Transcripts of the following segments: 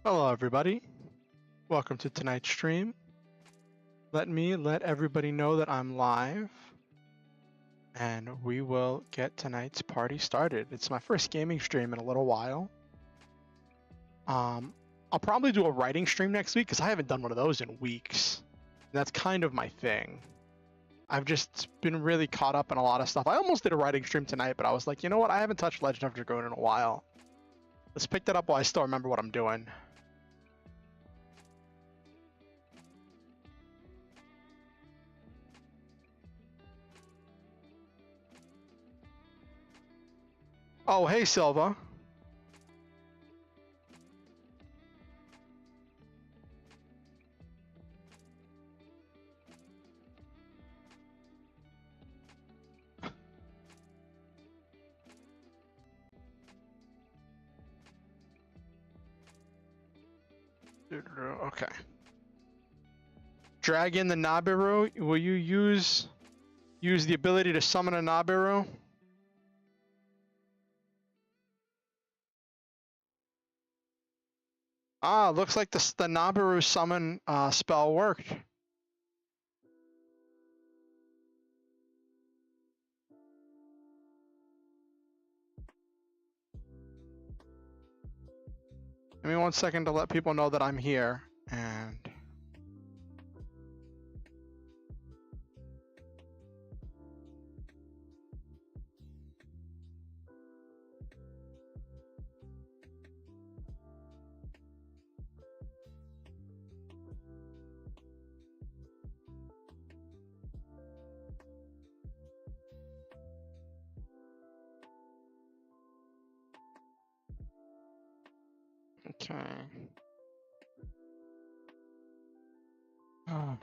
Hello everybody, welcome to tonight's stream. Let everybody know that I'm live and we will get tonight's party started. It's my first gaming stream in a little while. I'll probably do a writing stream next week because I haven't done one of those in weeks. That's kind of my thing. I've just been really caught up in a lot of stuff. I almost did a writing stream tonight, but I was like, you know what, I haven't touched Legend of Dragoon in a while. Let's pick that up while I still remember what I'm doing. Oh, hey, Silva. Okay. Dragon the Nabiru. Will you use the ability to summon a Nabiru? Ah, looks like the Nabiru summon spell worked. Give me 1 second to let people know that I'm here, and okay. Oh.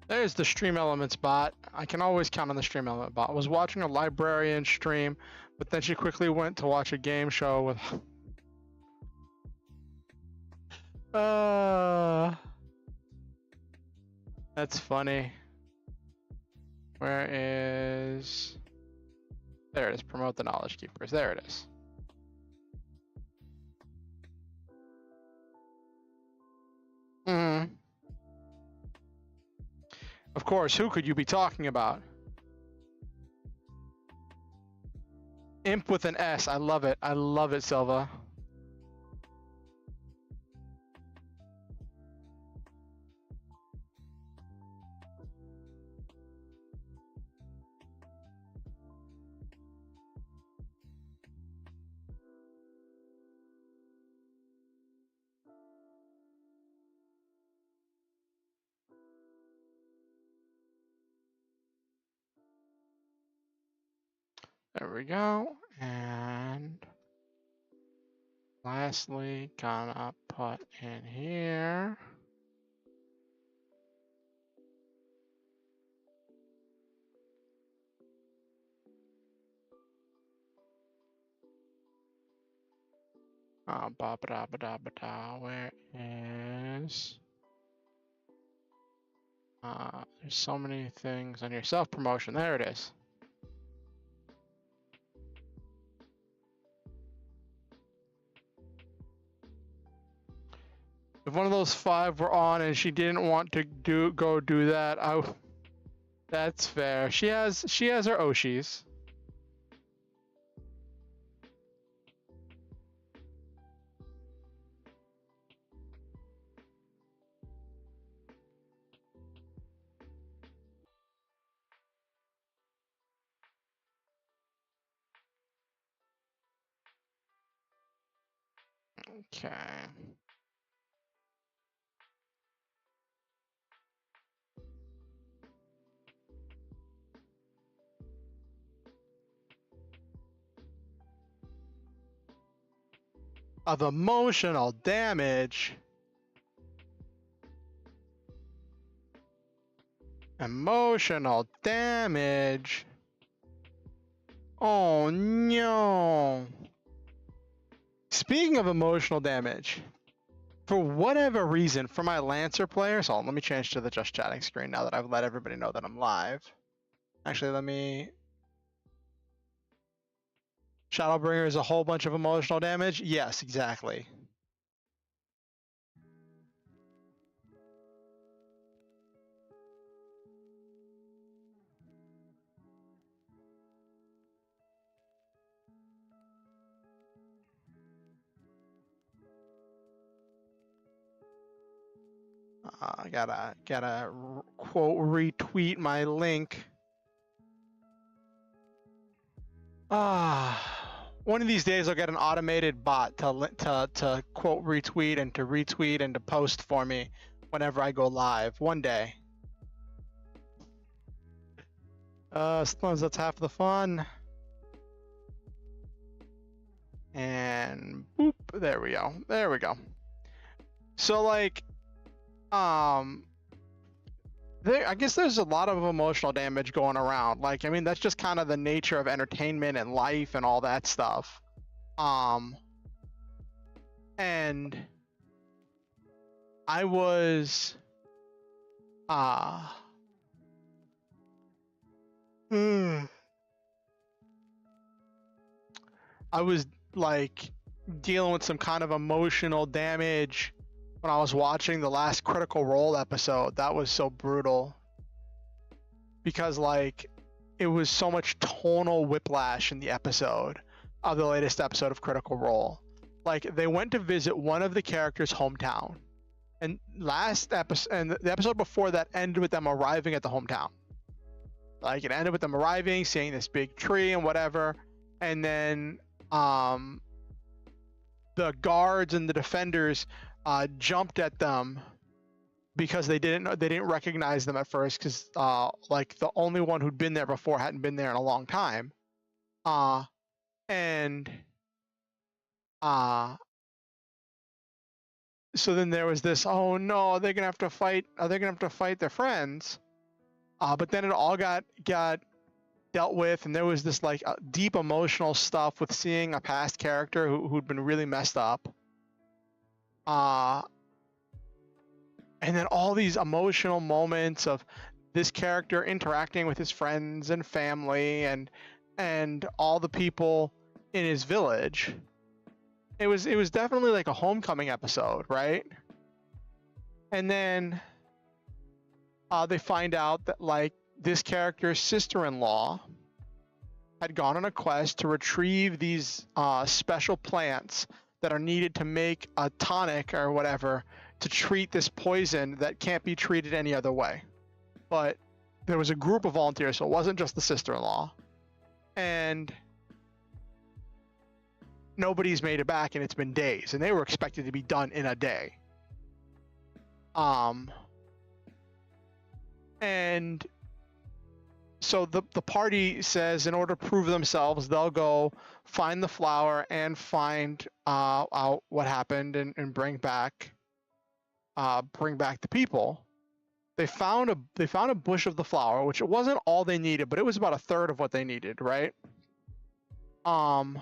There's the Stream Elements bot. I can always count on the Stream Element bot. I was watching a librarian stream, but then she quickly went to watch a game show with... That's funny. Where is... There it is. Promote the Knowledge Keepers. There it is. Of course, who could you be talking about? Imp with an S. I love it. I love it, Silva. There we go. And lastly, gonna put in here. Where is... there's so many things on your self-promotion. There it is. If one of those 5 were on and she didn't want to go do that, that's fair. She has her Oshis. Okay. Of emotional damage. Emotional damage. Oh no. Speaking of emotional damage, for whatever reason, for my Lancer players, hold on, let me change to the just chatting screen now that I've let everybody know that I'm live. Actually, let me Shadowbringer is a whole bunch of emotional damage? Yes, exactly. I gotta quote retweet my link. One of these days I'll get an automated bot to quote retweet and to retweet and to post for me whenever I go live. One day. Sometimes that's half the fun. And boop, there we go. There we go. So like, I guess there's a lot of emotional damage going around. Like, I mean, that's just kind of the nature of entertainment and life and all that stuff. And I was, I was like dealing with some kind of emotional damage when I was watching the last Critical Role episode. That was so brutal because like it was so much tonal whiplash in the episode of the latest episode of Critical Role. Like they went to visit one of the characters' hometown, and the episode before that ended with them arriving at the hometown. Like it ended with them arriving, seeing this big tree and whatever, and then the guards and the defenders jumped at them because they didn't recognize them at first because like the only one who'd been there before hadn't been there in a long time, and so then there was this, oh no, they're gonna have to fight. They're gonna have to fight their friends, but then it all got dealt with, and there was this like deep emotional stuff with seeing a past character who'd been really messed up. And then all these emotional moments of this character interacting with his friends and family and all the people in his village. It was definitely like a homecoming episode, right? And then they find out that like this character's sister-in-law had gone on a quest to retrieve these special plants that are needed to make a tonic or whatever to treat this poison that can't be treated any other way. But there was a group of volunteers, so it wasn't just the sister-in-law. And nobody's made it back, and it's been days, and they were expected to be done in a day. And so the party says in order to prove themselves, they'll go find the flower and find out what happened and bring back the people. They found a bush of the flower, which it wasn't all they needed, but it was about a third of what they needed, right? But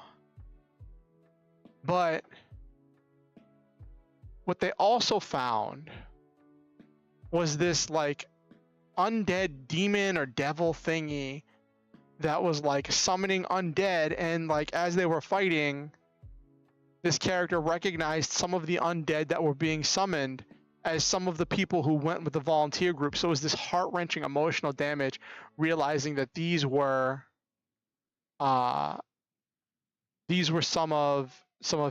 what they also found was this like undead demon or devil thingy that was like summoning undead, and like as they were fighting, this character recognized some of the undead that were being summoned as some of the people who went with the volunteer group. So it was this heart-wrenching emotional damage, realizing that these were some of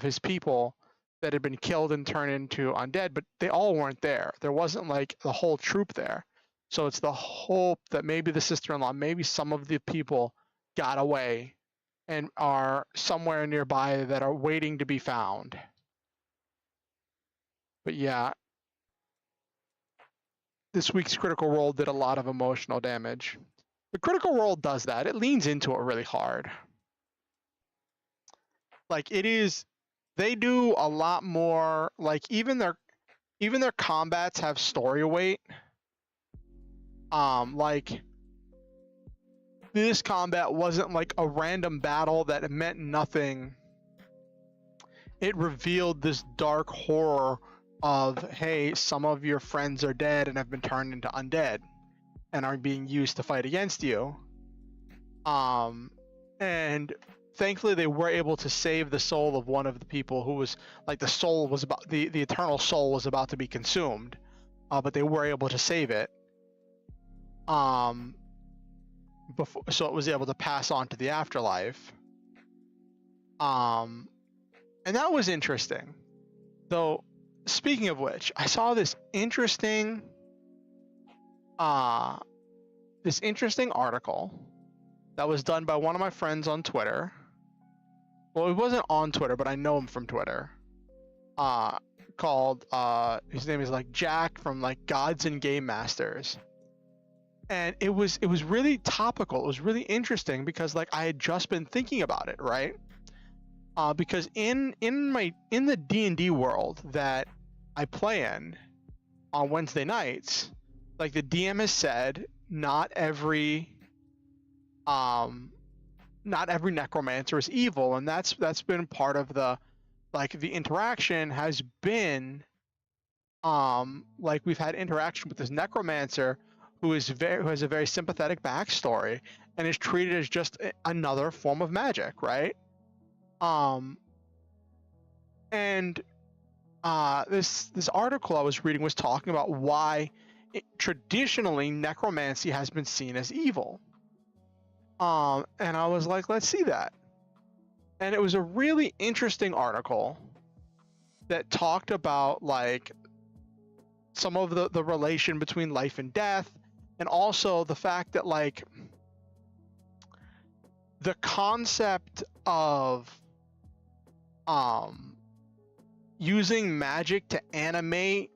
his people that had been killed and turned into undead, but they all weren't there. There wasn't like the whole troop there. So it's the hope that maybe the sister-in-law, maybe some of the people got away and are somewhere nearby that are waiting to be found. But yeah, this week's Critical Role did a lot of emotional damage. The Critical Role does that. It leans into it really hard. Like they do a lot more, like even their combats have story weight. Like this combat wasn't like a random battle that meant nothing. It revealed this dark horror of, hey, some of your friends are dead and have been turned into undead and are being used to fight against you. And thankfully they were able to save the soul of one of the people who was like the soul was about the eternal soul was about to be consumed, but they were able to save it. Before, so it was able to pass on to the afterlife. And that was interesting. Though, speaking of which, I saw this interesting article that was done by one of my friends on Twitter. Well, it wasn't on Twitter, but I know him from Twitter. Called his name is like Jack from like Gods and Game Masters. And it was really topical. It was really interesting because like I had just been thinking about it, right? Because in the D&D world that I play in on Wednesday nights, like the DM has said, not every necromancer is evil, and that's been part of the interaction has been like we've had interaction with this necromancer who has a very sympathetic backstory and is treated as just another form of magic, right? This article I was reading was talking about why traditionally necromancy has been seen as evil. And I was like, let's see that. And it was a really interesting article that talked about like some of the relation between life and death, and also the fact that like the concept of using magic to animate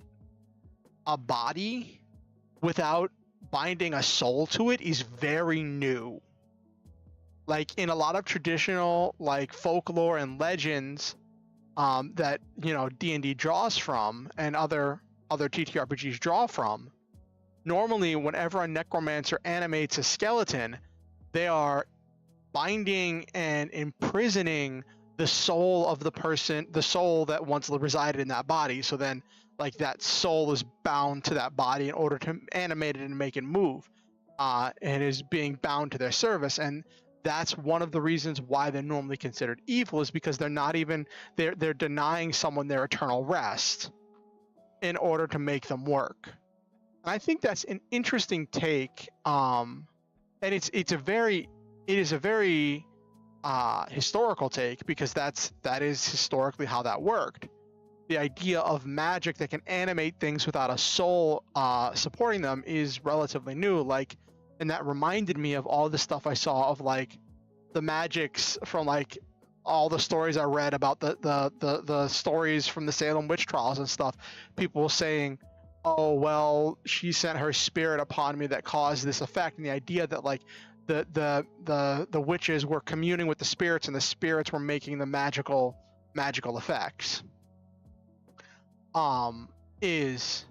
a body without binding a soul to it is very new. Like in a lot of traditional like folklore and legends that D&D draws from and other TTRPGs draw from, normally whenever a necromancer animates a skeleton, they are binding and imprisoning the soul of the person, the soul that once resided in that body. So then like that soul is bound to that body in order to animate it and make it move, and is being bound to their service. And that's one of the reasons why they're normally considered evil, is because they're denying someone their eternal rest in order to make them work. And I think that's an interesting take. And it is a very historical take, because that is historically how that worked. The idea of magic that can animate things without a soul supporting them is relatively new. Like, and that reminded me of all the stuff I saw of like the magics from like all the stories I read about the stories from the Salem witch trials and stuff. People saying, oh well, she sent her spirit upon me that caused this effect, and the idea that like the witches were communing with the spirits, and the spirits were making the magical effects is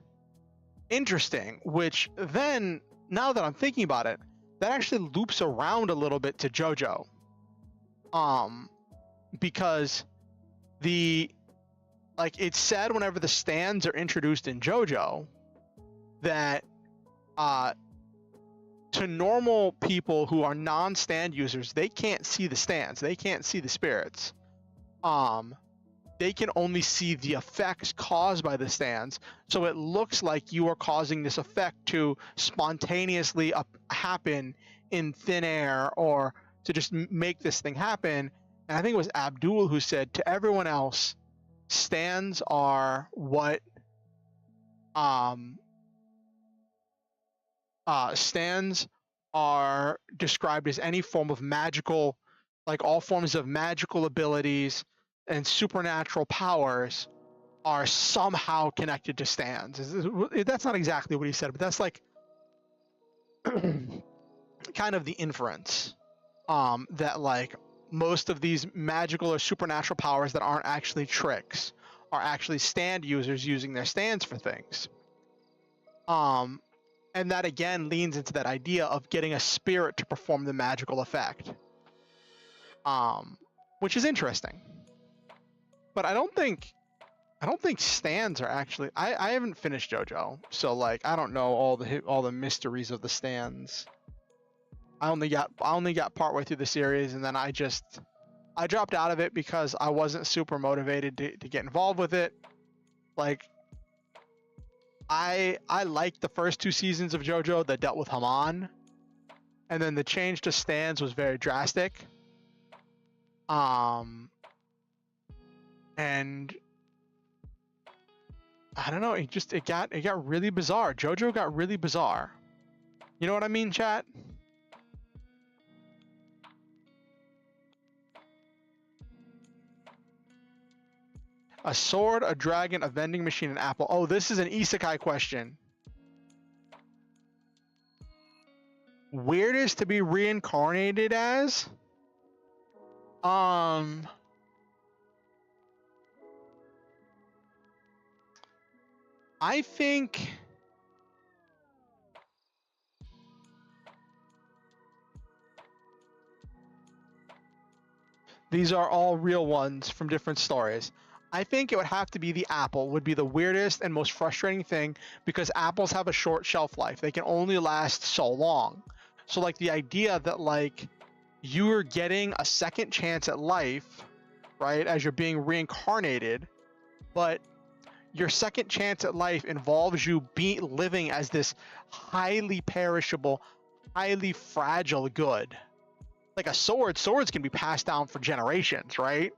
interesting. Which then, now that I'm thinking about it, that actually loops around a little bit to JoJo, because it's said whenever the stands are introduced in JoJo that to normal people who are non-stand users, they can't see the stands, they can't see the spirits. They can only see the effects caused by the stands. So it looks like you are causing this effect to spontaneously happen in thin air, or to just make this thing happen. And I think it was Abdul who said, to everyone else, stands are what stands are described as any form of magical, like all forms of magical abilities and supernatural powers are somehow connected to stands. That's not exactly what he said, but that's like kind of the inference, that like most of these magical or supernatural powers that aren't actually tricks are actually stand users using their stands for things. And that again leans into that idea of getting a spirit to perform the magical effect, which is interesting. But I don't think stands are actually. I haven't finished JoJo, so like I don't know all the mysteries of the stands. I only got partway through the series, and then I just I dropped out of it because I wasn't super motivated to get involved with it. Like, I liked the first 2 seasons of JoJo that dealt with Haman, and then the change to stands was very drastic. And I don't know, it got really bizarre. JoJo got really bizarre. You know what I mean, chat? A sword, a dragon, a vending machine, an apple. Oh, this is an isekai question. Weirdest to be reincarnated as? I think these are all real ones from different stories. I think it would have to be the apple, would be the weirdest and most frustrating thing, because apples have a short shelf life. They can only last so long. So like the idea that like you're getting a second chance at life, right, as you're being reincarnated, but your second chance at life involves you living as this highly perishable, highly fragile good. Like a sword, swords can be passed down for generations, right?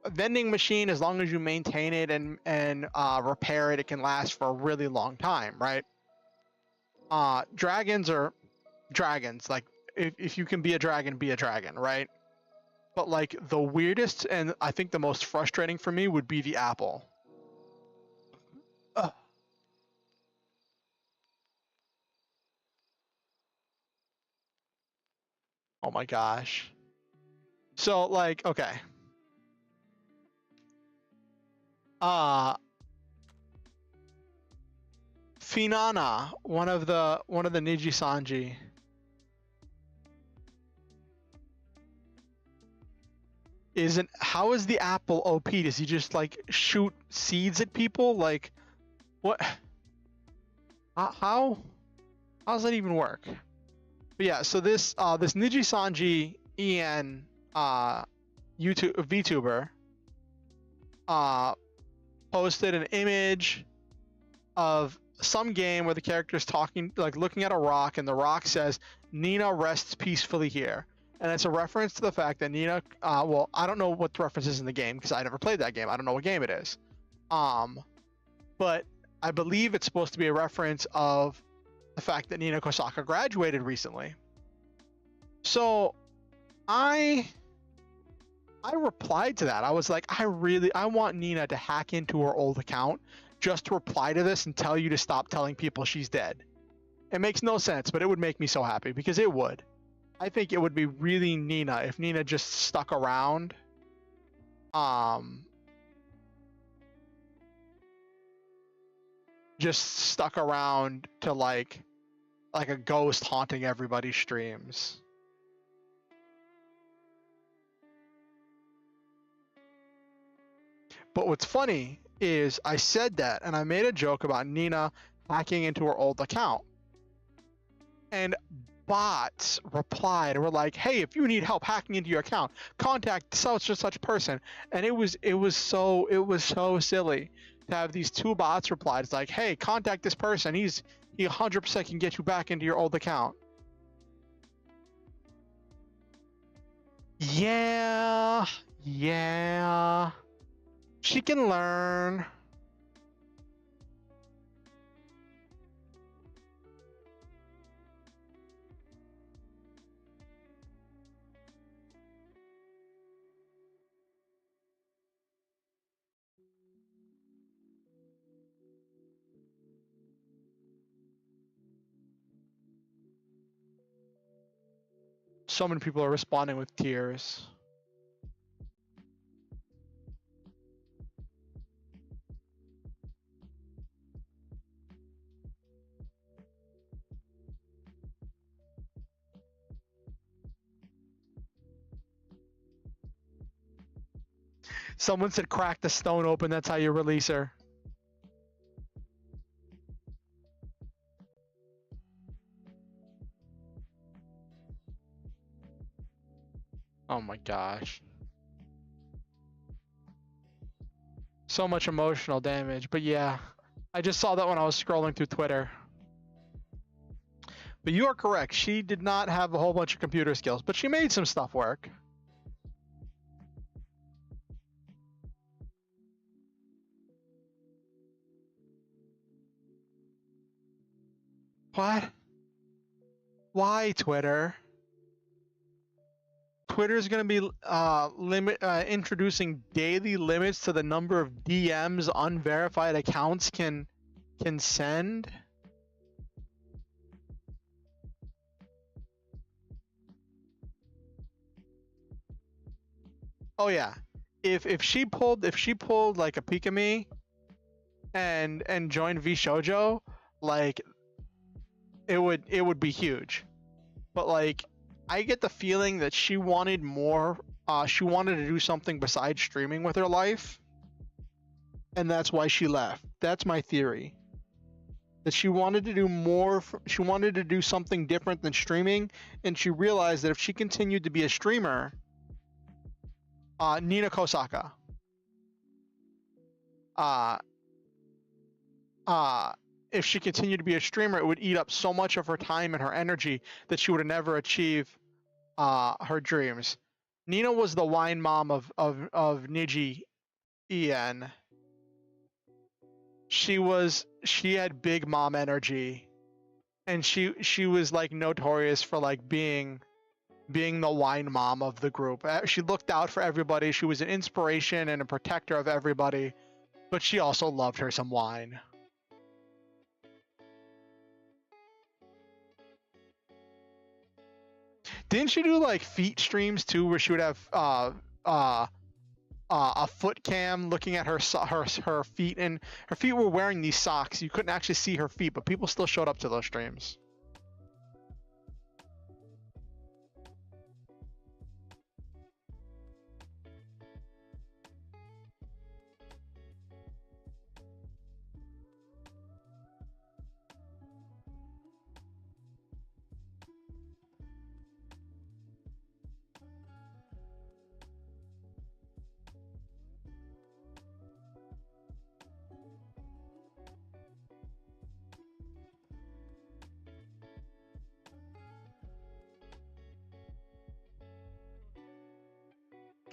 A vending machine, as long as you maintain it and repair it, it can last for a really long time, right? Dragons are dragons. Like if you can be a dragon, right? But like the weirdest and I think the most frustrating for me would be the apple. Ugh. Oh my gosh. So like, okay. Finana, one of the Niji Sanji. How is the apple OP? Does he just like shoot seeds at people? Like what? How does that even work? But yeah, so this Niji Sanji EN YouTube VTuber posted an image of some game where the character's talking, like looking at a rock, and the rock says, "Nina rests peacefully here." And it's a reference to the fact that Nina, well, I don't know what the reference is in the game because I never played that game. I don't know what game it is. But I believe it's supposed to be a reference of the fact that Nina Kosaka graduated recently. So I replied to that. I was like, I want Nina to hack into her old account just to reply to this and tell you to stop telling people she's dead. It makes no sense, but it would make me so happy because it would. I think it would be really Nina if Nina just stuck around. Just stuck around to like a ghost haunting everybody's streams. But what's funny is I said that and I made a joke about Nina hacking into her old account. And bots replied and were like, "Hey, if you need help hacking into your account, contact such and such person." And it was so silly to have these two bots reply. It's like, "Hey, contact this person. He 100% can get you back into your old account." Yeah. She can learn. So many people are responding with tears. Someone said crack the stone open, that's how you release her. Oh my gosh. So much emotional damage. But yeah, I just saw that when I was scrolling through Twitter. But you are correct. She did not have a whole bunch of computer skills, but she made some stuff work. What? Why Twitter? Twitter's going to be introducing daily limits to the number of DMs unverified accounts can send. Oh yeah, if she pulled like a Pikami and joined V Shoujo, like it would be huge. But like I get the feeling that she wanted more. She wanted to do something besides streaming with her life, and that's why she left. That's my theory. That she wanted to do more. She wanted to do something different than streaming, and she realized that if she continued to be a streamer, Nina Kosaka, uh, if she continued to be a streamer, it would eat up so much of her time and her energy that she would never achieve her dreams. Nina was the wine mom of Niji En. She had big mom energy, and she was like notorious for like being the wine mom of the group. She looked out for everybody. She was an inspiration and a protector of everybody, but she also loved her some wine. Didn't she do like feet streams too, where she would have a foot cam looking at her feet, and her feet were wearing these socks. You couldn't actually see her feet, but people still showed up to those streams.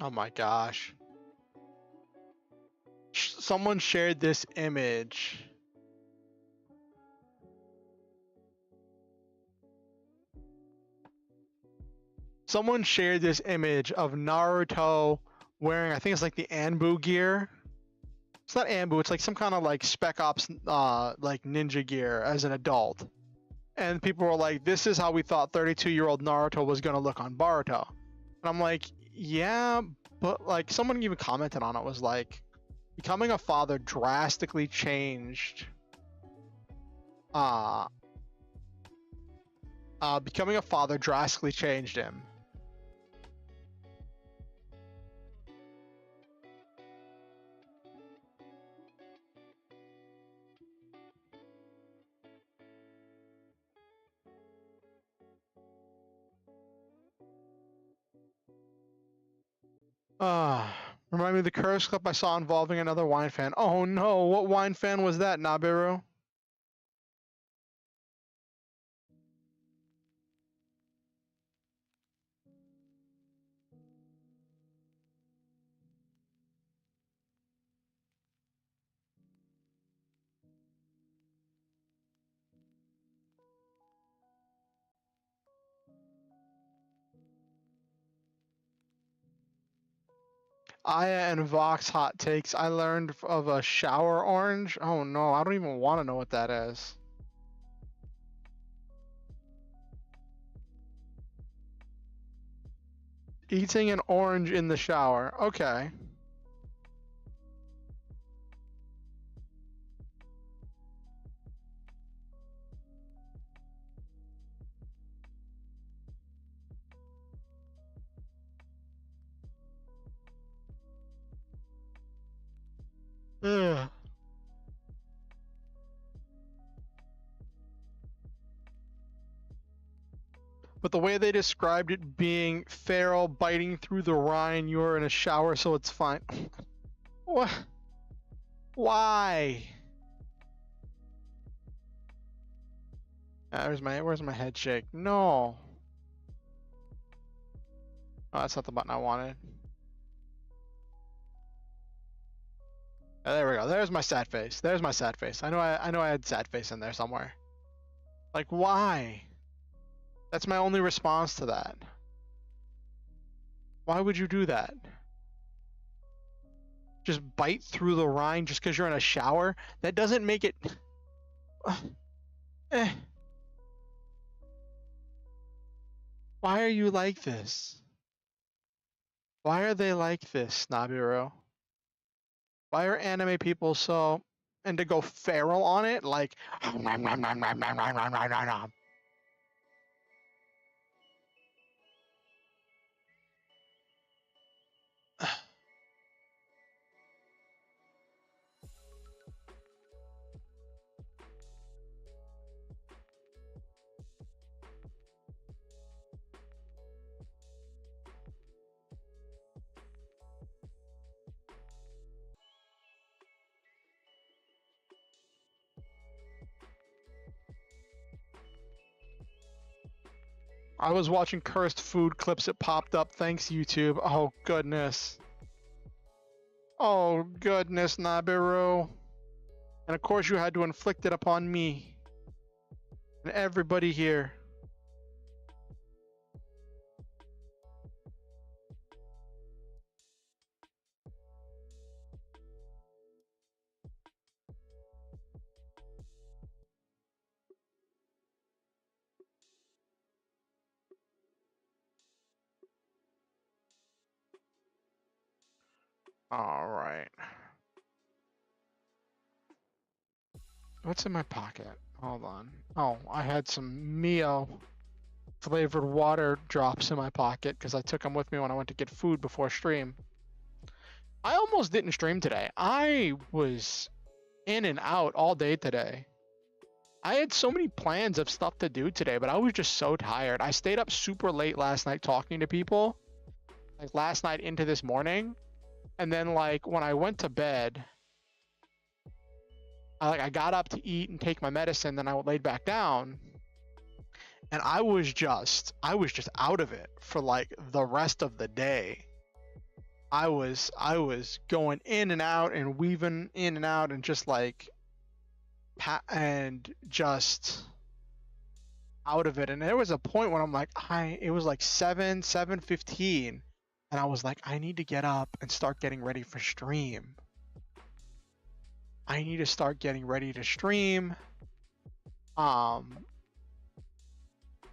Oh my gosh. Someone shared this image. Someone shared this image of Naruto wearing, I think it's like the Anbu gear. It's not Anbu, it's like some kind of like Spec Ops like ninja gear as an adult. And people were like, this is how we thought 32-year-old Naruto was gonna look on Boruto. And I'm like, yeah, but like someone even commented on it, was like, becoming a father drastically changed becoming a father drastically changed him. Remind me of the curse clip I saw involving another wine fan. Oh no, what wine fan was that, Nabiru? Aya and Vox hot takes. I learned of a shower orange. Oh no, I don't even want to know what that is. Eating an orange in the shower. Okay. Ugh. but the way they described it being feral, biting through the rind, you're in a shower, so it's fine. What? Why? Where's my head shake? No. Oh, that's not the button I wanted. Oh, there we go. There's my sad face. There's my sad face. I know I had sad face in there somewhere. Like, why? That's my only response to that. Why would you do that? Just bite through the rind just because you're in a shower? That doesn't make it... Why are you like this? Why are they like this, Nabiru? Why are anime people so... And to go feral on it? Like... I was watching cursed food clips. It popped up. Thanks, YouTube. Oh, goodness. Oh, goodness, Nabiru. And of course you had to inflict it upon me. And everybody here. All right. What's in my pocket? Hold on. Oh, I had some Mio flavored water drops in my pocket because I took them with me when I went to get food before stream. I almost didn't stream today. I was in and out all day today. I had so many plans of stuff to do today, but I was just so tired. I stayed up super late last night talking to people, like last night into this morning. And then like when I went to bed, I got up to eat and take my medicine, then I laid back down. And I was just out of it for like the rest of the day. I was going in and out and weaving in and out and just like just out of it. And there was a point when I'm like, it was like 7:15, and I was like, I need to get up and start getting ready for stream. I need to start getting ready to stream. I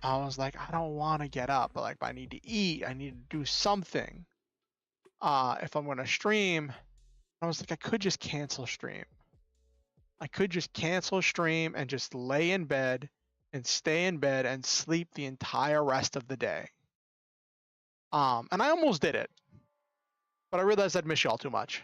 was like, I don't want to get up, but like, I need to eat. I need to do something. If I'm gonna stream, I was like, I could just cancel stream. I could just cancel stream and just lay in bed and stay in bed and sleep the entire rest of the day. And I almost did it, but I realized I'd miss y'all too much.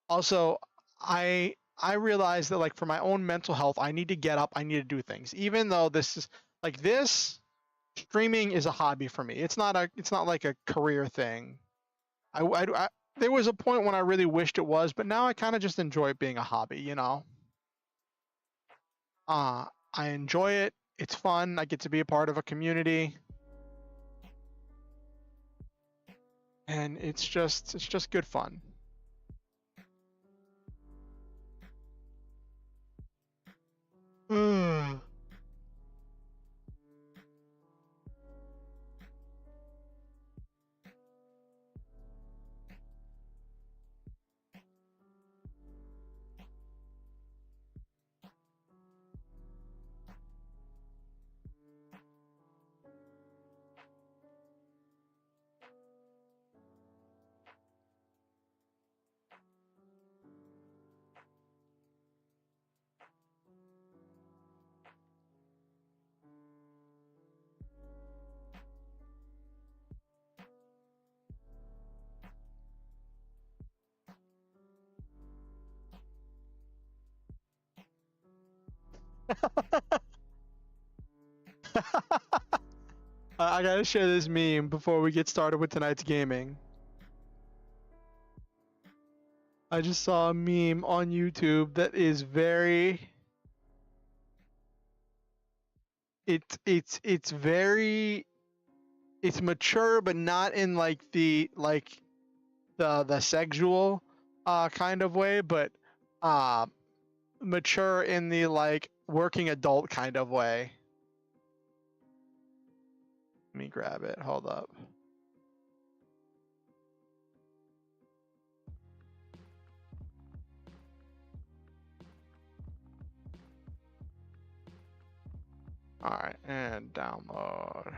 Also, I realized that like for my own mental health, I need to get up, I need to do things. Even though this streaming is a hobby for me. It's not like a career thing. There was a point when I really wished it was, but now I kind of just enjoy it being a hobby, you know? I enjoy it. It's fun. I get to be a part of a community. And it's just good fun. I gotta share this meme before we get started with tonight's gaming. I just saw a meme on YouTube that is very... It's very... It's mature, but not in like the sexual kind of way, but mature in the like working adult kind of way. Let me grab it. Hold up. All right, and download.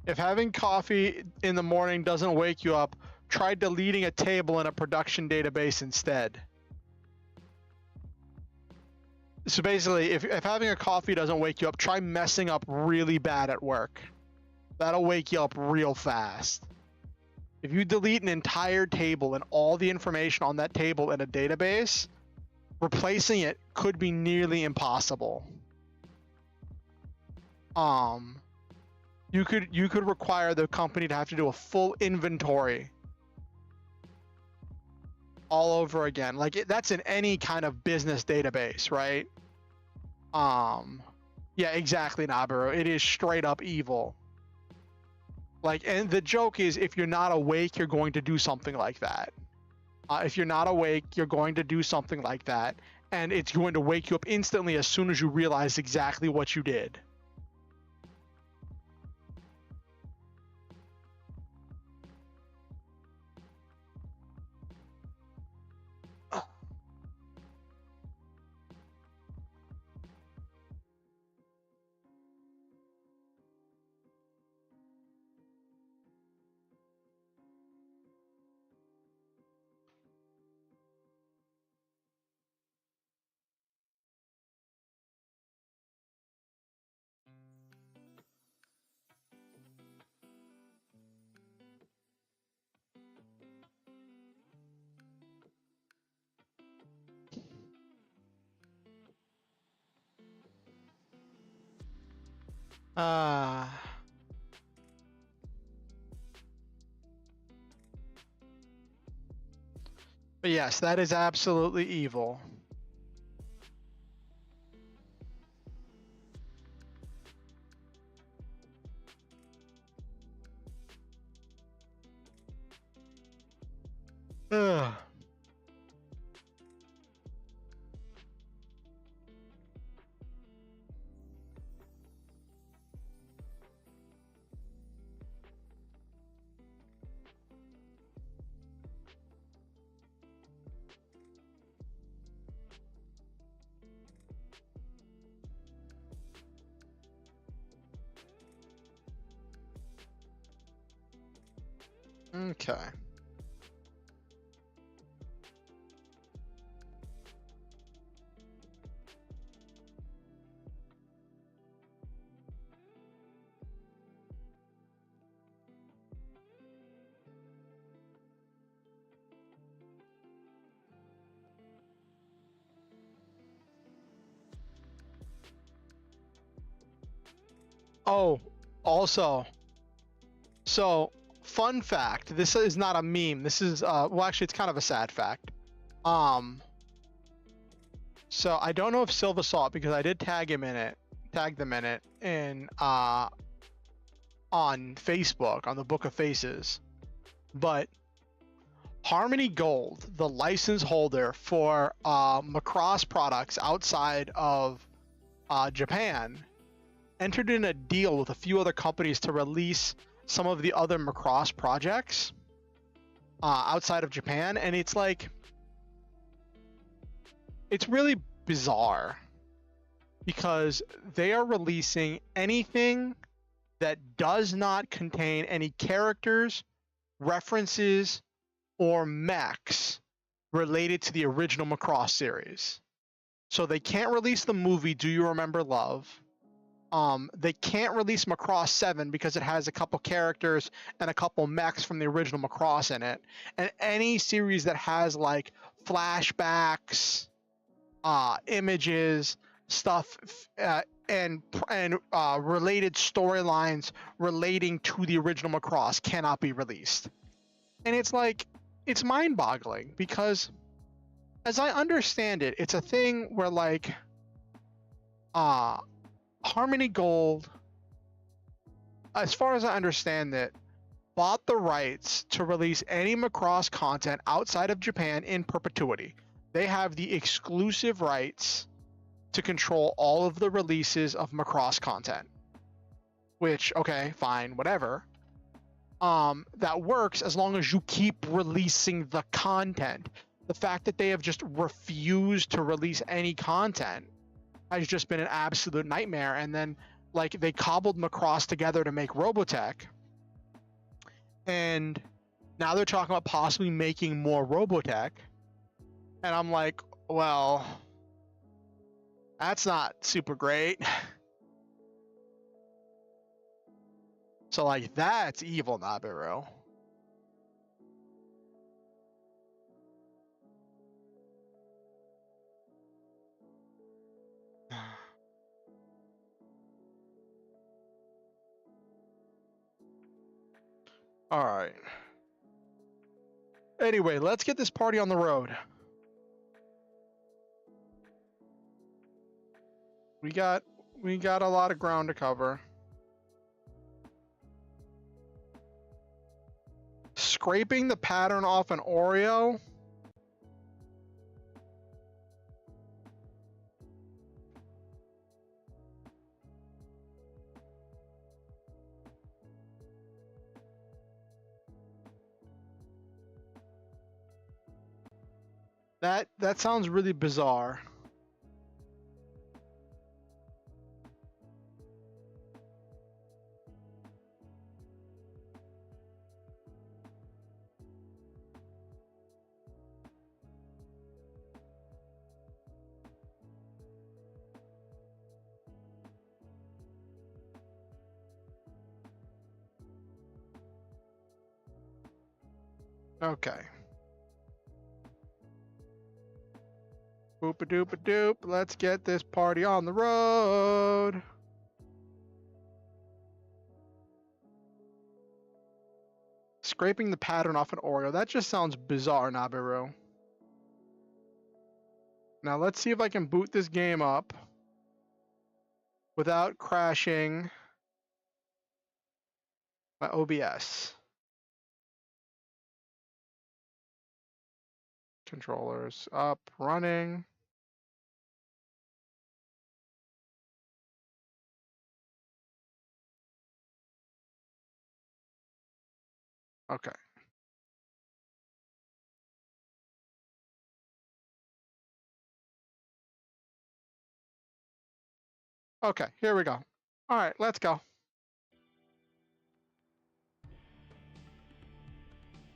If having coffee in the morning doesn't wake you up, try deleting a table in a production database instead. So basically, if having a coffee doesn't wake you up, try messing up really bad at work. That'll wake you up real fast. If you delete an entire table and all the information on that table in a database, replacing it could be nearly impossible. You could require the company to have to do a full inventory all over again. Like that's in any kind of business database, right? Yeah, exactly, Nabaru. It is straight up evil. Like, and the joke is, if you're not awake, you're going to do something like that. If you're not awake, you're going to do something like that, and it's going to wake you up instantly as soon as you realize exactly what you did. But yes, that is absolutely evil. Ugh. Okay. Oh, also, so fun fact, this is not a meme. This is well, actually it's kind of a sad fact. So I don't know if Silva saw it because I did tag them in it on Facebook on the Book of Faces. But Harmony Gold, the license holder for Macross products outside of Japan, entered in a deal with a few other companies to release some of the other Macross projects outside of Japan, and it's like, it's really bizarre because they are releasing anything that does not contain any characters, references, or mechs related to the original Macross series. So they can't release the movie Do You Remember Love? They can't release Macross 7 because it has a couple characters and a couple mechs from the original Macross in it. And any series that has like flashbacks, images, stuff and related storylines relating to the original Macross cannot be released. And it's like, it's mind-boggling because, as I understand it, it's a thing where like Harmony Gold, as far as I understand it, bought the rights to release any Macross content outside of Japan in perpetuity. They have the exclusive rights to control all of the releases of Macross content. Which, okay, fine, whatever. That works as long as you keep releasing the content. The fact that they have just refused to release any content has just been an absolute nightmare. And then, like, they cobbled Macross together to make Robotech, and now they're talking about possibly making more Robotech, and I'm like, well, that's not super great. So, like, that's evil, Nabiru. All right. Anyway, let's get this party on the road. We got a lot of ground to cover. Scraping the pattern off an Oreo. That sounds really bizarre. Okay. Boop-a-doop-a-doop. Let's get this party on the road. Scraping the pattern off an Oreo. That just sounds bizarre, Nabiru. Now let's see if I can boot this game up without crashing my OBS. Controllers up, running. Okay. Okay, here we go. All right, let's go.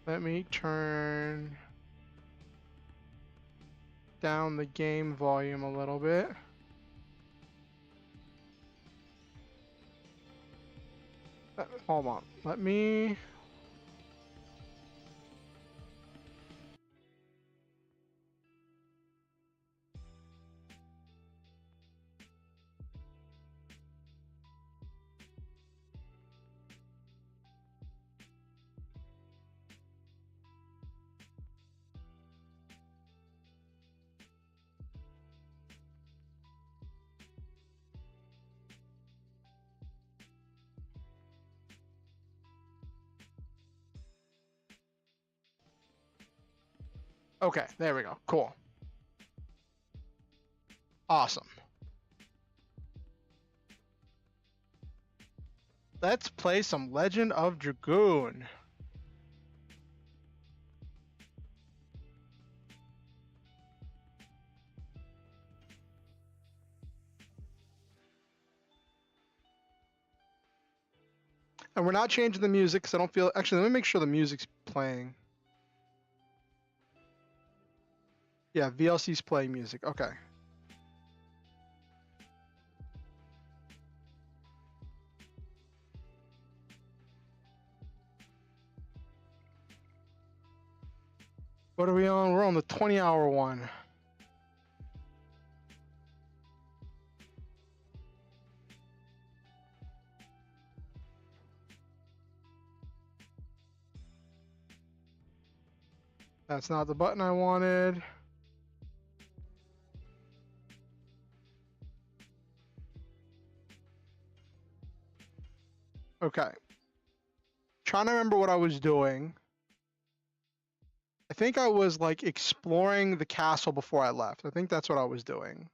Let me turn down the game volume a little bit. Hold on. Let me... Okay, there we go. Cool. Awesome. Let's play some Legend of Dragoon. And we're not changing the music because I don't feel... Actually, let me make sure the music's playing. Yeah, VLC's playing music. Okay. What are we on? We're on the 20-hour one. That's not the button I wanted. Okay. Trying to remember what I was doing. I think I was like exploring the castle before I left. I think that's what I was doing.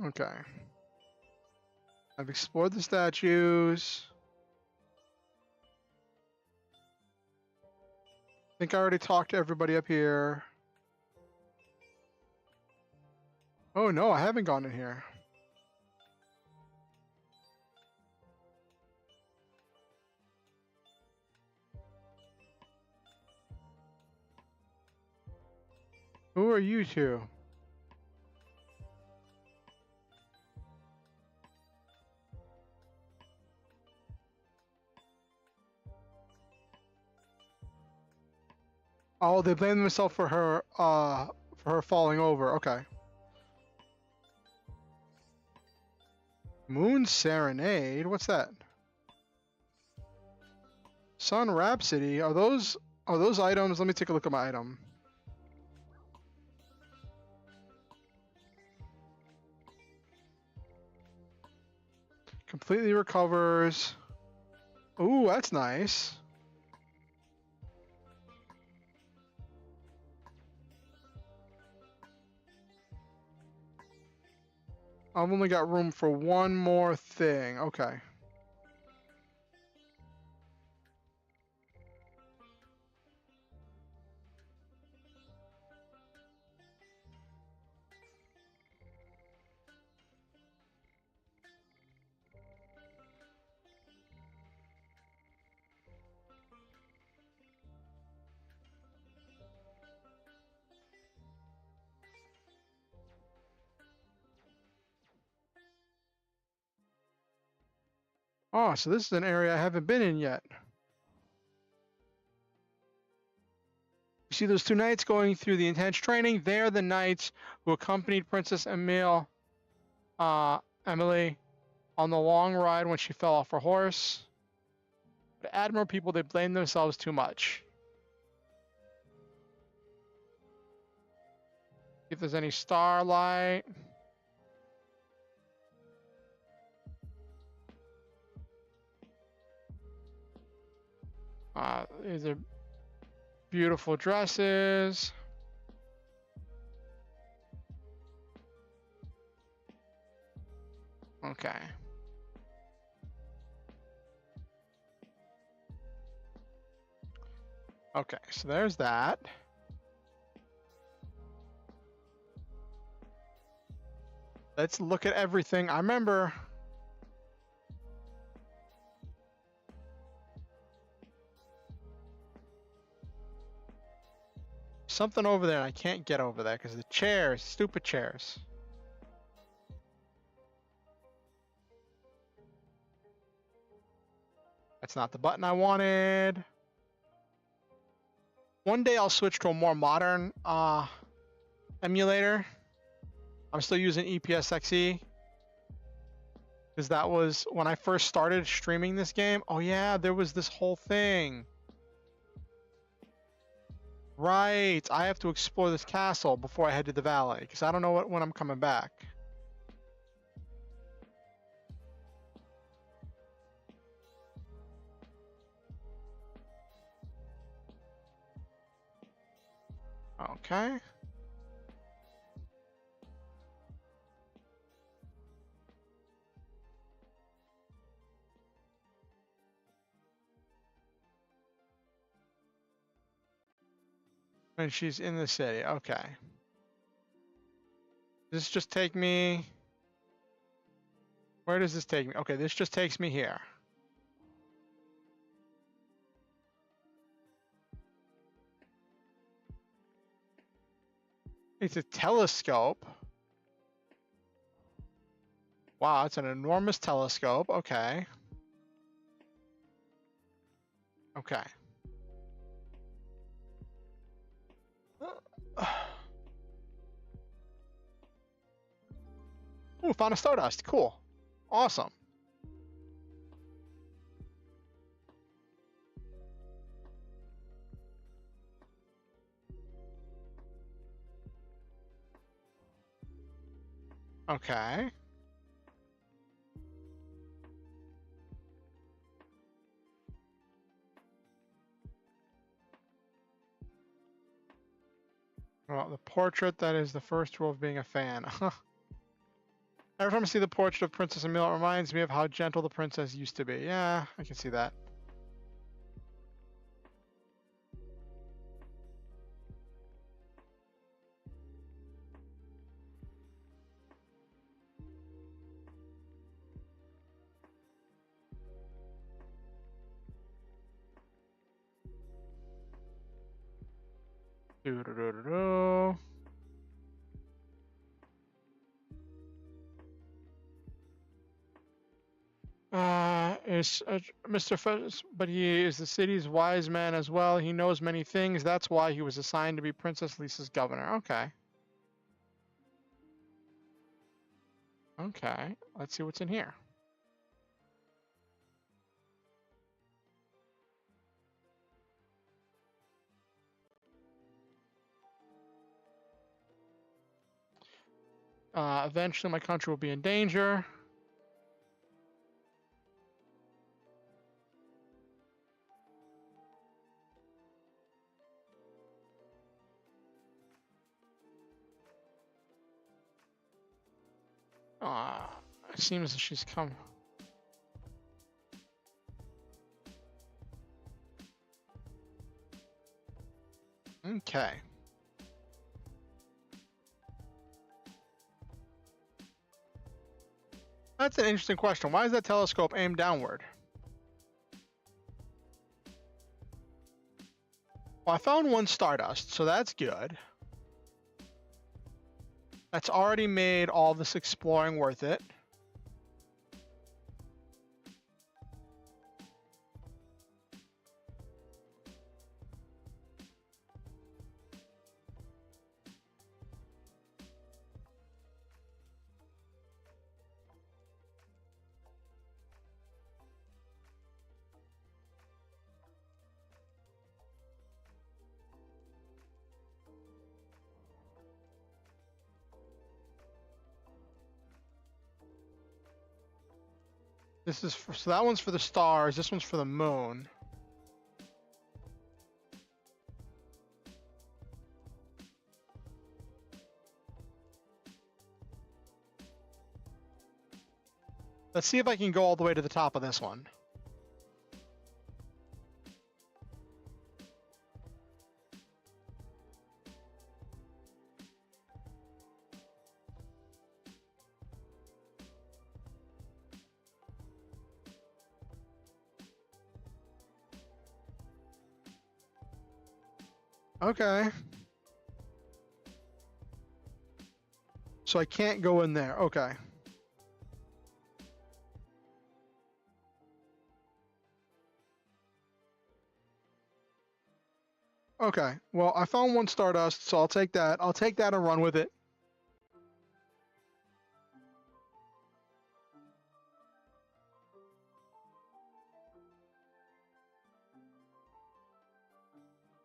Okay. I've explored the statues. I think I already talked to everybody up here. Oh no, I haven't gone in here. Who are you two? Oh, they blame themselves for her falling over. Okay. Moon Serenade? What's that? Sun Rhapsody? Are those items? Let me take a look at my item. Completely recovers. Ooh, that's nice. I've only got room for one more thing. Okay. Oh, so this is an area I haven't been in yet. You see those two knights going through the intense training? They're the knights who accompanied Princess Emily on the long ride when she fell off her horse. The Admiral people, they blame themselves too much. If there's any starlight. These are beautiful dresses. Okay. Okay, so there's that. Let's look at everything. I remember. Something over there, and I can't get over there because the chairs, stupid chairs. That's not the button I wanted. One day I'll switch to a more modern emulator. I'm still using EPSXE because that was when I first started streaming this game. Oh yeah, there was this whole thing. Right, I have to explore this castle before I head to the valley because I don't know when I'm coming back. Okay. When she's in the city, okay. Does this just take me? Where does this take me? Okay, this just takes me here. It's a telescope. Wow, it's an enormous telescope. Okay. Okay. Ooh, found a Stardust. Cool. Awesome. Okay. Well, the portrait, that is the first rule of being a fan. Every time I see the portrait of Princess Emil, it reminds me of how gentle the princess used to be. Yeah, I can see that. Doo-doo-doo-doo-doo. Is Mr. But he is the city's wise man as well. He knows many things. That's why he was assigned to be Princess Lisa's governor. Okay. Okay. Let's see what's in here. Eventually, my country will be in danger. It seems she's come. Okay. That's an interesting question. Why is that telescope aimed downward? Well, I found one stardust, so that's good. That's already made all this exploring worth it. This is for, so that one's for the stars. This one's for the moon. Let's see if I can go all the way to the top of this one. Okay. So I can't go in there. Okay. Okay. Well, I found one stardust, so I'll take that. I'll take that and run with it.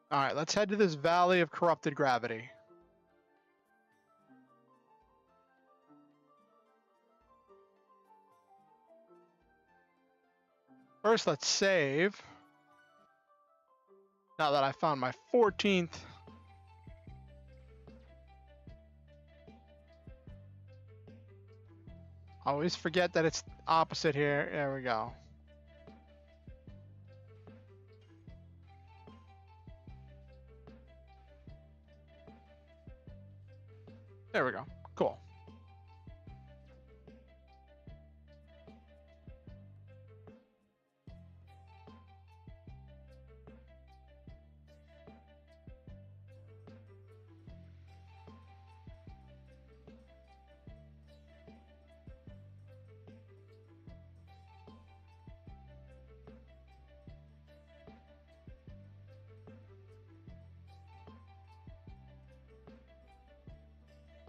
All right, let's head to this valley of corrupted gravity. First, let's save. Now that I found my 14th. I always forget that it's opposite here. There we go. There we go. Cool.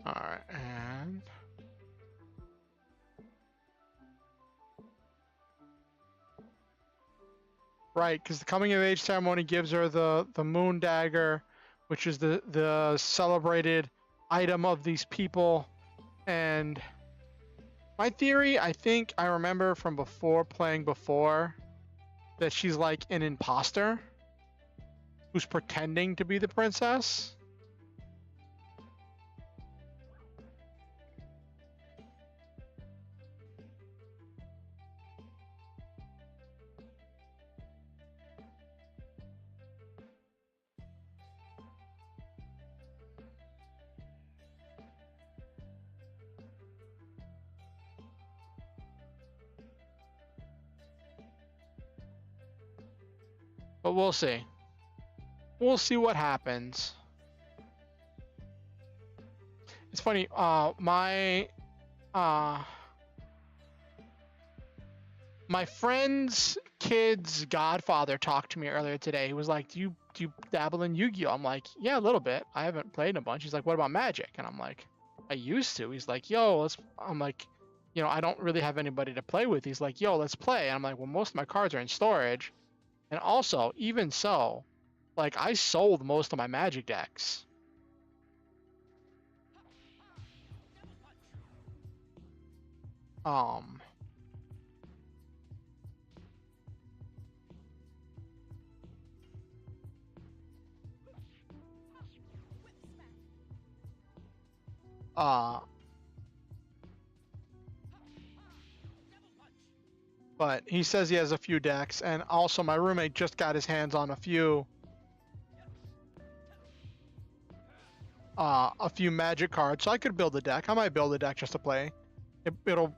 All right, and Right, because the coming of age ceremony gives her the moon dagger, which is the celebrated item of these people. And my theory, I think I remember from playing before, that she's like an imposter who's pretending to be the princess. But we'll see. We'll see what happens. It's funny, my friend's kid's godfather talked to me earlier today. He was like, do you dabble in Yu-Gi-Oh? I'm like, yeah, a little bit. I haven't played in a bunch. He's like, what about Magic? And I'm like, I used to. He's like, yo, I'm like, you know, I don't really have anybody to play with. He's like, yo, let's play. And I'm like, well, most of my cards are in storage. And also, even so, like, I sold most of my Magic decks. But he says he has a few decks, and also my roommate just got his hands on a few Magic cards, so I could build a deck. I might build a deck just to play. It'll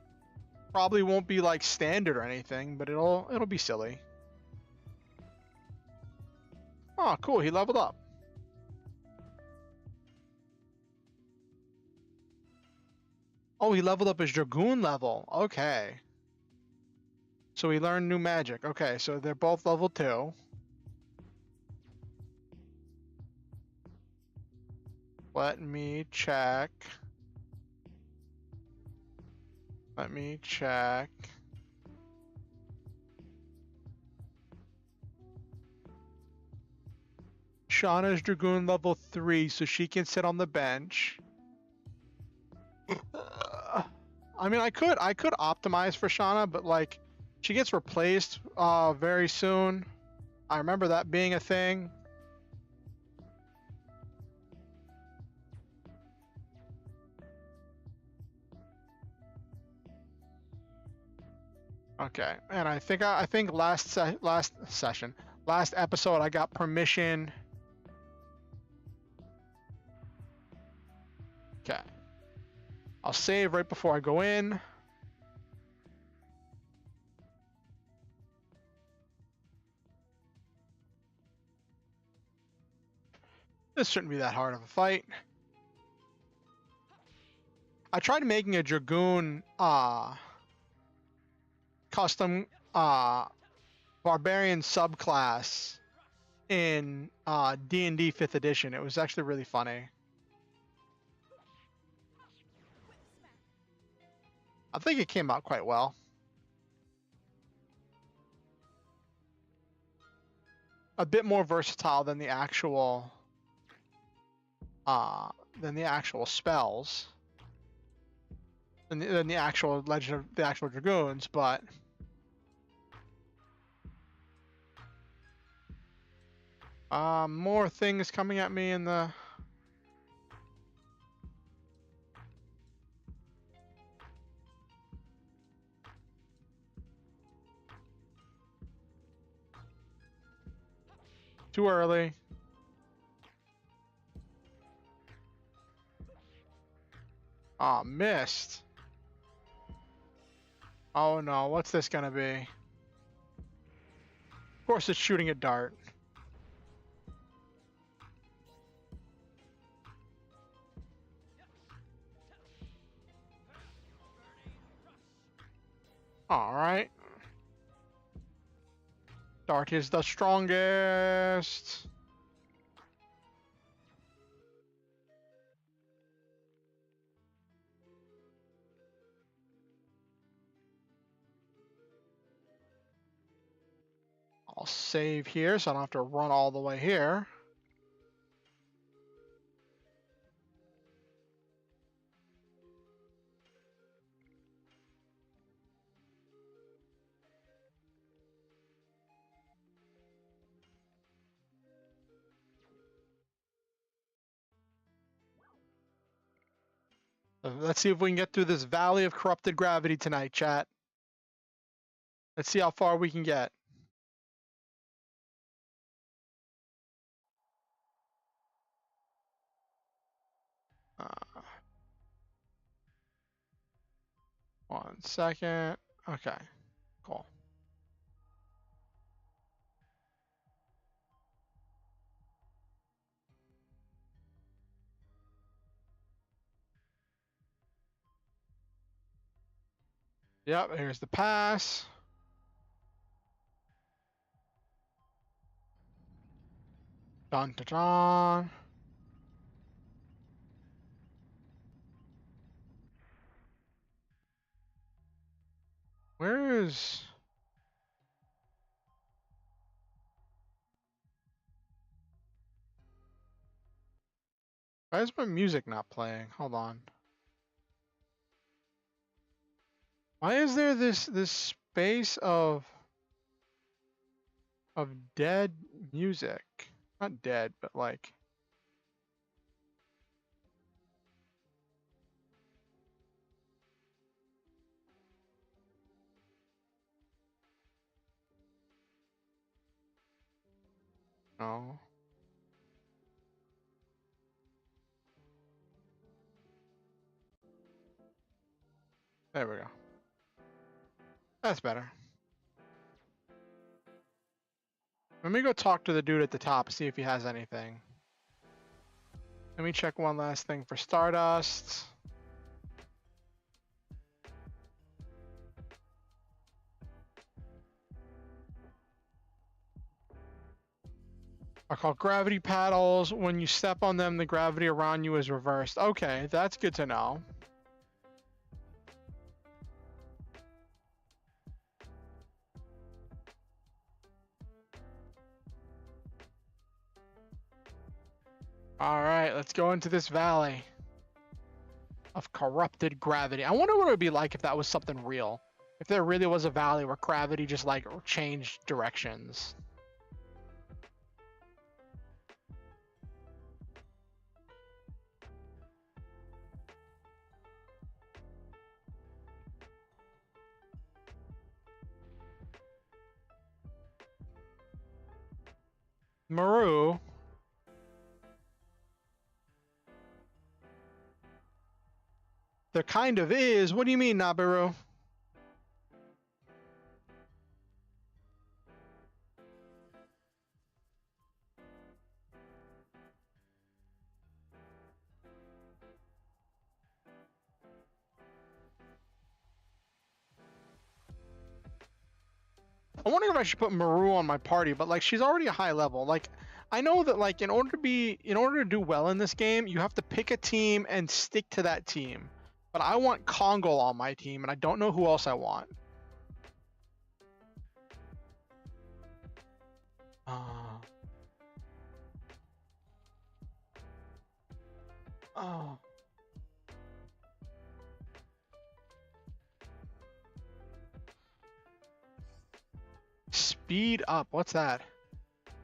probably won't be like standard or anything, but it'll be silly. Oh, cool! He leveled up. Oh, he leveled up his Dragoon level. Okay. So he learned new magic. Okay, so they're both level 2. Let me check. Let me check. Shauna's Dragoon level 3, so she can sit on the bench. I mean, I could optimize for Shauna, but like, she gets replaced very soon. I remember that being a thing. Okay, and I think last episode, I got permission. Okay, I'll save right before I go in. This shouldn't be that hard of a fight. I tried making a Dragoon custom barbarian subclass in D&D 5th edition. It was actually really funny. I think it came out quite well. A bit more versatile than the actual spells, than the actual Legend of the actual Dragoons, but more things coming at me in the too early. Oh, missed. Oh no, what's this gonna be? Of course it's shooting a dart. Alright. Dart is the strongest. I'll save here so I don't have to run all the way here. Let's see if we can get through this valley of corrupted gravity tonight, chat. Let's see how far we can get. One second. Okay, cool. Yep, here's the pass. Dun dun dun. Where is... Why is my music not playing? Hold on. Why is there this space of dead music? Not dead, but like... No. There we go. That's better. Let me go talk to the dude at the top, see if he has anything. Let me check one last thing for Stardust. Are called gravity paddles. When you step on them, the gravity around you is reversed. Okay, that's good to know. All right, let's go into this valley of corrupted gravity. I wonder what it would be like if that was something real. If there really was a valley where gravity just like changed directions. Maru. There kind of is. What do you mean, Nabaru? I wonder if I should put Maru on my party, but like she's already a high level. Like I know that like in order to do well in this game, you have to pick a team and stick to that team. But I want Kongol on my team, and I don't know who else I want. Oh. Speed up. What's that?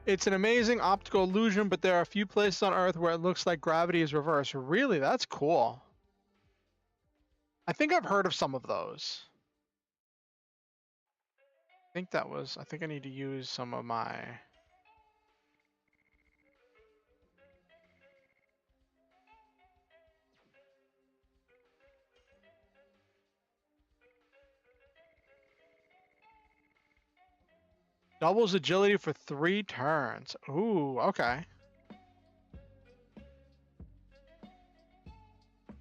It's an amazing optical illusion, but there are a few places on Earth where it looks like gravity is reversed. Really? That's cool. I think I've heard of some of those. I think I need to use some of my... Doubles agility for 3 turns. Ooh, okay.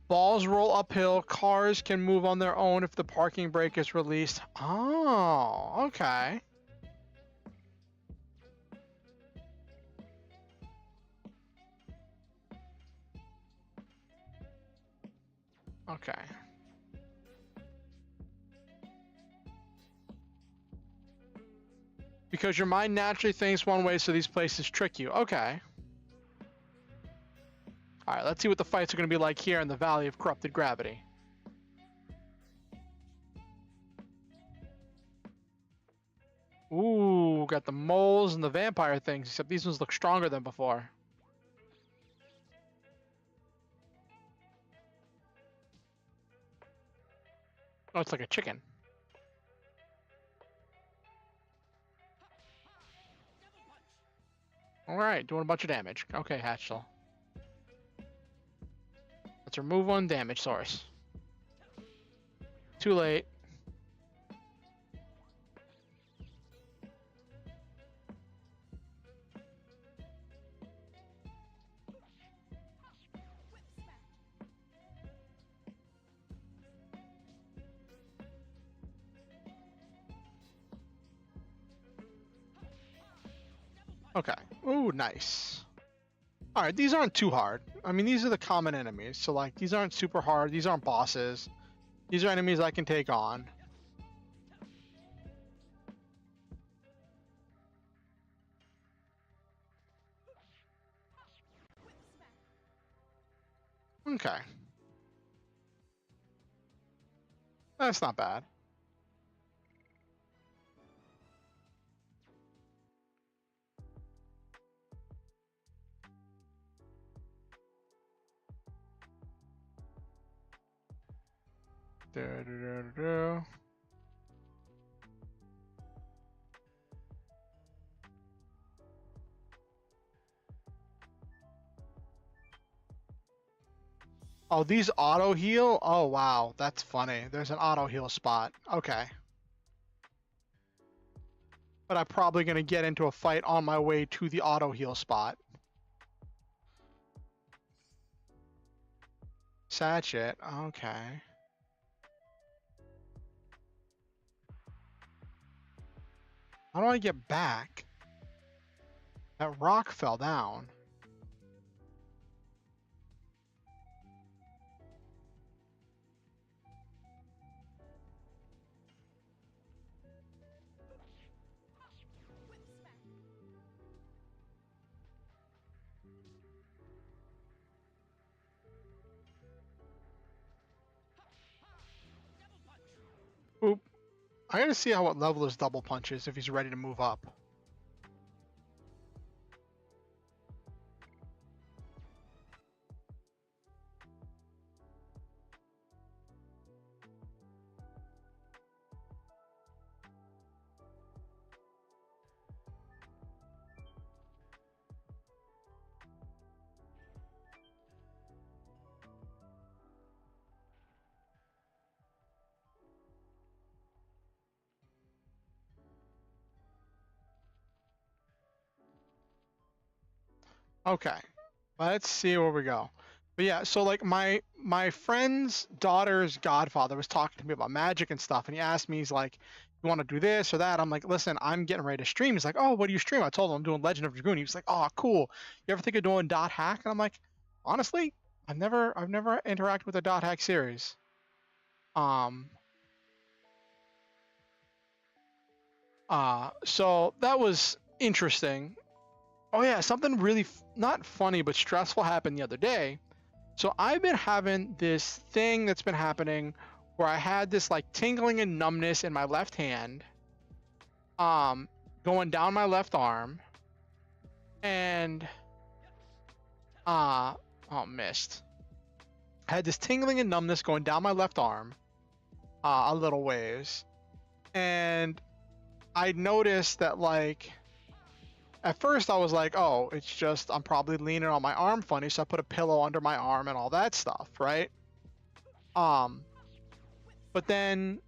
Balls roll uphill. Cars can move on their own if the parking brake is released. Oh, okay. Okay. because your mind naturally thinks one way, so these places trick you. Okay. All right, let's see what the fights are going to be like here in the Valley of Corrupted Gravity. Ooh, got the moles and the vampire things, except these ones look stronger than before. Oh, it's like a chicken. Alright, doing a bunch of damage. Okay, Hatchel. Let's remove one damage source. Too late. Okay. Ooh, nice. Alright, these aren't too hard. I mean, these are the common enemies. So, like, these aren't super hard. These aren't bosses. These are enemies I can take on. Okay. That's not bad. Oh, these auto heal? Oh, wow. That's funny. There's an auto heal spot. Okay. But I'm probably going to get into a fight on my way to the auto heal spot. Satchet. Okay. How do I get back? That rock fell down. Oop. I gotta see how what level his double punch is if he's ready to move up. Okay, let's see where we go. But yeah, so like my friend's daughter's godfather was talking to me about magic and stuff, and he asked me, he's like, "You want to do this or that?" I'm like, "Listen, I'm getting ready to stream." He's like, "Oh, what do you stream?" I told him I'm doing Legend of Dragoon. He was like, "Oh, cool. You ever think of doing dot hack?" And I'm like, honestly, I've never interacted with a dot hack series. So that was interesting. Oh yeah, something really not funny but stressful happened the other day. So I've been having this thing that's been happening where I had this like tingling and numbness in my left hand, going down my left arm, and oh, missed. I had this tingling and numbness going down my left arm, a little ways, and I noticed that like. At first, I was like, oh, it's just I'm probably leaning on my arm funny, so I put a pillow under my arm and all that stuff, right? But then,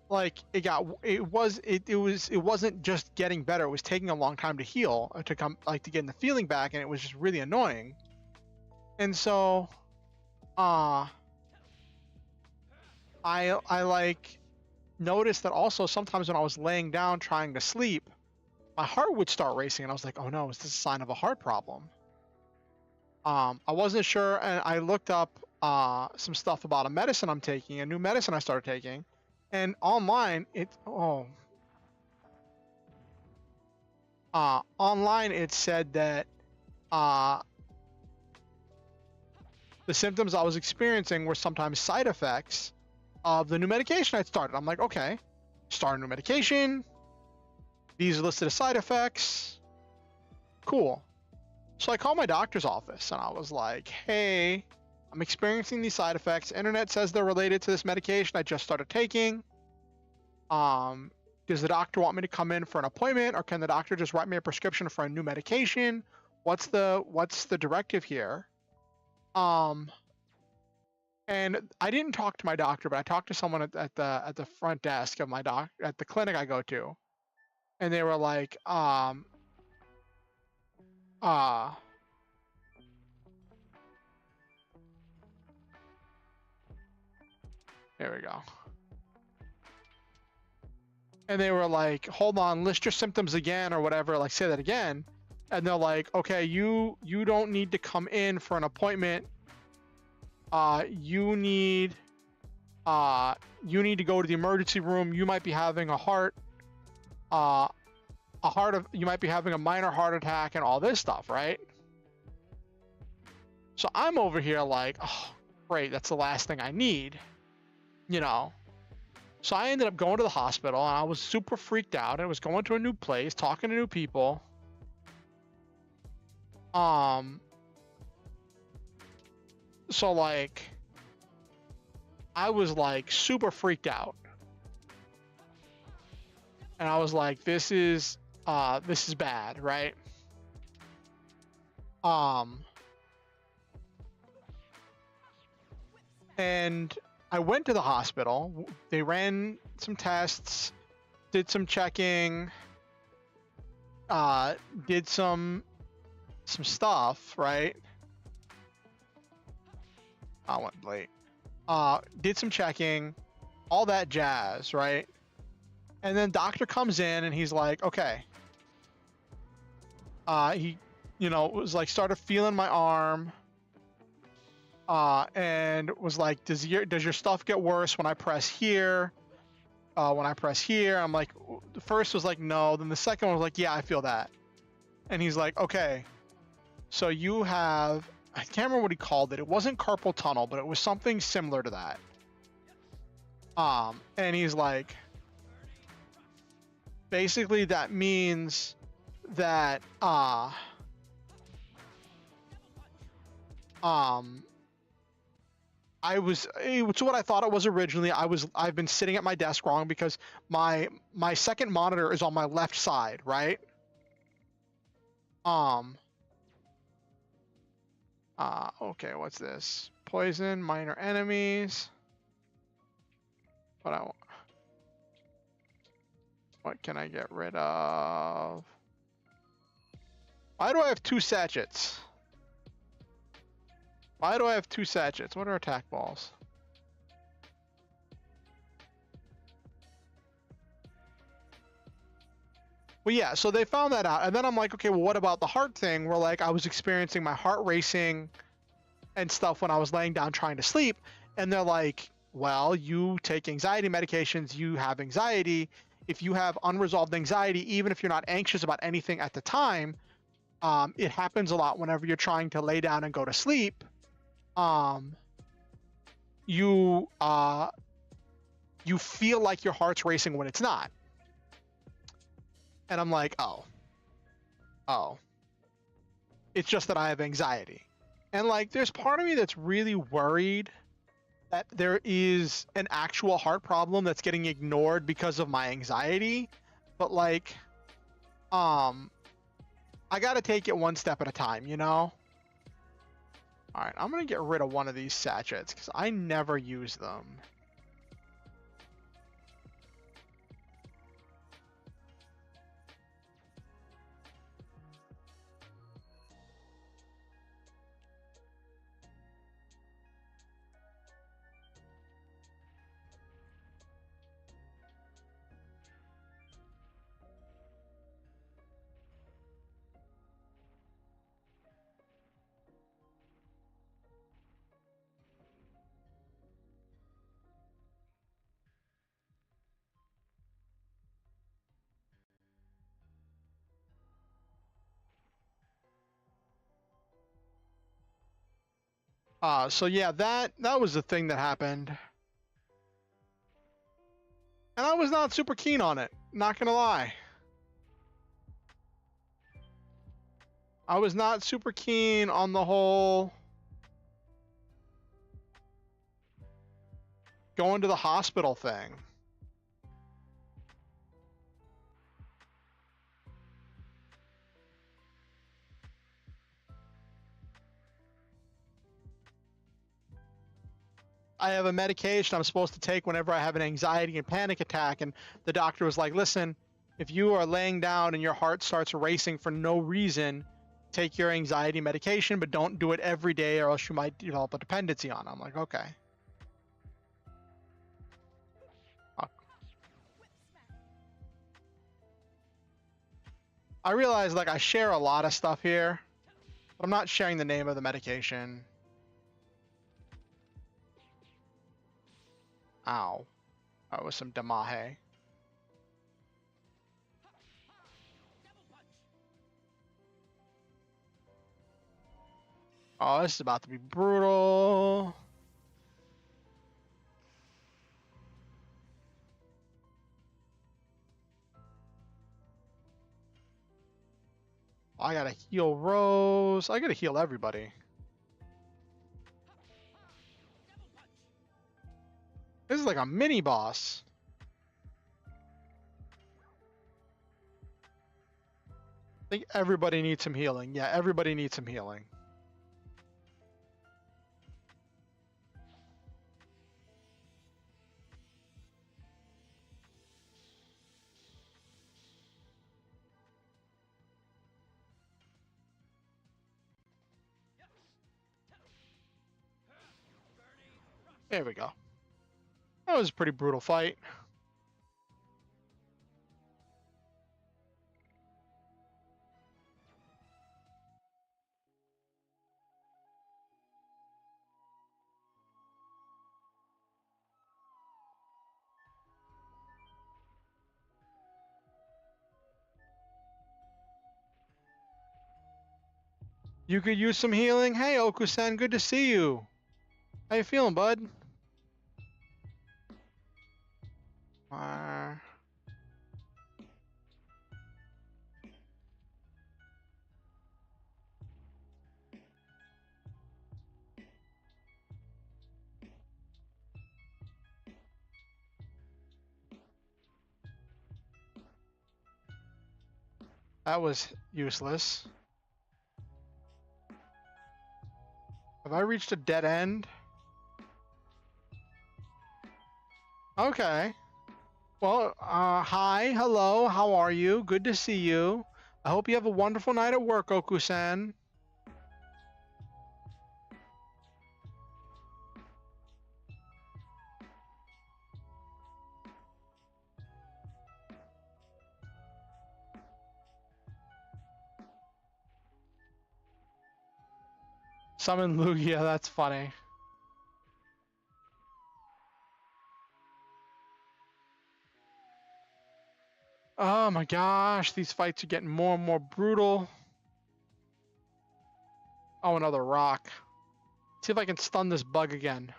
like, it wasn't just getting better. It was taking a long time to heal, to get the feeling back, and it was just really annoying. And so, I like noticed that also sometimes when I was laying down trying to sleep, my heart would start racing, and I was like, oh no, is this a sign of a heart problem? I wasn't sure, and I looked up some stuff about a medicine I'm taking, a new medicine I started taking, and online, Online it said that the symptoms I was experiencing were sometimes side effects of the new medication I'd started. I'm like, okay, start a new medication. These are listed as side effects. Cool. So I called my doctor's office and I was like, hey, I'm experiencing these side effects. Internet says they're related to this medication I just started taking. Does the doctor want me to come in for an appointment, or can the doctor just write me a prescription for a new medication? What's the directive here? And I didn't talk to my doctor, but I talked to someone at the front desk of my at the clinic I go to, and they were like, there we go. And they were like, hold on, list your symptoms again or whatever, like say that again. And they're like, okay, you don't need to come in for an appointment. You need to go to the emergency room. You might be having you might be having a minor heart attack and all this stuff, right? So I'm over here like, oh, great, that's the last thing I need, you know? So I ended up going to the hospital and I was super freaked out. I was going to a new place, talking to new people. So like, I was like super freaked out. And I was like, this is bad, right? And I went to the hospital. They ran some tests, did some checking, did some stuff, right? I went late. Did some checking, all that jazz, right? And then doctor comes in and he's like, okay. He, was like, started feeling my arm. And was like, does your stuff get worse when I press here? When I press here, I'm like, the first was like, no. Then the second one was like, yeah, I feel that. And he's like, okay, so you have, I can't remember what he called it. It wasn't carpal tunnel, but it was something similar to that. And he's like, basically that means that, it's what I thought it was originally. I've been sitting at my desk wrong because my second monitor is on my left side, right? Okay, what's this? Poison, minor enemies. What can I get rid of? Why do I have two sachets? Why do I have two sachets? What are attack balls? Well, yeah, so they found that out. And then I'm like, okay, well, what about the heart thing? Where, like, I was experiencing my heart racing and stuff when I was laying down trying to sleep. And they're like, well, you take anxiety medications, you have anxiety. If you have unresolved anxiety, even if you're not anxious about anything at the time, it happens a lot whenever you're trying to lay down and go to sleep. You feel like your heart's racing when it's not. And I'm like, oh, it's just that I have anxiety. And like, there's part of me that's really worried that there is an actual heart problem that's getting ignored because of my anxiety. But like, I gotta take it one step at a time, you know? All right, I'm gonna get rid of one of these sachets because I never use them. So yeah, that was the thing that happened. And I was not super keen on it, not gonna lie. I was not super keen on the whole going to the hospital thing. I have a medication I'm supposed to take whenever I have an anxiety and panic attack, and the doctor was like, listen, if you are laying down and your heart starts racing for no reason, take your anxiety medication, but don't do it every day or else you might develop a dependency on it. I'm like, okay. I realize like I share a lot of stuff here, but I'm not sharing the name of the medication. Ow. That was some damahe. Oh, this is about to be brutal. I gotta heal Rose. I gotta heal everybody. This is like a mini boss. I think everybody needs some healing. Yeah, everybody needs some healing. There we go. That was a pretty brutal fight. You could use some healing. Hey, Okusen, good to see you. How you feeling, bud? That was useless. Have I reached a dead end? Okay. Well, hi, hello, how are you? Good to see you. I hope you have a wonderful night at work, Okusen. Summon Lugia, that's funny. Oh my gosh, these fights are getting more and more brutal. Oh, another rock. See if I can stun this bug again.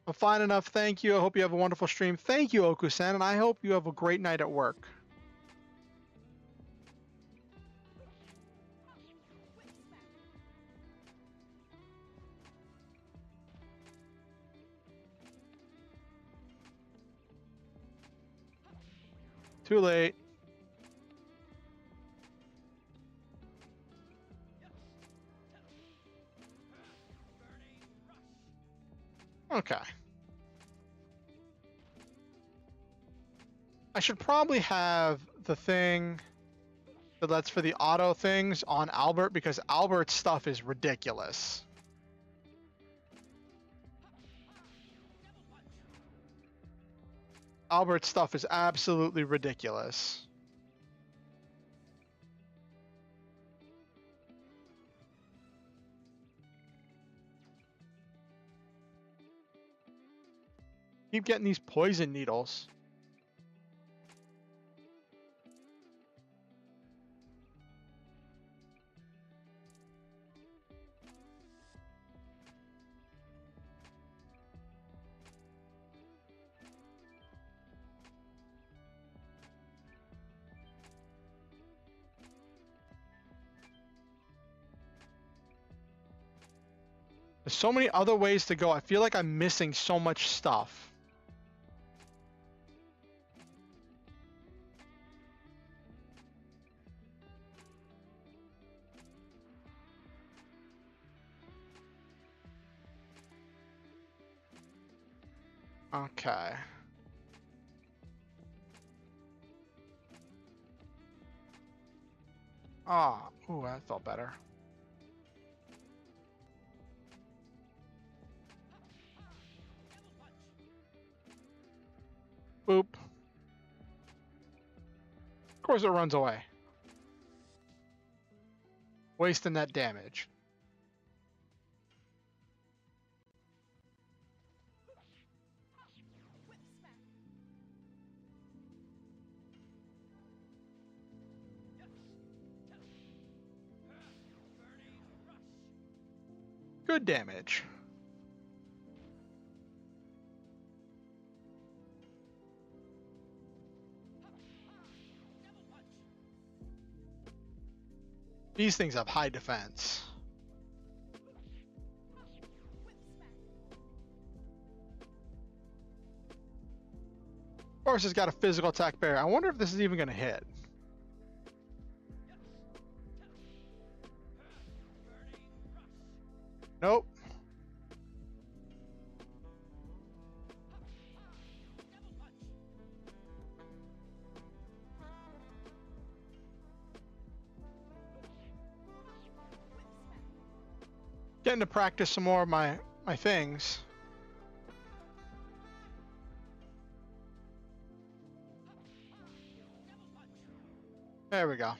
Well, fine enough, thank you. I hope you have a wonderful stream. Thank you, Okusen, and I hope you have a great night at work. Too late. Okay. I should probably have the thing that's for the auto things on Albert because Albert's stuff is ridiculous. Albert's stuff is absolutely ridiculous. Keep getting these poison needles. There's so many other ways to go. I feel like I'm missing so much stuff. Okay. Ah, ooh, that felt better. Boop. Of course it runs away. Wasting that damage. Good damage. These things have high defense. Of course, it's got a physical attack barrier. I wonder if this is even going to hit. Nope. Getting to practice some more of my things. There we go.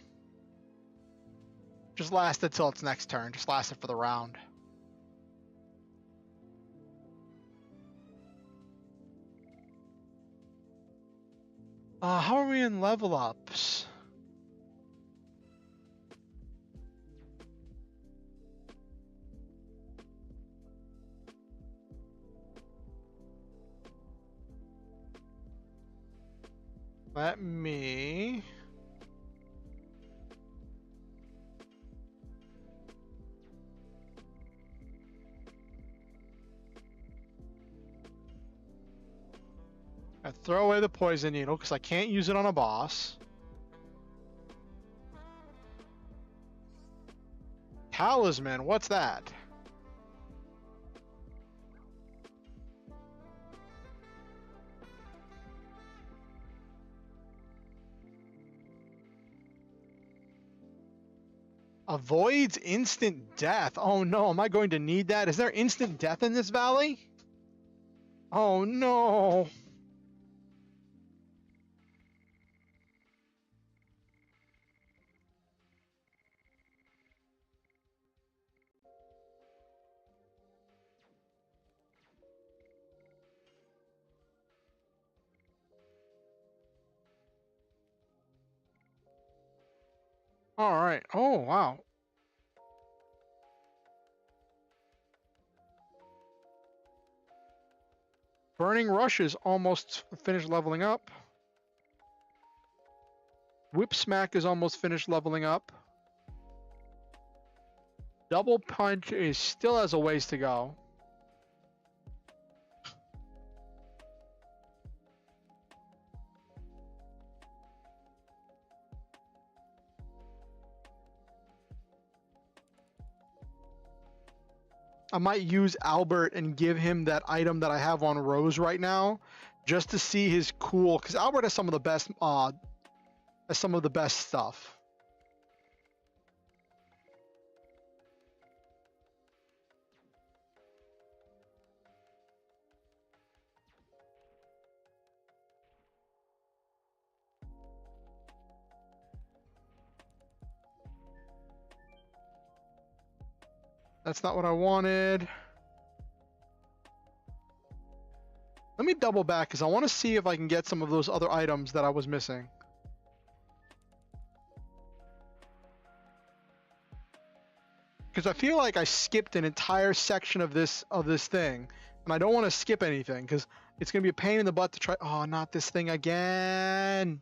Just last it till its next turn. Just last it for the round. How are we in level ups? Let me... I throw away the poison needle because I can't use it on a boss. Talisman, what's that? Avoids instant death. Oh no, am I going to need that? Is there instant death in this valley? Oh no. All right. Oh, wow. Burning Rush is almost finished leveling up. Whip Smack is almost finished leveling up. Double Punch is still has a ways to go. I might use Albert and give him that item that I have on Rose right now, just to see his cool. Because Albert has some of the best stuff. That's not what I wanted. Let Let me double back because I want to see if I can get some of those other items that I was missing. Because I feel like I skipped an entire section of this thing, and I don't want to skip anything because it's gonna be a pain in the butt to try. Oh, not this thing again.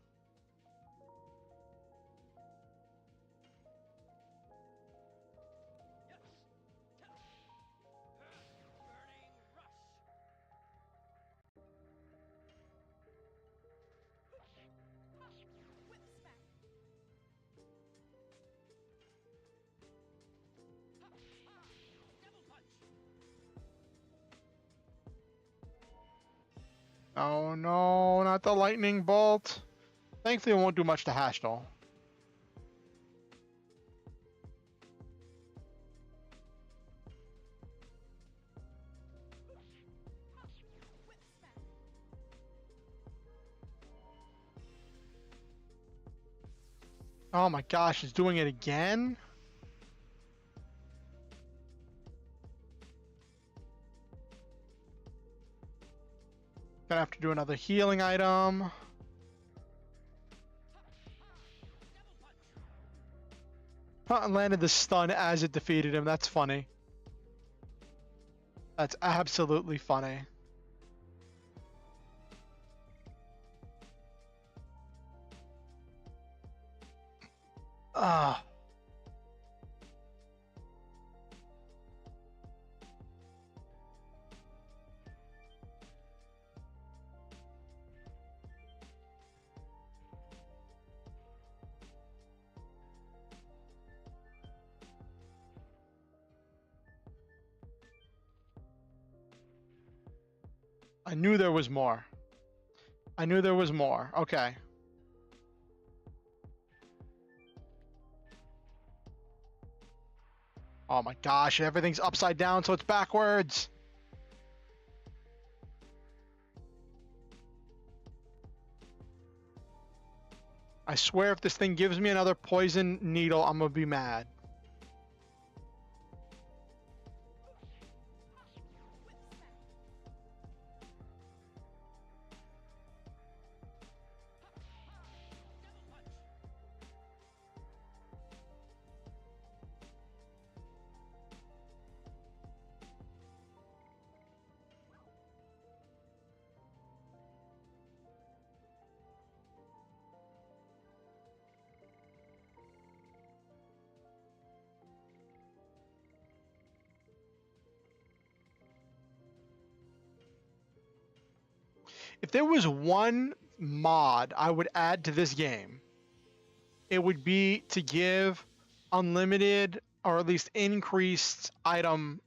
Oh no, not the lightning bolt. Thankfully, it won't do much to Hashtal. Oh my gosh, it's doing it again? Gonna have to do another healing item. Huh, landed the stun as it defeated him. That's funny. That's absolutely funny. Ah. I knew there was more. I knew there was more. Okay. Oh my gosh, everything's upside down, so it's backwards. I swear if this thing gives me another poison needle, I'm gonna be mad. If there was one mod I would add to this game, it would be to give unlimited or at least increased item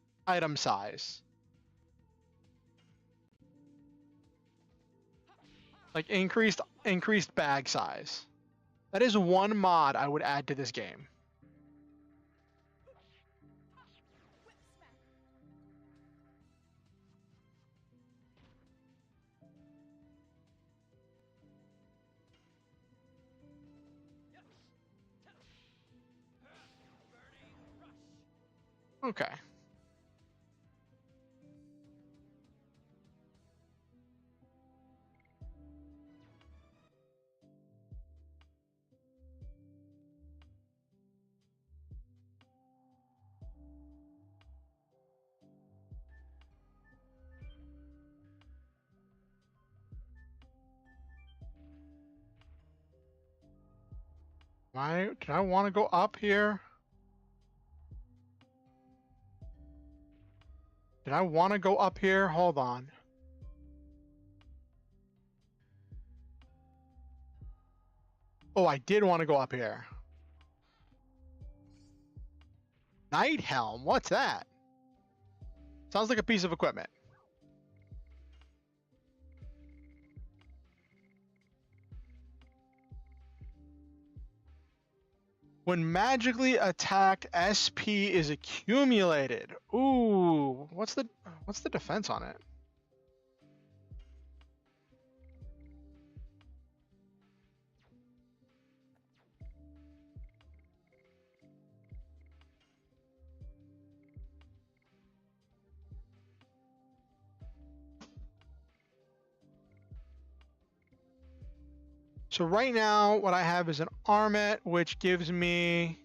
size. Like increased bag size. That is one mod I would add to this game. Okay. Did I want to go up here? Did I want to go up here? Hold on. Oh, I did want to go up here. Night Helm, what's that? Sounds like a piece of equipment. When magically attacked, SP is accumulated. Ooh, what's the defense on it? So right now, what I have is an Armet, which gives me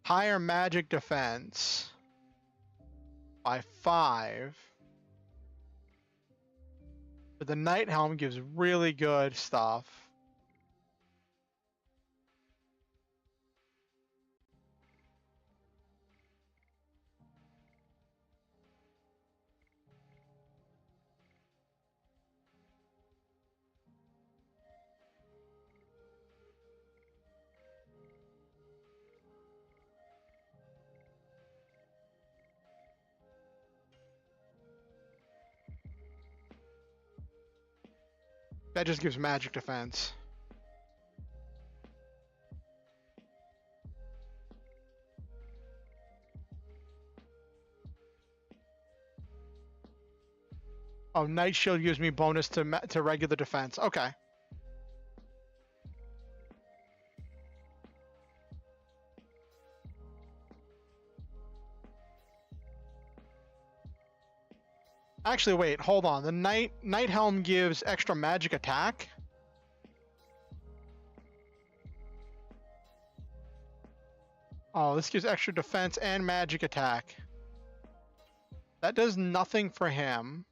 higher magic defense by 5. But the Night Helm gives really good stuff. That just gives magic defense. Oh, Night Shield gives me bonus to regular defense. Okay. Actually, wait, hold on. The Night Helm gives extra magic attack. Oh, this gives extra defense and magic attack. That does nothing for him.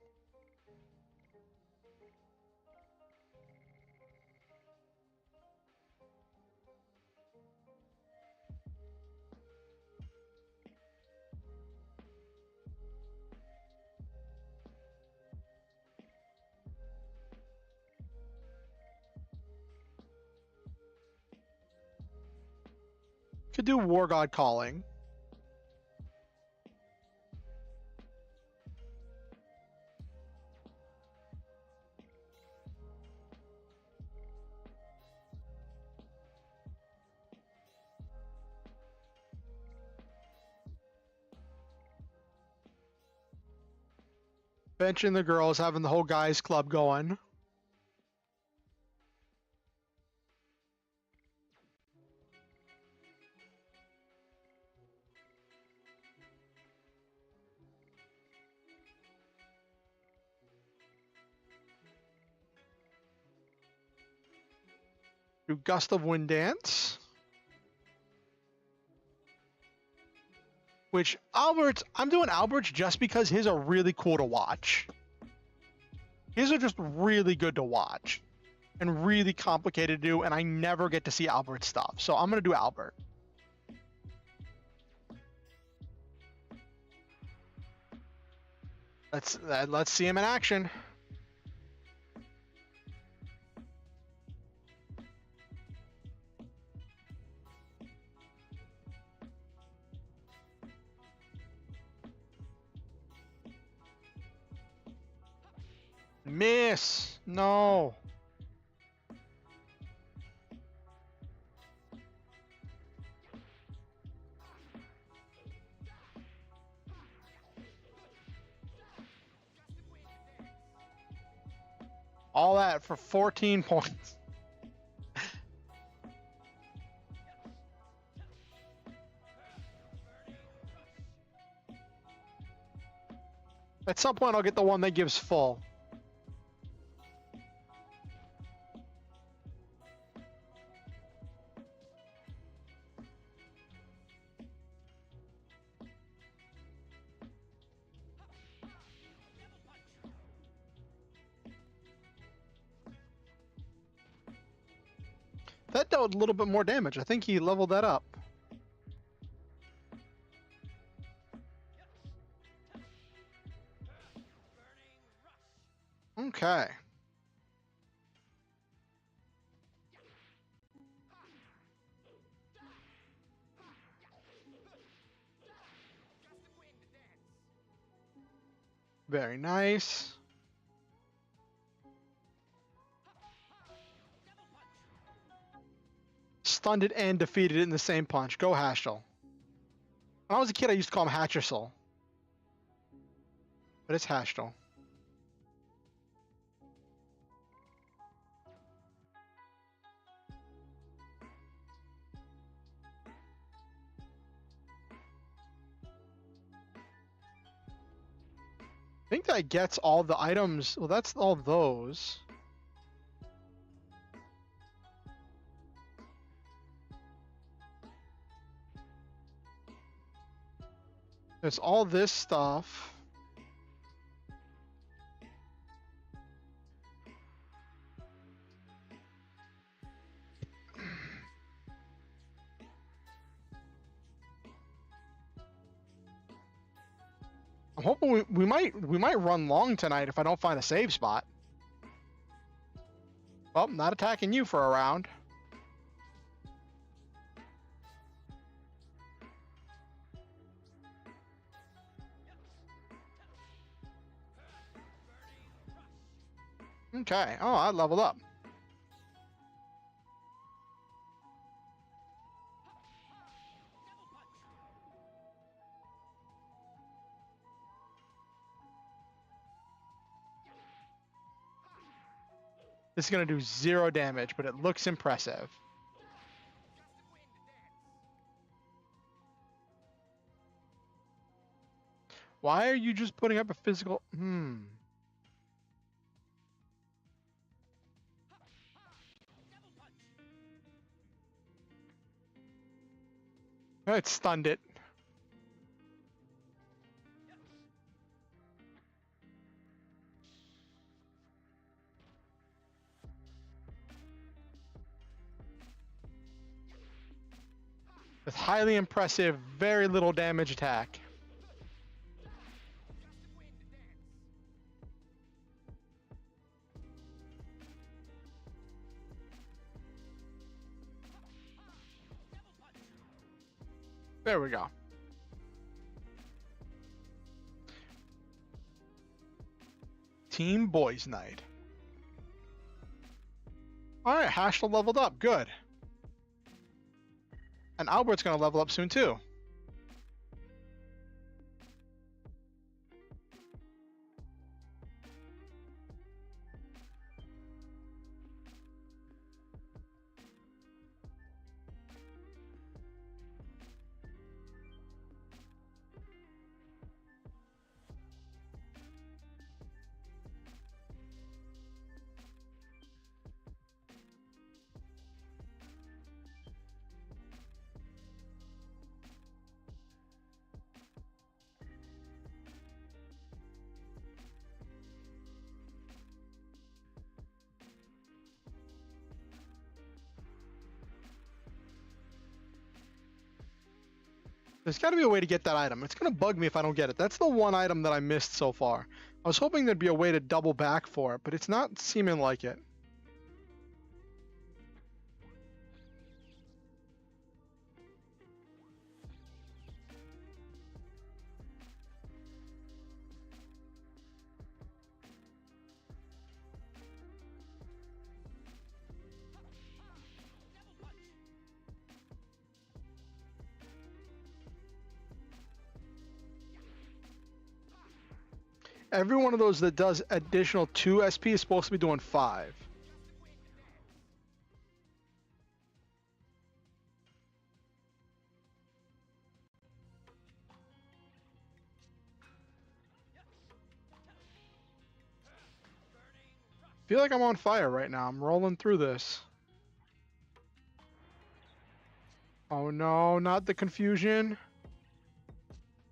Could do War God Calling. Benching the girls, having the whole guys club going. Do Gust of Wind Dance. Which Albert's, I'm doing Albert's just because his are really cool to watch. His are just really good to watch and really complicated to do, and I never get to see Albert's stuff. So I'm going to do Albert. Let's see him in action. Miss. No. All that for 14 points. At some point, I'll get the one that gives full. That dealt a little bit more damage. I think he leveled that up. Okay. Very nice. Stunned it and defeated it in the same punch. Go Hashel. When I was a kid, I used to call him Hatchersel. But it's Hashel. think that gets all the items. Well, that's all those. There's all this stuff. I'm hoping we might run long tonight if I don't find a save spot. Well, not attacking you for a round. Okay. Oh, I leveled up. This is going to do 0 damage, but it looks impressive. Why are you just putting up a physical... It stunned it. With highly impressive, very little damage attack. There we go. Team Boys Night. Alright, Hashla leveled up. Good. And Albert's going to level up soon too. There's got to be a way to get that item. It's going to bug me if I don't get it. That's the one item that I missed so far. I was hoping there'd be a way to double back for it, but it's not seeming like it. Every one of those that does additional 2 SP is supposed to be doing 5. I feel like I'm on fire right now. I'm rolling through this. Oh no, not the confusion.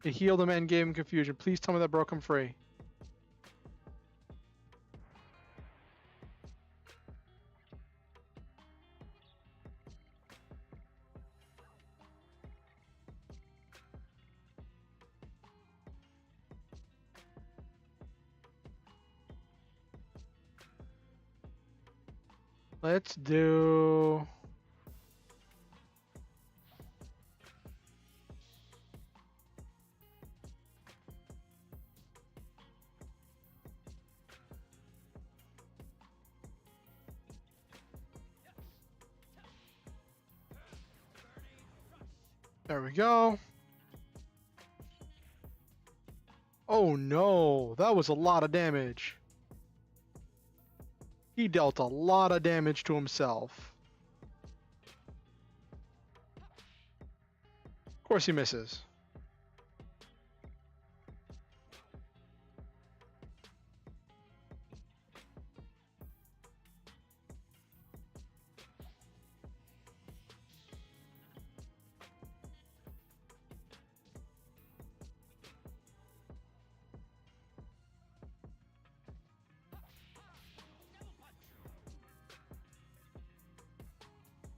It healed him and gave him confusion. Please tell me that broke him free. Let's do... There we go. Oh no, that was a lot of damage. He dealt a lot of damage to himself. Of course he misses.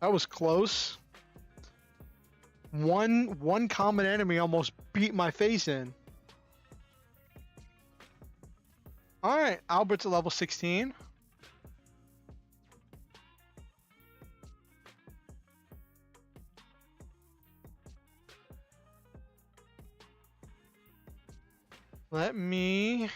That was close. One common enemy almost beat my face in. All right, Albert's at level 16. Let me...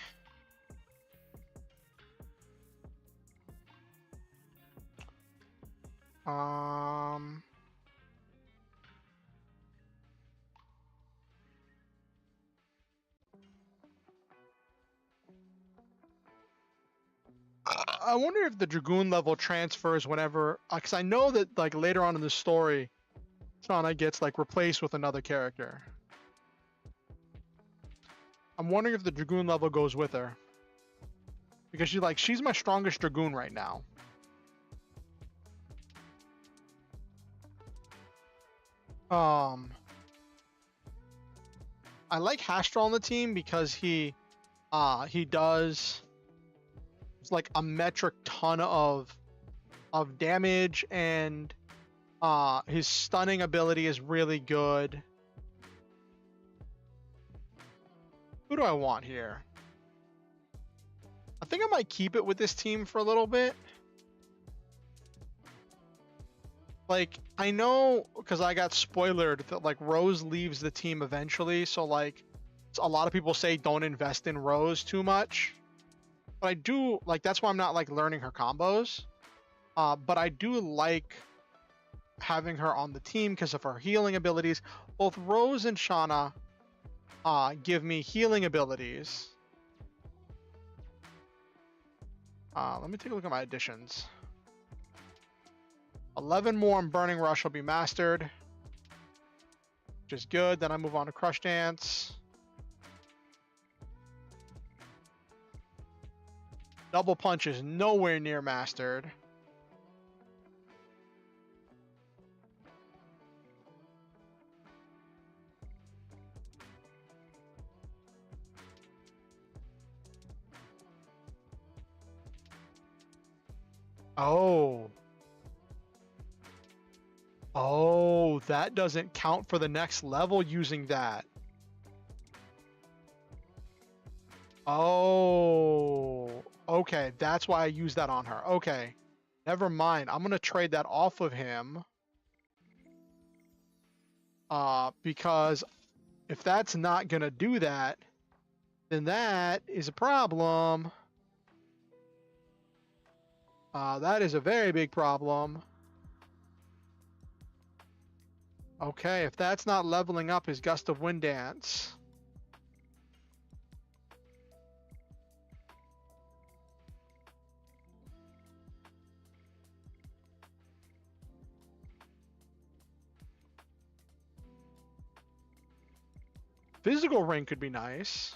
I wonder if the Dragoon level transfers whenever, because I know that like later on in the story, Shauna gets like replaced with another character. I'm wondering if the Dragoon level goes with her, because she's my strongest Dragoon right now. I like Hastral on the team because he does like a metric ton of damage, and his stunning ability is really good. Who do I want here? I think I might keep it with this team for a little bit. Like, I know because I got spoilered that like Rose leaves the team eventually, so like a lot of people say don't invest in Rose too much. But I do like, that's why I'm not like learning her combos. But I do like having her on the team because of her healing abilities. Both Rose and Shauna give me healing abilities. Let me take a look at my additions. 11 more on Burning Rush will be mastered, which is good. Then I move on to Crush Dance. Double Punch is nowhere near mastered. Oh. Oh, that doesn't count for the next level using that. Oh, okay. That's why I use that on her. Okay. Never mind. I'm going to trade that off of him. Because if that's not going to do that, then that is a problem. That is a very big problem. Okay, if that's not leveling up his Gust of Wind Dance. Physical Ring could be nice.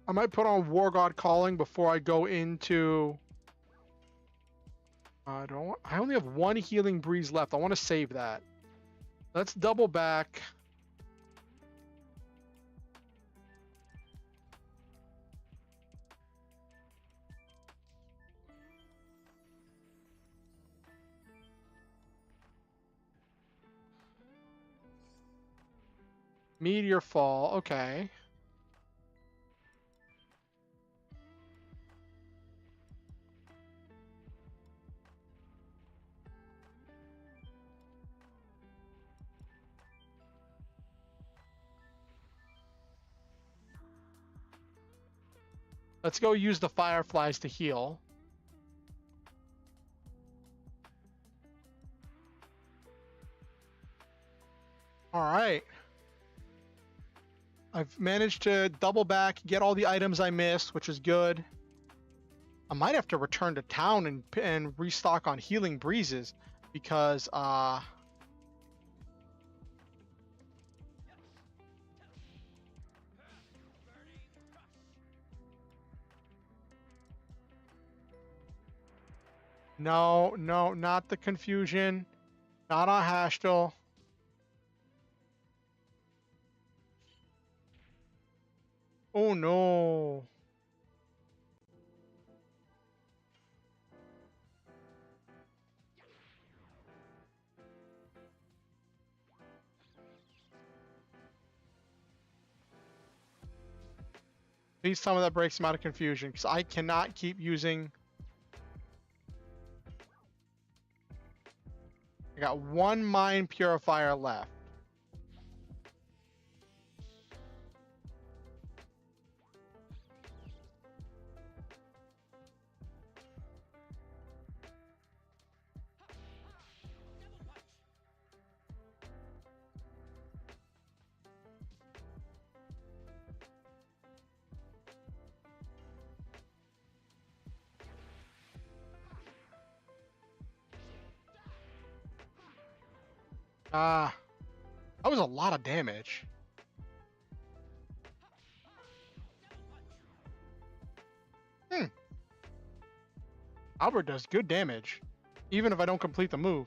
I might put on War God Calling before I go into... I only have one Healing Breeze left. I want to save that. Let's double back. Meteor Fall, okay. Let's go use the Fireflies to heal. All right. I've managed to double back, get all the items I missed, which is good. I might have to return to town and restock on Healing Breezes because No, no, not the confusion. Not on Hashtel. Oh no. Please tell me that breaks him out of confusion, because I cannot keep using... I got one Mind Purifier left. Ah, that was a lot of damage. Albert does good damage, even if I don't complete the move.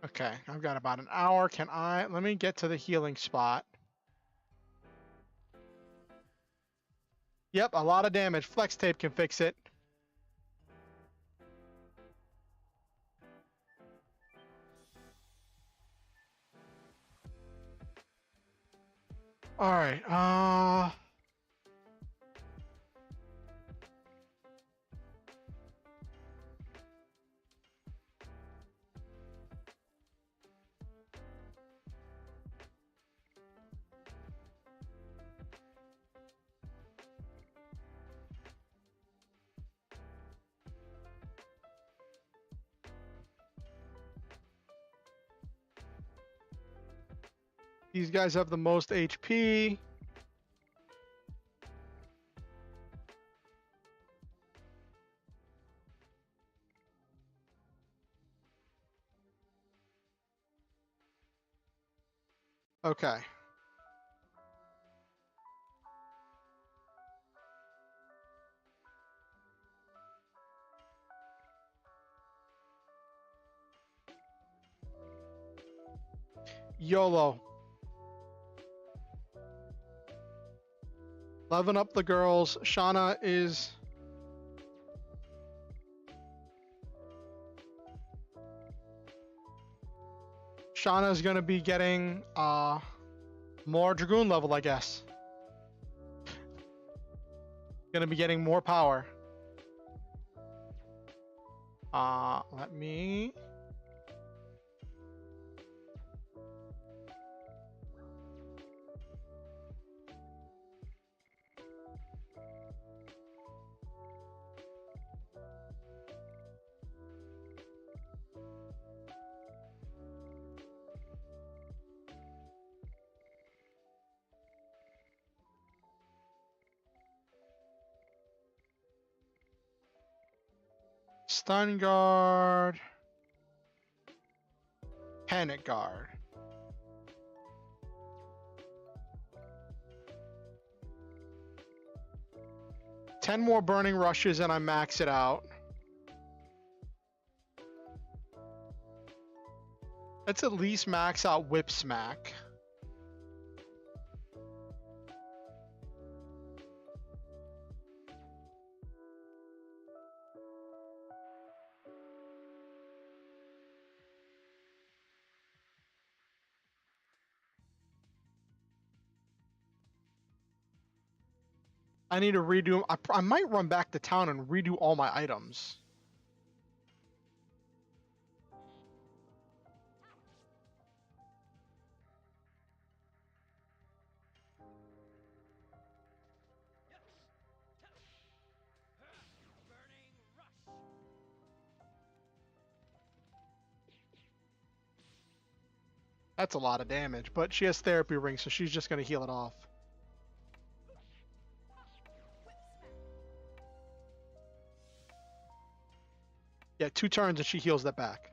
Okay, I've got about an hour. Let me get to the healing spot. Yep, a lot of damage. Flex tape can fix it. All right. These guys have the most HP. Okay. YOLO. Leveling up the girls. Shauna is... Shauna's gonna be getting more Dragoon level, I guess. Gonna be getting more power. Let me... Stun guard. Panic guard. Ten more burning rushes and I max it out. Let's at least max out whip smack. I need to redo. I might run back to town and redo all my items. That's a lot of damage, but she has therapy ring, so she's just going to heal it off. Yeah, 2 turns and she heals that back.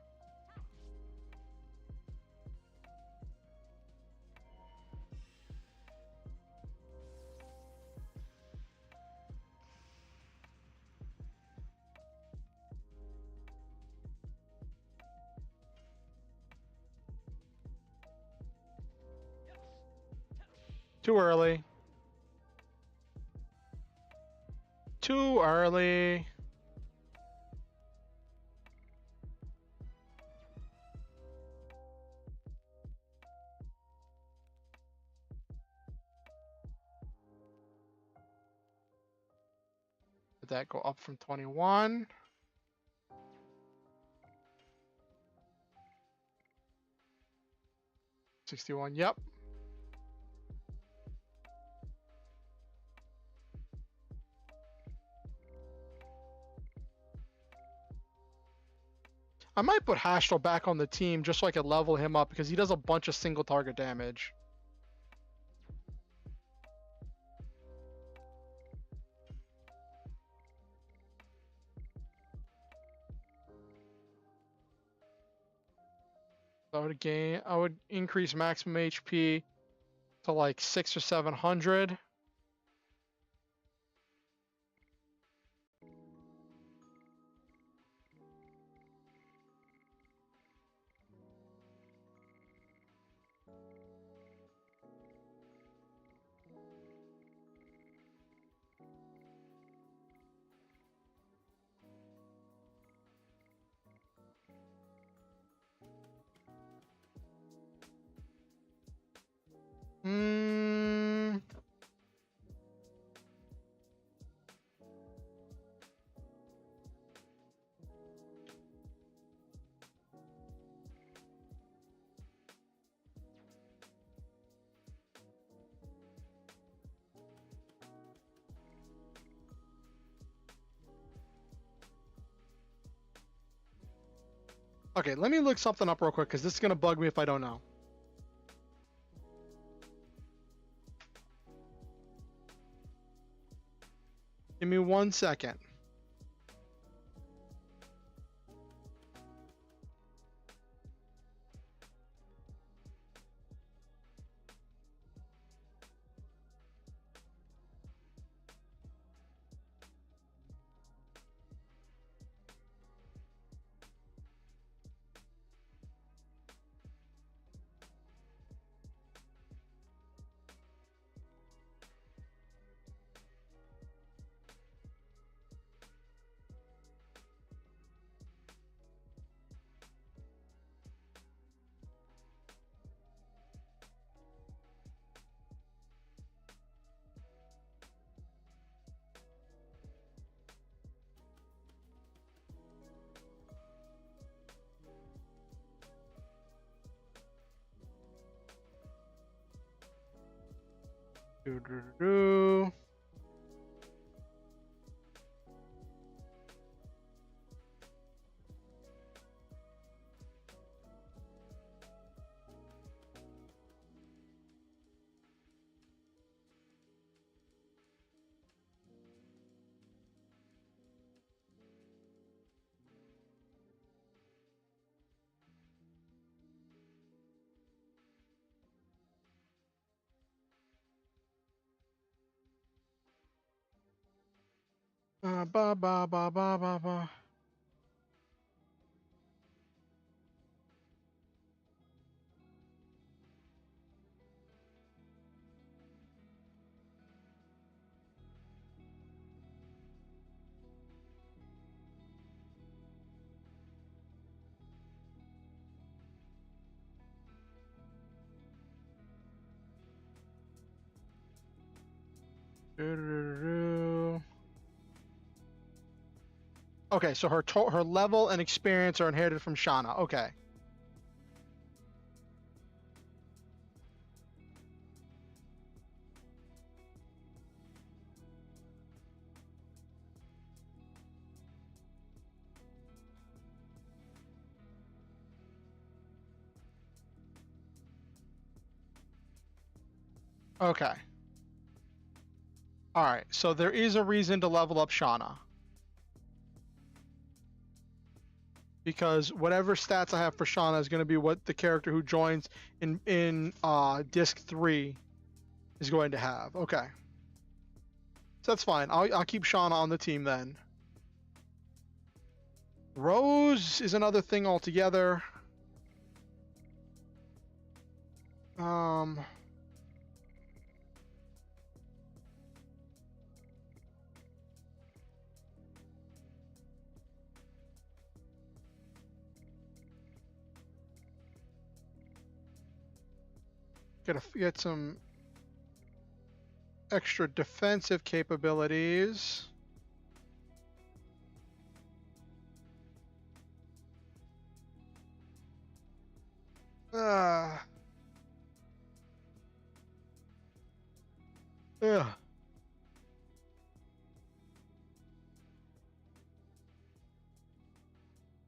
Too early. Too early. Did that go up from 21? $61, yep. I might put Hastral back on the team just so I could level him up because he does a bunch of single target damage. I would increase maximum HP to like 600 or 700. Okay, let me look something up real quick because this is going to bug me if I don't know. Give me 1 second. Doo-doo-doo. Ba ba ba ba ba ba. Doo-doo-doo-doo. Okay, so her level and experience are inherited from Shauna. Okay. Okay. All right. So there is a reason to level up Shauna. Because whatever stats I have for Shauna is going to be what the character who joins in disc 3 is going to have. Okay. So that's fine. I'll keep Shauna on the team then. Rose is another thing altogether. Gotta get some extra defensive capabilities. Yeah.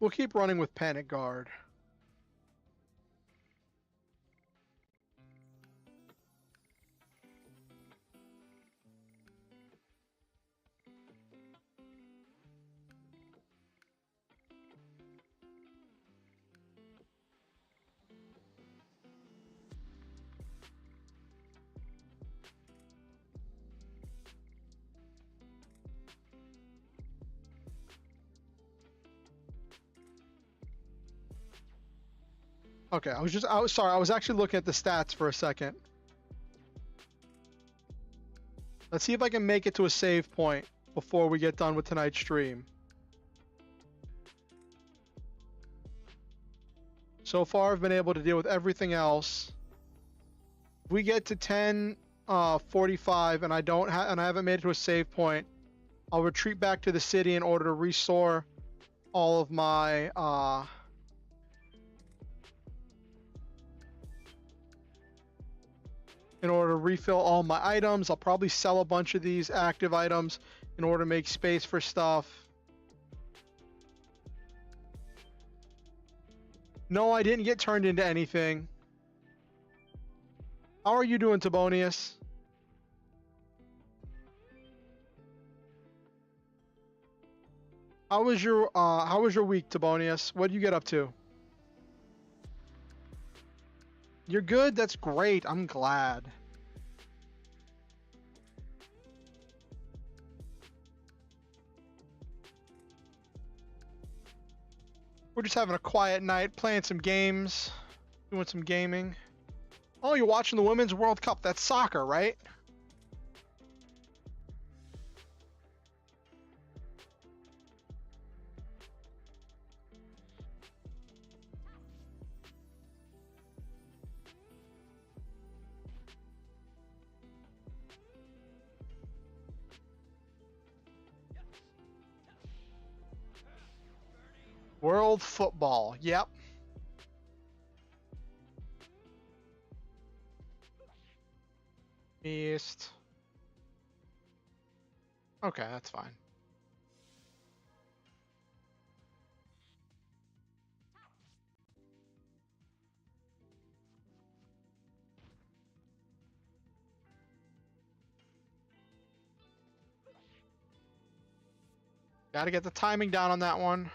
We'll keep running with Panic Guard. Okay, I was sorry, I was actually looking at the stats for a second. Let's see if I can make it to a save point before we get done with tonight's stream. So far, I've been able to deal with everything else. If we get to 10:45 and I haven't made it to a save point, I'll retreat back to the city in order to restore all of my in order to refill all my items. I'll probably sell a bunch of these active items in order to make space for stuff. No, I didn't get turned into anything. How are you doing, Tibonius? How was your week, Tibonius? What did you get up to? You're good? That's great. I'm glad. We're just having a quiet night, playing some games, doing some gaming. Oh, you're watching the Women's World Cup. That's soccer, right? World football. Yep. East. Okay, that's fine. Got to get the timing down on that one.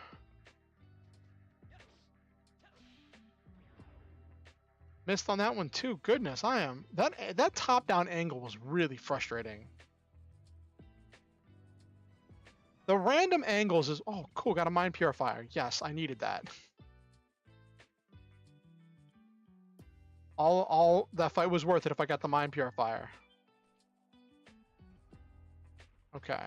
Missed on that one too. Goodness, that top-down angle was really frustrating. The random angles is cool. Got a mind purifier. Yes, I needed that. All that fight was worth it if I got the mind purifier. Okay.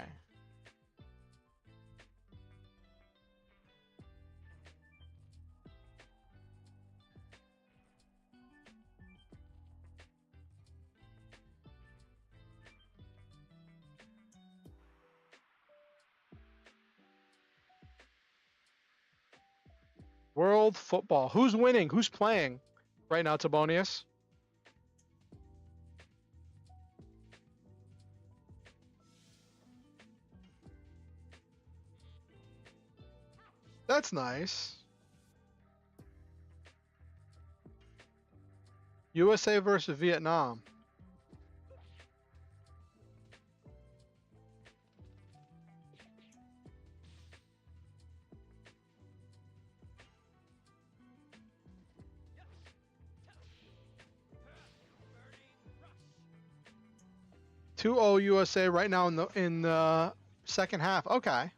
World football. Who's winning? Who's playing right now, Tibonius? That's nice. USA versus Vietnam. (2-0) USA right now in the second half. Okay.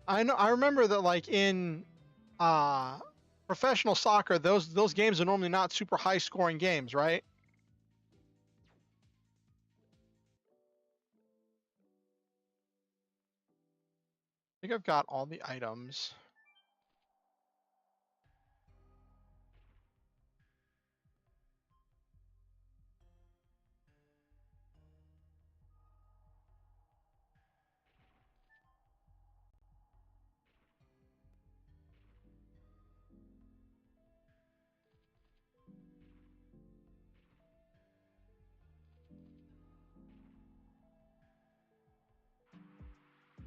I remember that, like, in professional soccer, those games are normally not super high scoring games, right? think I've got all the items.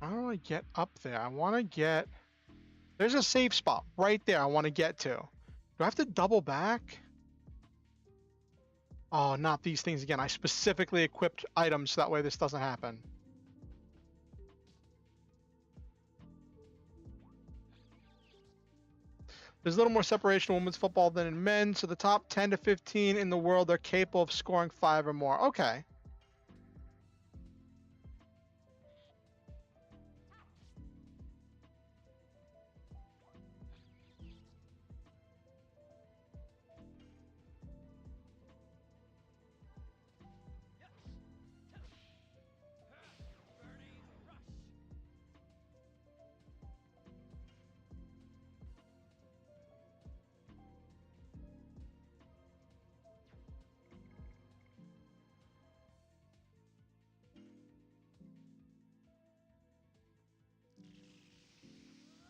How do I get up there? I want to get... There's a safe spot right there I want to get to. Do I have to double back? Oh, not these things again. I specifically equipped items so that way this doesn't happen. There's a little more separation in women's football than in men, so the top 10 to 15 in the world are capable of scoring 5 or more. Okay.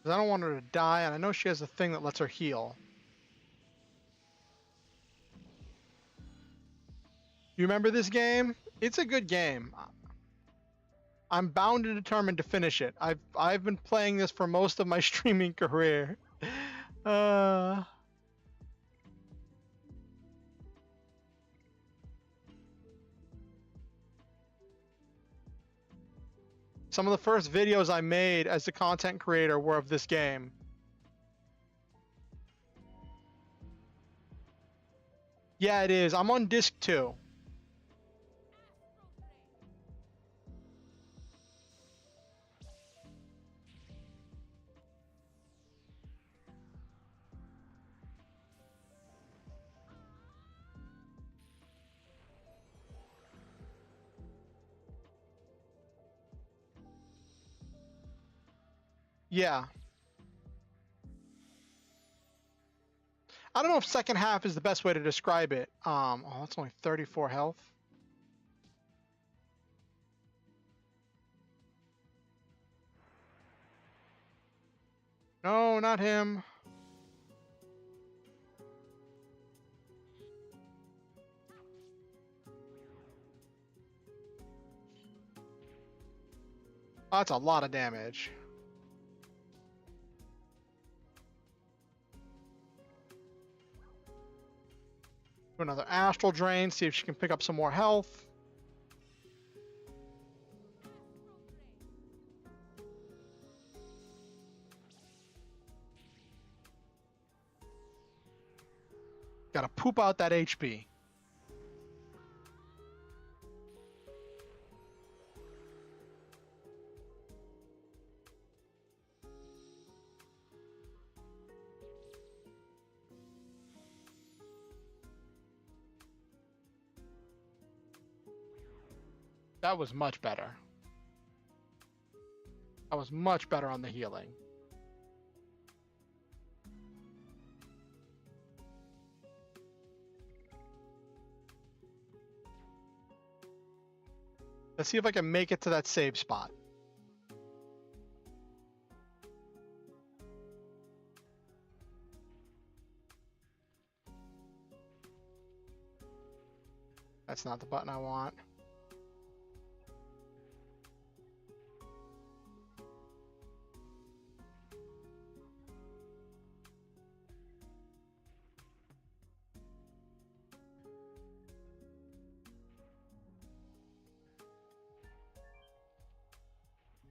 Because I don't want her to die, and I know she has a thing that lets her heal. You remember this game? It's a good game. I'm bound and determined to finish it. I've been playing this for most of my streaming career. Some of the first videos I made as a content creator were of this game. Yeah, it is. I'm on disc 2. Yeah. I don't know if second half is the best way to describe it. Oh, that's only 34 health. No, not him. Oh, that's a lot of damage. Do another astral drain, see if she can pick up some more health. Gotta poop out that HP. That was much better. I was much better on the healing. Let's see if I can make it to that save spot. That's not the button I want.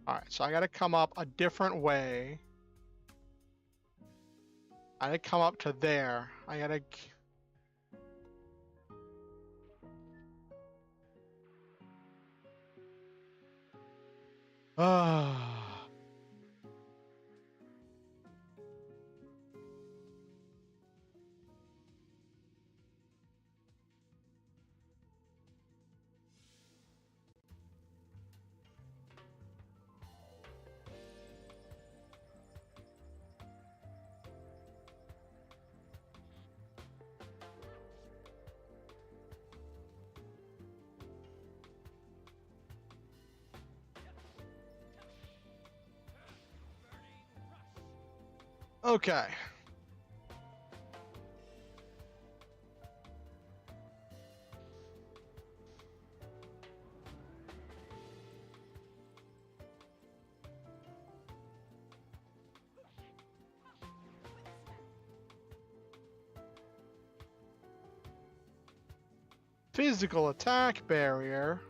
All right, so I got to come up a different way. I got to come up to there. I got to... Okay. Physical attack barrier.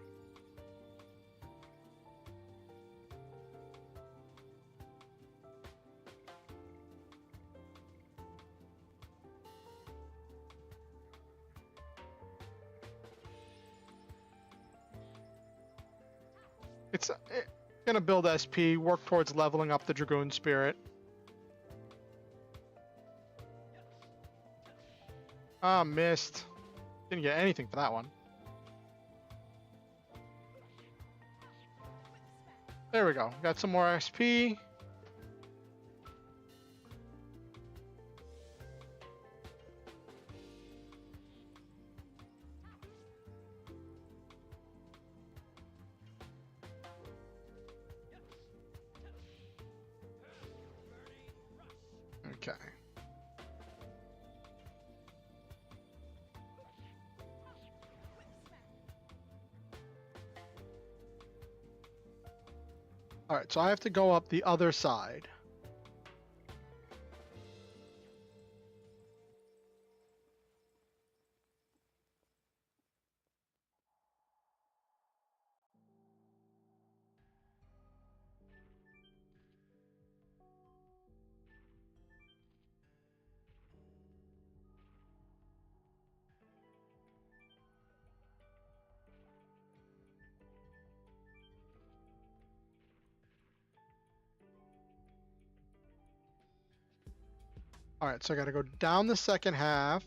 It's gonna build SP, work towards leveling up the Dragoon Spirit. Ah, missed. Didn't get anything for that one. There we go. Got some more XP. Okay. All right, so I have to go up the other side. All right, so I got to go down the second half.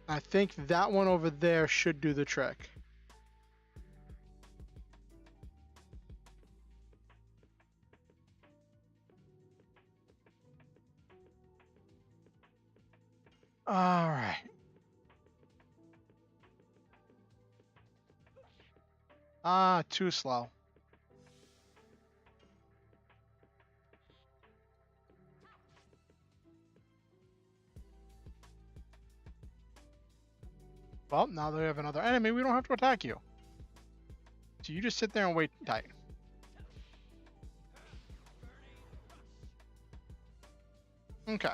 I think that one over there should do the trick. All right. Ah, too slow. Well, now that we have another enemy, we don't have to attack you. So you just sit there and wait tight. Okay.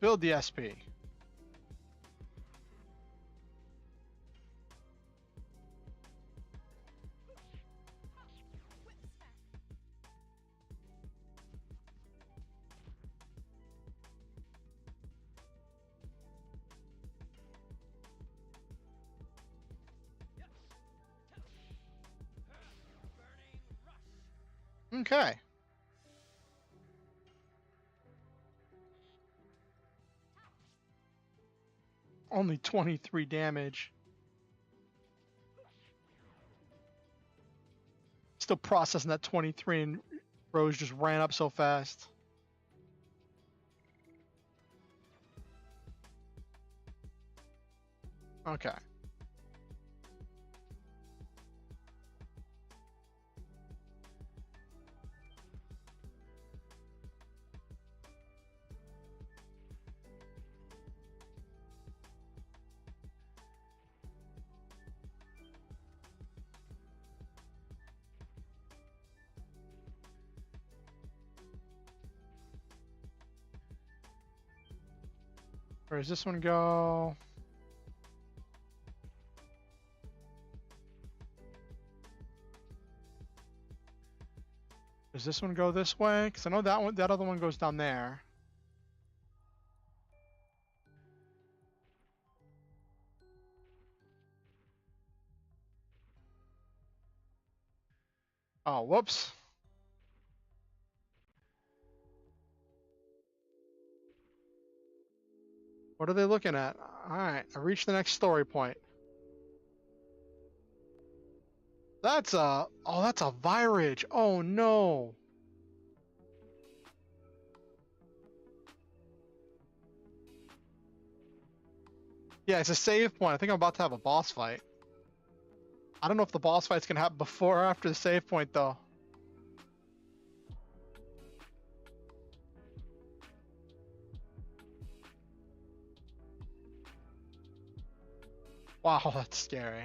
Build the SP. Okay. Only 23 damage. Still processing that 23, and Rose just ran up so fast. Okay. Where does this one go? Does this one go this way? Because I know that one, that other one goes down there. Oh, whoops. What are they looking at? Alright, I reached the next story point. That's a... Oh, that's a Virage. Oh, no. Yeah, it's a save point. I think I'm about to have a boss fight. I don't know if the boss fight's gonna happen before or after the save point, though. Wow, that's scary.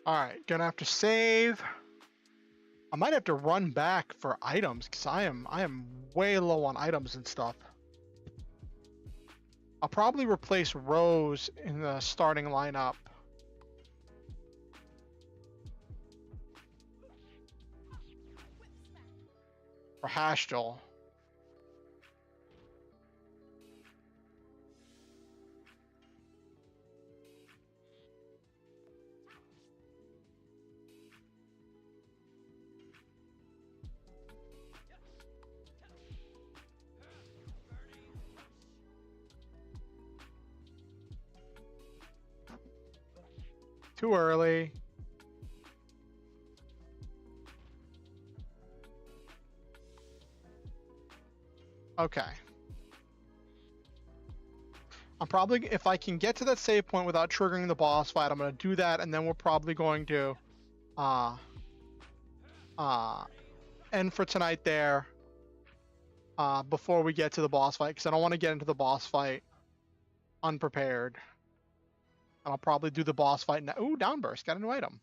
Alright, gonna have to save. I might have to run back for items because I am way low on items and stuff. I'll probably replace Rose in the starting lineup. For Hashtel. Too early. Okay. I'm probably, if I can get to that save point without triggering the boss fight, I'm going to do that, and then we're probably going to end for tonight there before we get to the boss fight, because I don't want to get into the boss fight unprepared. And I'll probably do the boss fight now. Ooh, Downburst. Got a new item.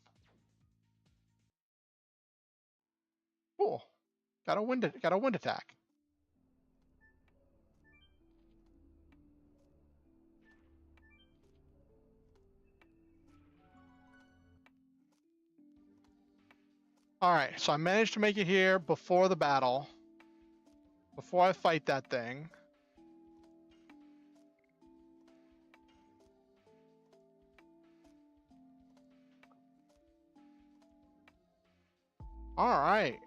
Cool. Got a wind attack. Alright, so I managed to make it here before the battle. Before I fight that thing. Alright.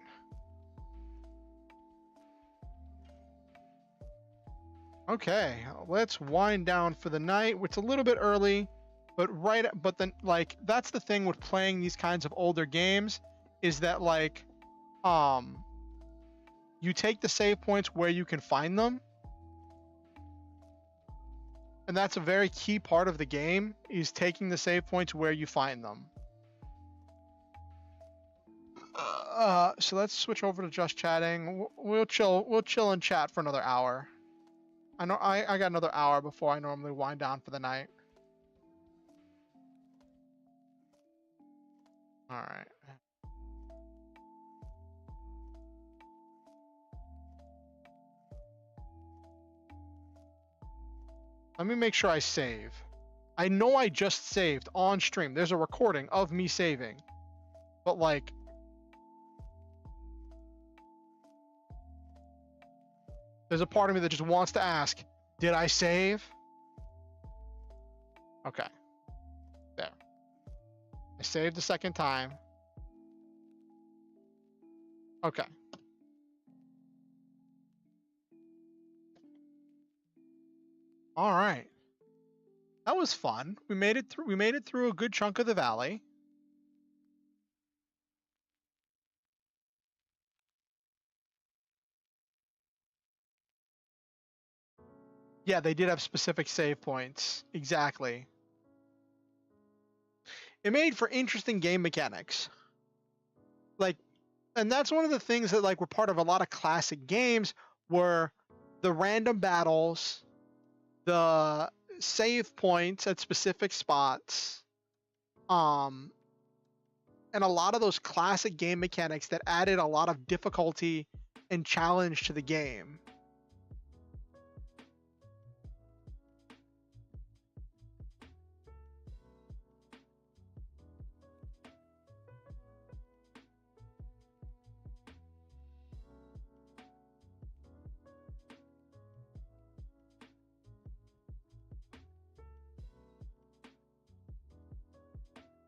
Okay, let's wind down for the night. It's a little bit early, but then like that's the thing with playing these kinds of older games is that like you take the save points where you can find them. And that's a very key part of the game is taking the save points where you find them. So let's switch over to just chatting. We'll chill and chat for another hour. I know I got another hour before I normally wind down for the night. All right. Let me make sure I save. I know I just saved on stream. There's a recording of me saving. But like there's a part of me that just wants to ask, did I save? Okay. There. I saved the second time. Okay. All right. That was fun. We made it through a good chunk of the valley. Yeah, they did have specific save points. Exactly. It made for interesting game mechanics. Like, and that's one of the things that like were part of a lot of classic games were the random battles, the save points at specific spots, and a lot of those classic game mechanics that added a lot of difficulty and challenge to the game.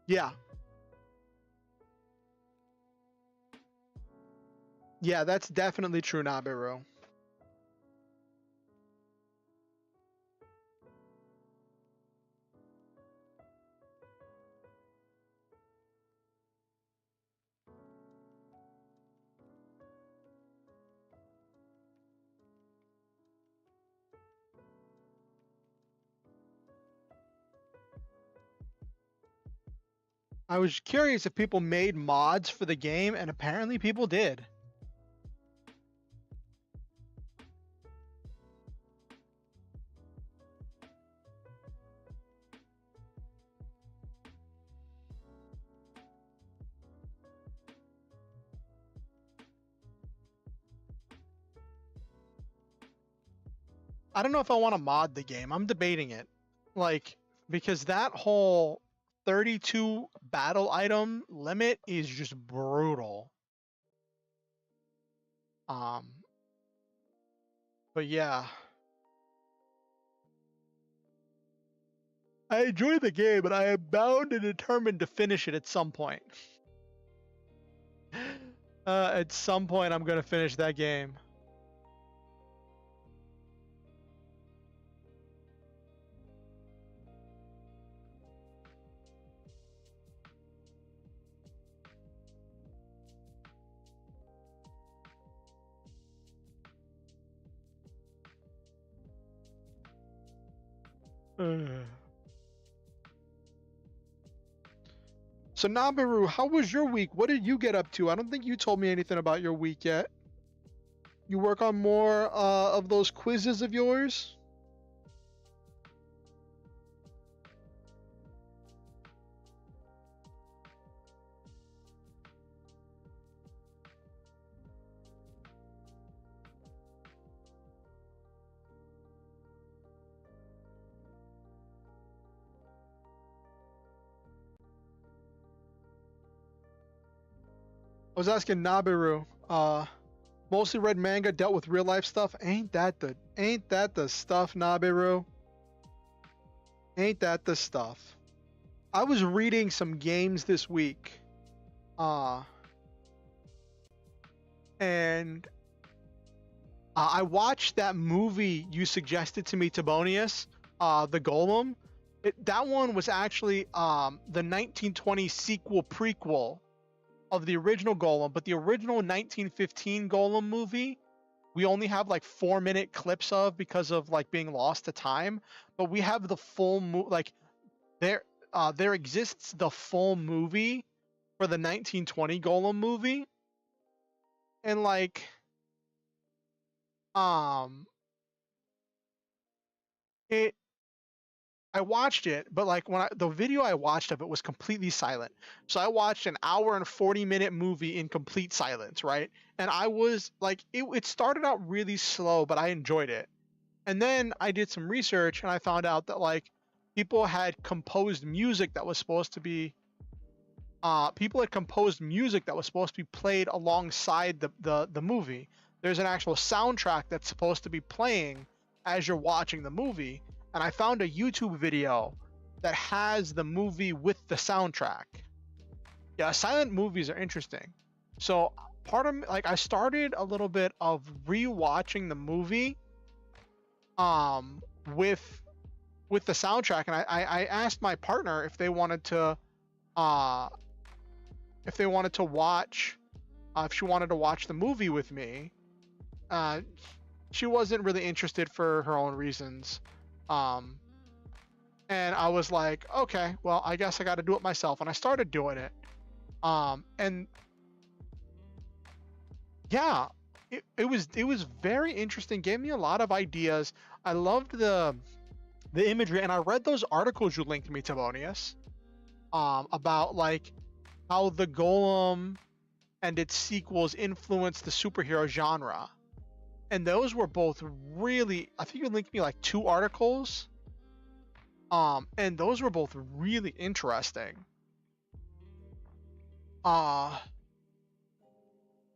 Yeah. Yeah, that's definitely true, Nabiru. I was curious if people made mods for the game, and apparently people did. I don't know if I want to mod the game. I'm debating it. Like, because that whole 32 battle item limit is just brutal. Um, but yeah. I enjoy the game, but I am bound and determined to finish it at some point. At some point, I'm going to finish that game. So Nabiru, how was your week? What did you get up to? I don't think you told me anything about your week yet. You work on more of those quizzes of yours? I was asking Nabiru. Mostly read manga, dealt with real life stuff. Ain't that the stuff, Nabiru? Ain't that the stuff? I was reading some games this week. And I watched that movie you suggested to me, Tibonius, the Golem. That one was actually the 1920 sequel prequel of the original Golem, but the original 1915 Golem movie we only have like 4-minute clips of because of like being lost to time. But we have the full like there exists the full movie for the 1920 Golem movie, and like it I watched it, but like the video I watched of it was completely silent. So I watched an hour and 40-minute movie in complete silence, right? And I was like, it started out really slow, but I enjoyed it. And then I did some research and I found out that like people had composed music that was supposed to be played alongside the movie. There's an actual soundtrack that's supposed to be playing as you're watching the movie. And I found a YouTube video that has the movie with the soundtrack. Yeah, silent movies are interesting. So part of me, like I started a little bit of rewatching the movie with the soundtrack, and I asked my partner if they wanted to watch if she wanted to watch the movie with me. She wasn't really interested for her own reasons. And I was like, okay, well, I guess I got to do it myself. And I started doing it. And yeah, it was very interesting. Gave me a lot of ideas. I loved the imagery, and I read those articles you linked me, Tibonius, about like how the Golem and its sequels influenced the superhero genre. And those were both really, I think you linked me like 2 articles. And those were both really interesting.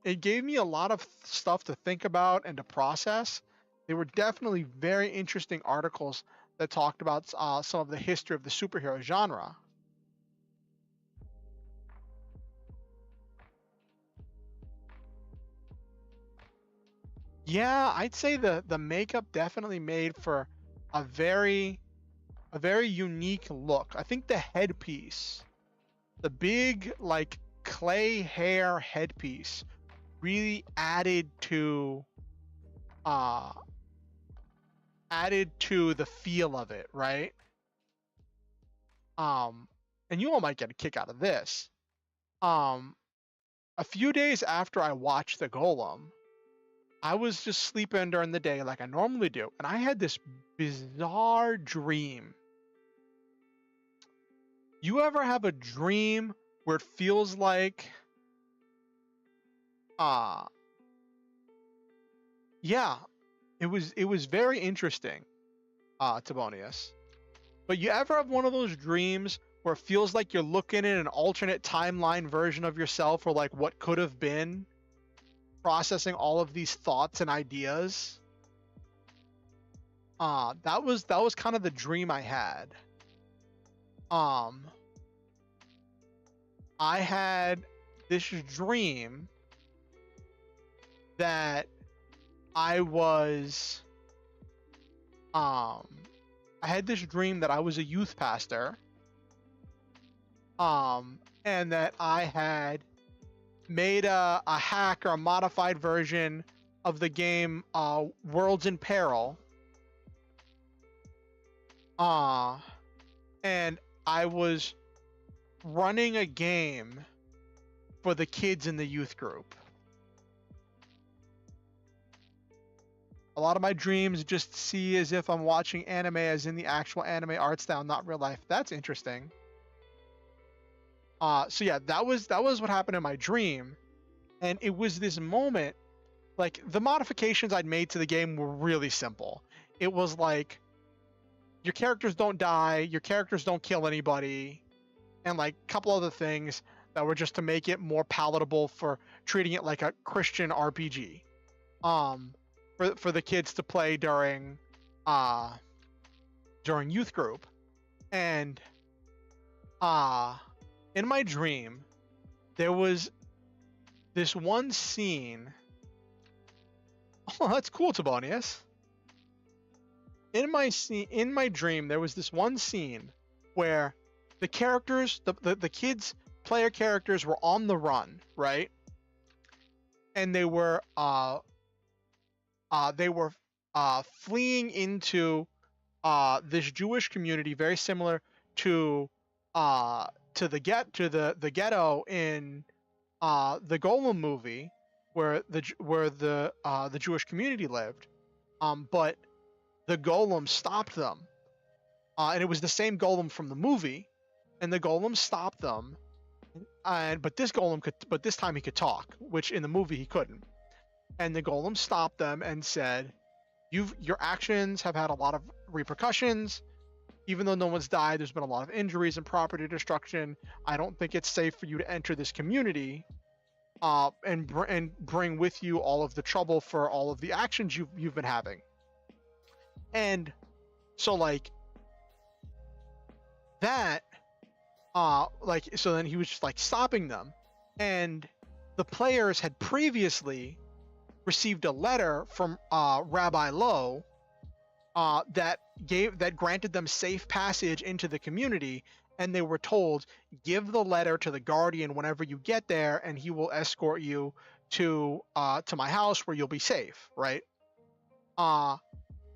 It gave me a lot of stuff to think about and to process. They were definitely very interesting articles that talked about some of the history of the superhero genre. Yeah, I'd say the makeup definitely made for a very unique look. I think the headpiece, the big like clay hair headpiece, really uh added to the feel of it, right? Um, and you all might get a kick out of this. Um, a few days after I watched the Golem, I was just sleeping during the day like I normally do, and I had this bizarre dream. You ever have a dream where it feels like, uh, yeah, it was very interesting, Tibonius. But you ever have one of those dreams where it feels like you're looking at an alternate timeline version of yourself, or like what could have been, processing all of these thoughts and ideas? That was kind of the dream I had. Um, I had this dream that I was um I had this dream that I was a youth pastor, and that I had made a hack or a modified version of the game Worlds in Peril. Uh and I was running a game for the kids in the youth group. A lot of my dreams just see as if I'm watching anime, as in the actual anime art style, not real life. That's interesting. So yeah, that was what happened in my dream, and it was this moment. Like, the modifications I'd made to the game were really simple. It was like, your characters don't die, your characters don't kill anybody, and like a couple other things that were just to make it more palatable for treating it like a Christian RPG. Um, for the kids to play uh during youth group. And uh in my dream there was this one scene. Oh, that's cool, Tibonius. In my dream there was this one scene where the characters, the kids player characters, were on the run, right? And they were fleeing into this Jewish community, very similar to uh, the ghetto in the Golem movie, where the Jewish community lived. But the Golem stopped them, and it was the same Golem from the movie, and the Golem stopped them. And but this time he could talk, which in the movie he couldn't. And the Golem stopped them and said, your actions have had a lot of repercussions. Even though no one's died, there's been a lot of injuries and property destruction. I don't think it's safe for you to enter this community, and bring with you all of the trouble for all of the actions you've been having. And so like that, so then he was just like stopping them, and the players had previously received a letter from Rabbi Lowe, that granted them safe passage into the community, and they were told, give the letter to the guardian whenever you get there, and he will escort you to my house where you'll be safe, right?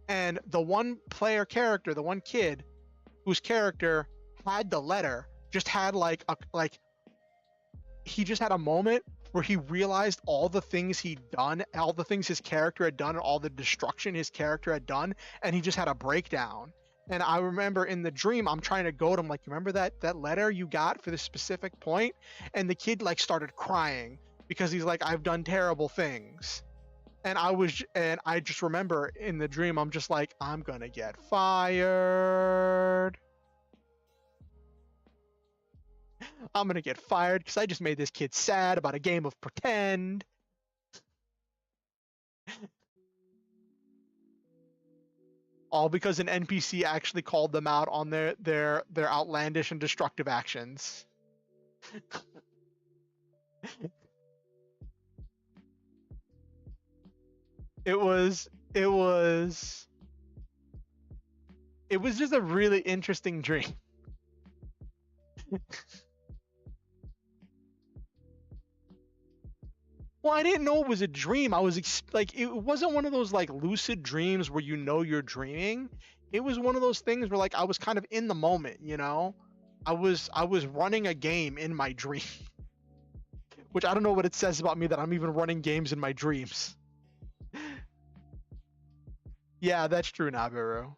And the one player character, the one kid whose character had the letter, just had he just had a moment where he realized all the things he'd done, all the things his character had done, and all the destruction his character had done, and he just had a breakdown. And I remember in the dream, I'm trying to goad him, like, remember that letter you got for this specific point? And the kid like started crying because he's like, I've done terrible things. And I just remember in the dream, I'm just like, I'm gonna get fired. I'm gonna get fired because I just made this kid sad about a game of pretend. All because an NPC actually called them out on their outlandish and destructive actions. It was it was it was just a really interesting dream. Well, I didn't know it was a dream. I was like, it wasn't one of those like lucid dreams where you know you're dreaming. It was one of those things where like I was kind of in the moment, you know. I was running a game in my dream, which I don't know what it says about me that I'm even running games in my dreams. Yeah, that's true, Nabiru.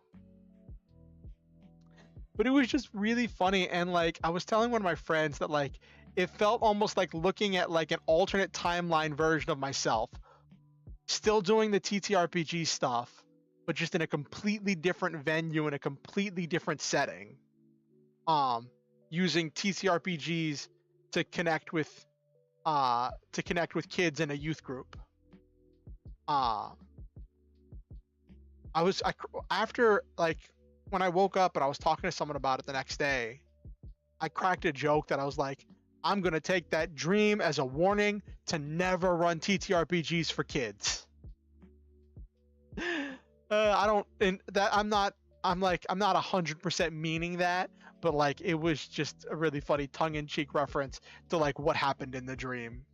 But it was just really funny, and like I was telling one of my friends that like it felt almost like looking at like an alternate timeline version of myself, still doing the TTRPG stuff, but just in a completely different venue in a completely different setting. Um, Using TTRPGs to connect with kids in a youth group. Uh, After like when I woke up and I was talking to someone about it the next day, I cracked a joke that I was like, I'm gonna take that dream as a warning to never run TTRPGs for kids. I don't, and that I'm not 100% meaning that, but like it was just a really funny tongue-in-cheek reference to like what happened in the dream.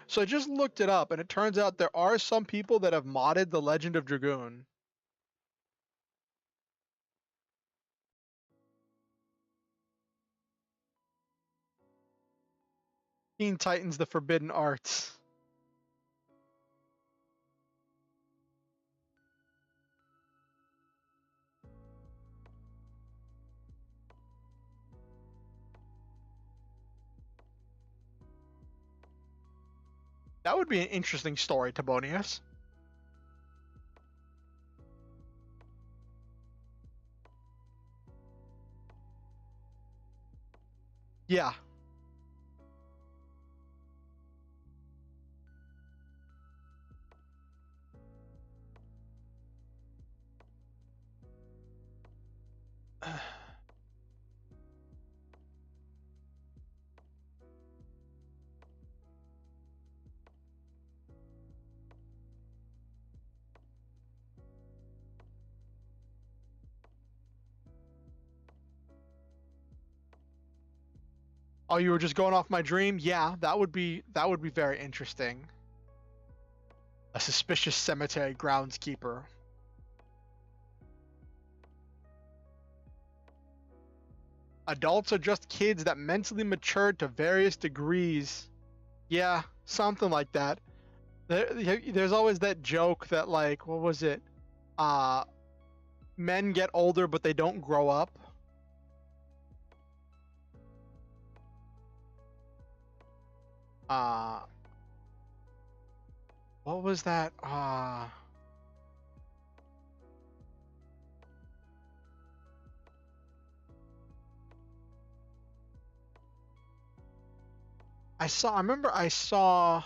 So I just looked it up, and it turns out there are some people that have modded the Legend of Dragoon. Teen Titans: The Forbidden Arts. That would be an interesting story, Tibonius. Yeah. Oh, you were just going off my dream? Yeah, that would be very interesting. A suspicious cemetery groundskeeper. Adults are just kids that mentally mature to various degrees. Yeah, something like that. There's always that joke that like, what was it? Uh, Men get older but they don't grow up. Uh, what was that? I remember I saw.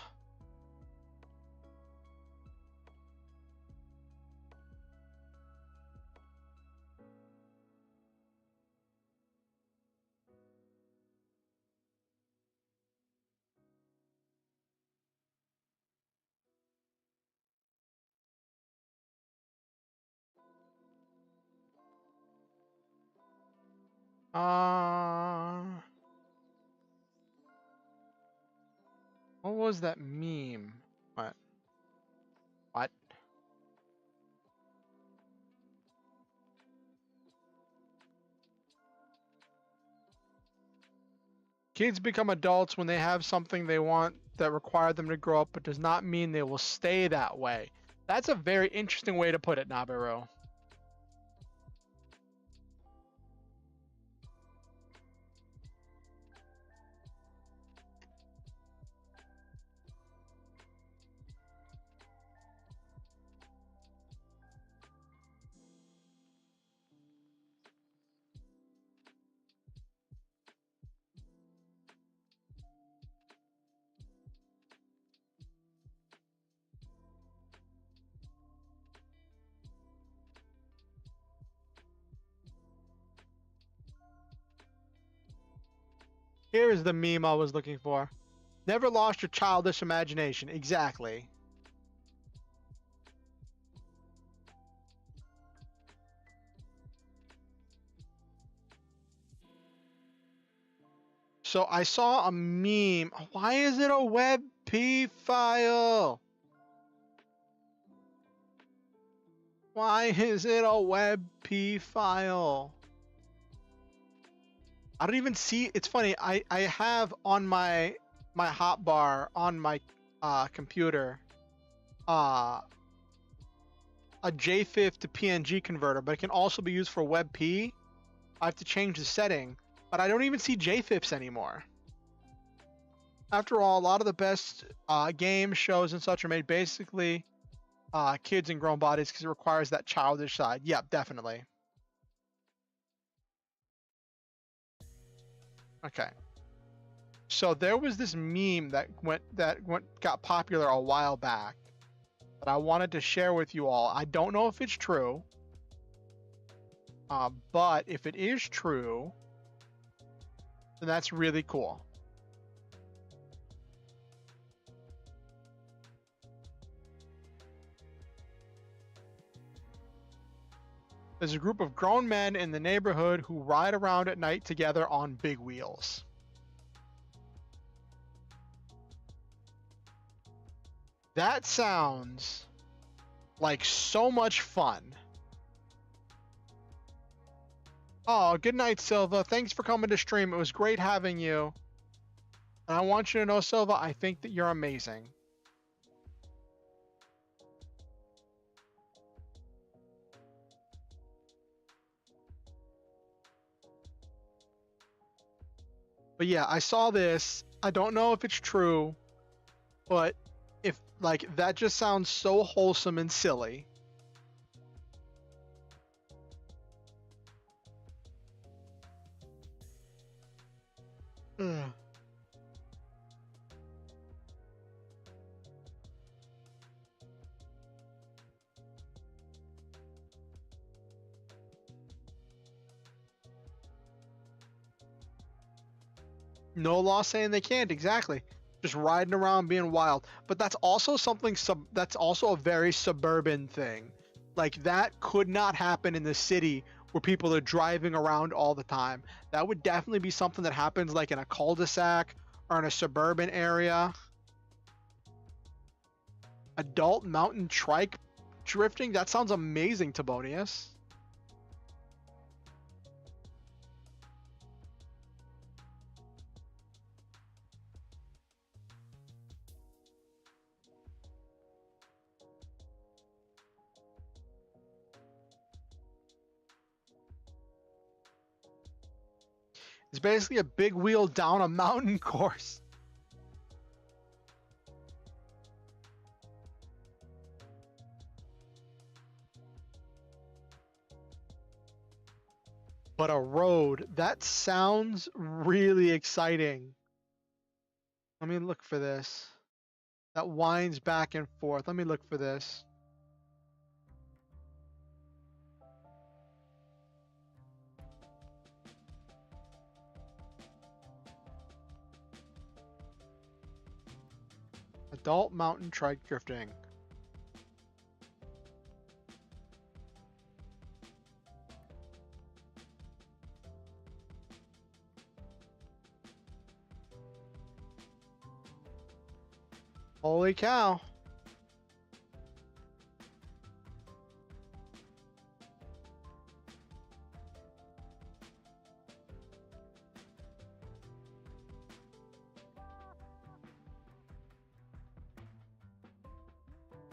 Uh, what was that meme? What? What? Kids become adults when they have something they want that require them to grow up, but does not mean they will stay that way. That's a very interesting way to put it, Nabiru. Here is the meme I was looking for. Never lost your childish imagination. Exactly. So I saw a meme. Why is it a WebP file? Why is it a WebP file? I don't even see. It's funny. I have on my hotbar on my computer a JFIF to PNG converter, but it can also be used for WebP. I have to change the setting, but I don't even see JFIFs anymore. After all, a lot of the best games, shows, and such are made basically kids and grown bodies because it requires that childish side. Yeah, definitely. Okay. So there was this meme that got popular a while back that I wanted to share with you all. I don't know if it's true, but if it is true, then that's really cool. There's a group of grown men in the neighborhood who ride around at night together on big wheels. That sounds like so much fun. Oh, good night, Silva. Thanks for coming to stream. It was great having you. And I want you to know, Silva, I think that you're amazing. But yeah, I saw this. I don't know if it's true, but if like that just sounds so wholesome and silly. Ugh. No law saying they can't, exactly. Just riding around being wild. But that's also something that's also a very suburban thing. Like that could not happen in the city where people are driving around all the time. That would definitely be something that happens like in a cul-de-sac or in a suburban area. Adult mountain trike drifting? That sounds amazing, Tibonius. It's basically a big wheel down a mountain course. But a road, that sounds really exciting. Let me look for this. That winds back and forth. Let me look for this. Adult mountain trike drifting. Holy cow.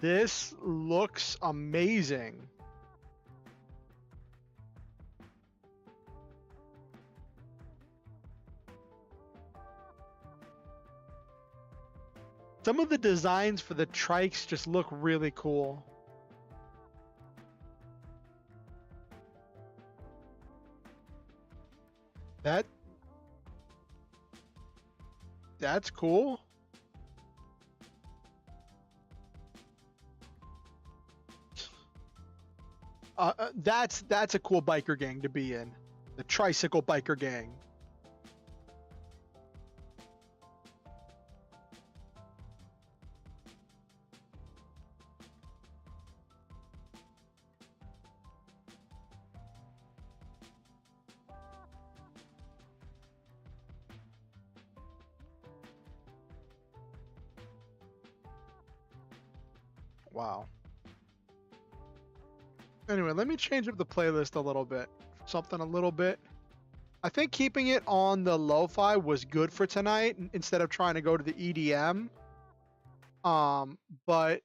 This looks amazing. Some of the designs for the trikes just look really cool. That's cool. That's a cool biker gang to be in. The tricycle biker gang. Wow. Anyway, let me change up the playlist a little bit. Something a little bit. I think keeping it on the lo-fi was good for tonight instead of trying to go to the EDM. But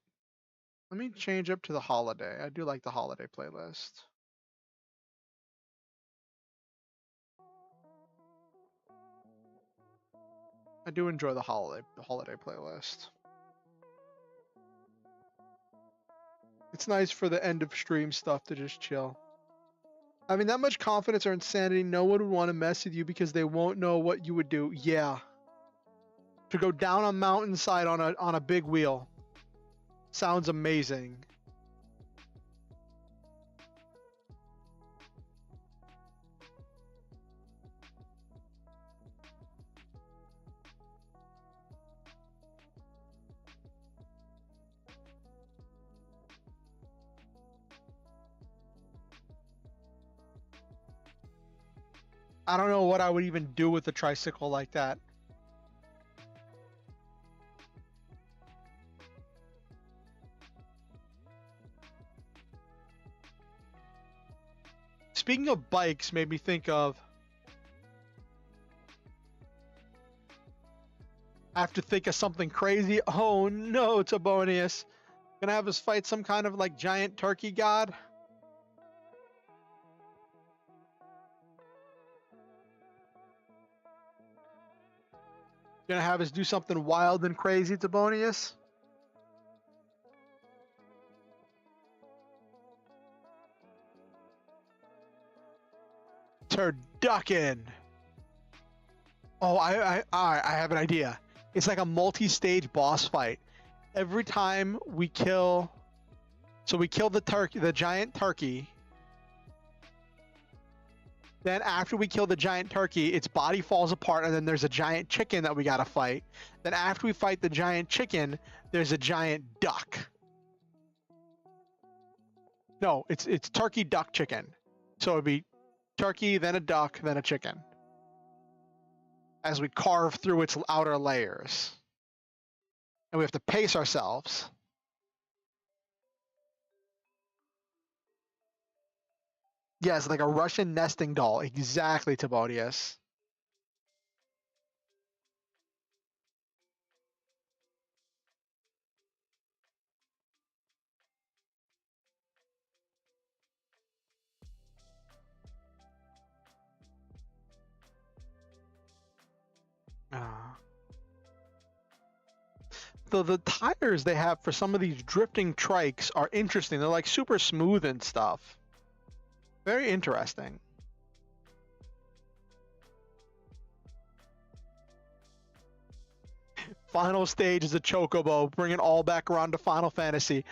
let me change up to the holiday. I do like the holiday playlist. I do enjoy the holiday playlist. It's nice for the end of stream stuff to just chill. I mean, that much confidence or insanity, no one would want to mess with you because they won't know what you would do. Yeah. To go down a mountainside on a big wheel. Sounds amazing. I don't know what I would even do with a tricycle like that. Speaking of bikes, made me think of... I have to think of something crazy. Oh no, Tibonius. Gonna have us fight some kind of like giant turkey god? Gonna have us do something wild and crazy, Tibonius? Turducken. Oh, I have an idea. It's like a multi-stage boss fight. Every time we kill, so we kill the turkey, the giant turkey. Then after we kill the giant turkey, its body falls apart, and then there's a giant chicken that we gotta fight. Then after we fight the giant chicken, there's a giant duck. No, it's turkey, duck, chicken. So it'd be turkey, then a duck, then a chicken. As we carve through its outer layers. And we have to pace ourselves. Yes, like a Russian nesting doll. Exactly, Tibonius. The tires they have for some of these drifting trikes are interesting. They're like super smooth and stuff. Very interesting. Final stage is a chocobo. Bring it all back around to Final Fantasy.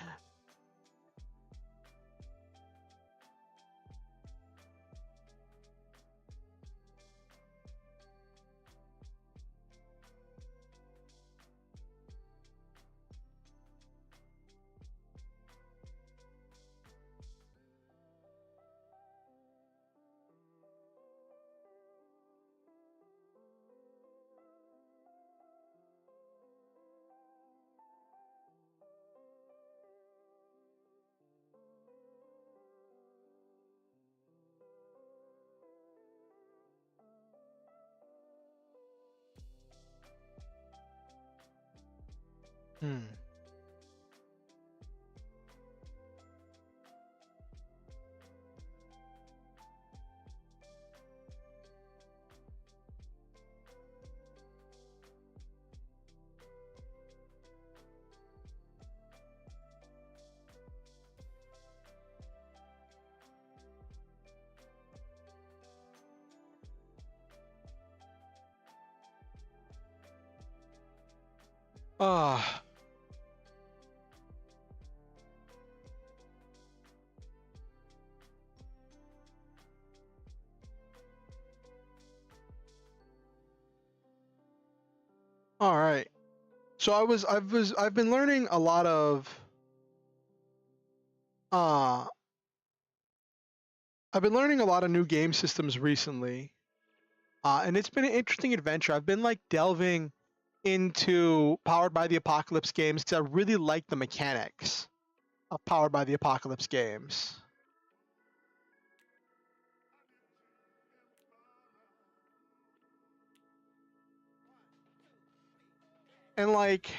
Ah. All right. So I've been learning a lot of I've been learning a lot of new game systems recently. And it's been an interesting adventure. I've been like delving into Powered by the Apocalypse games because I really like the mechanics. powered by the Apocalypse games. And like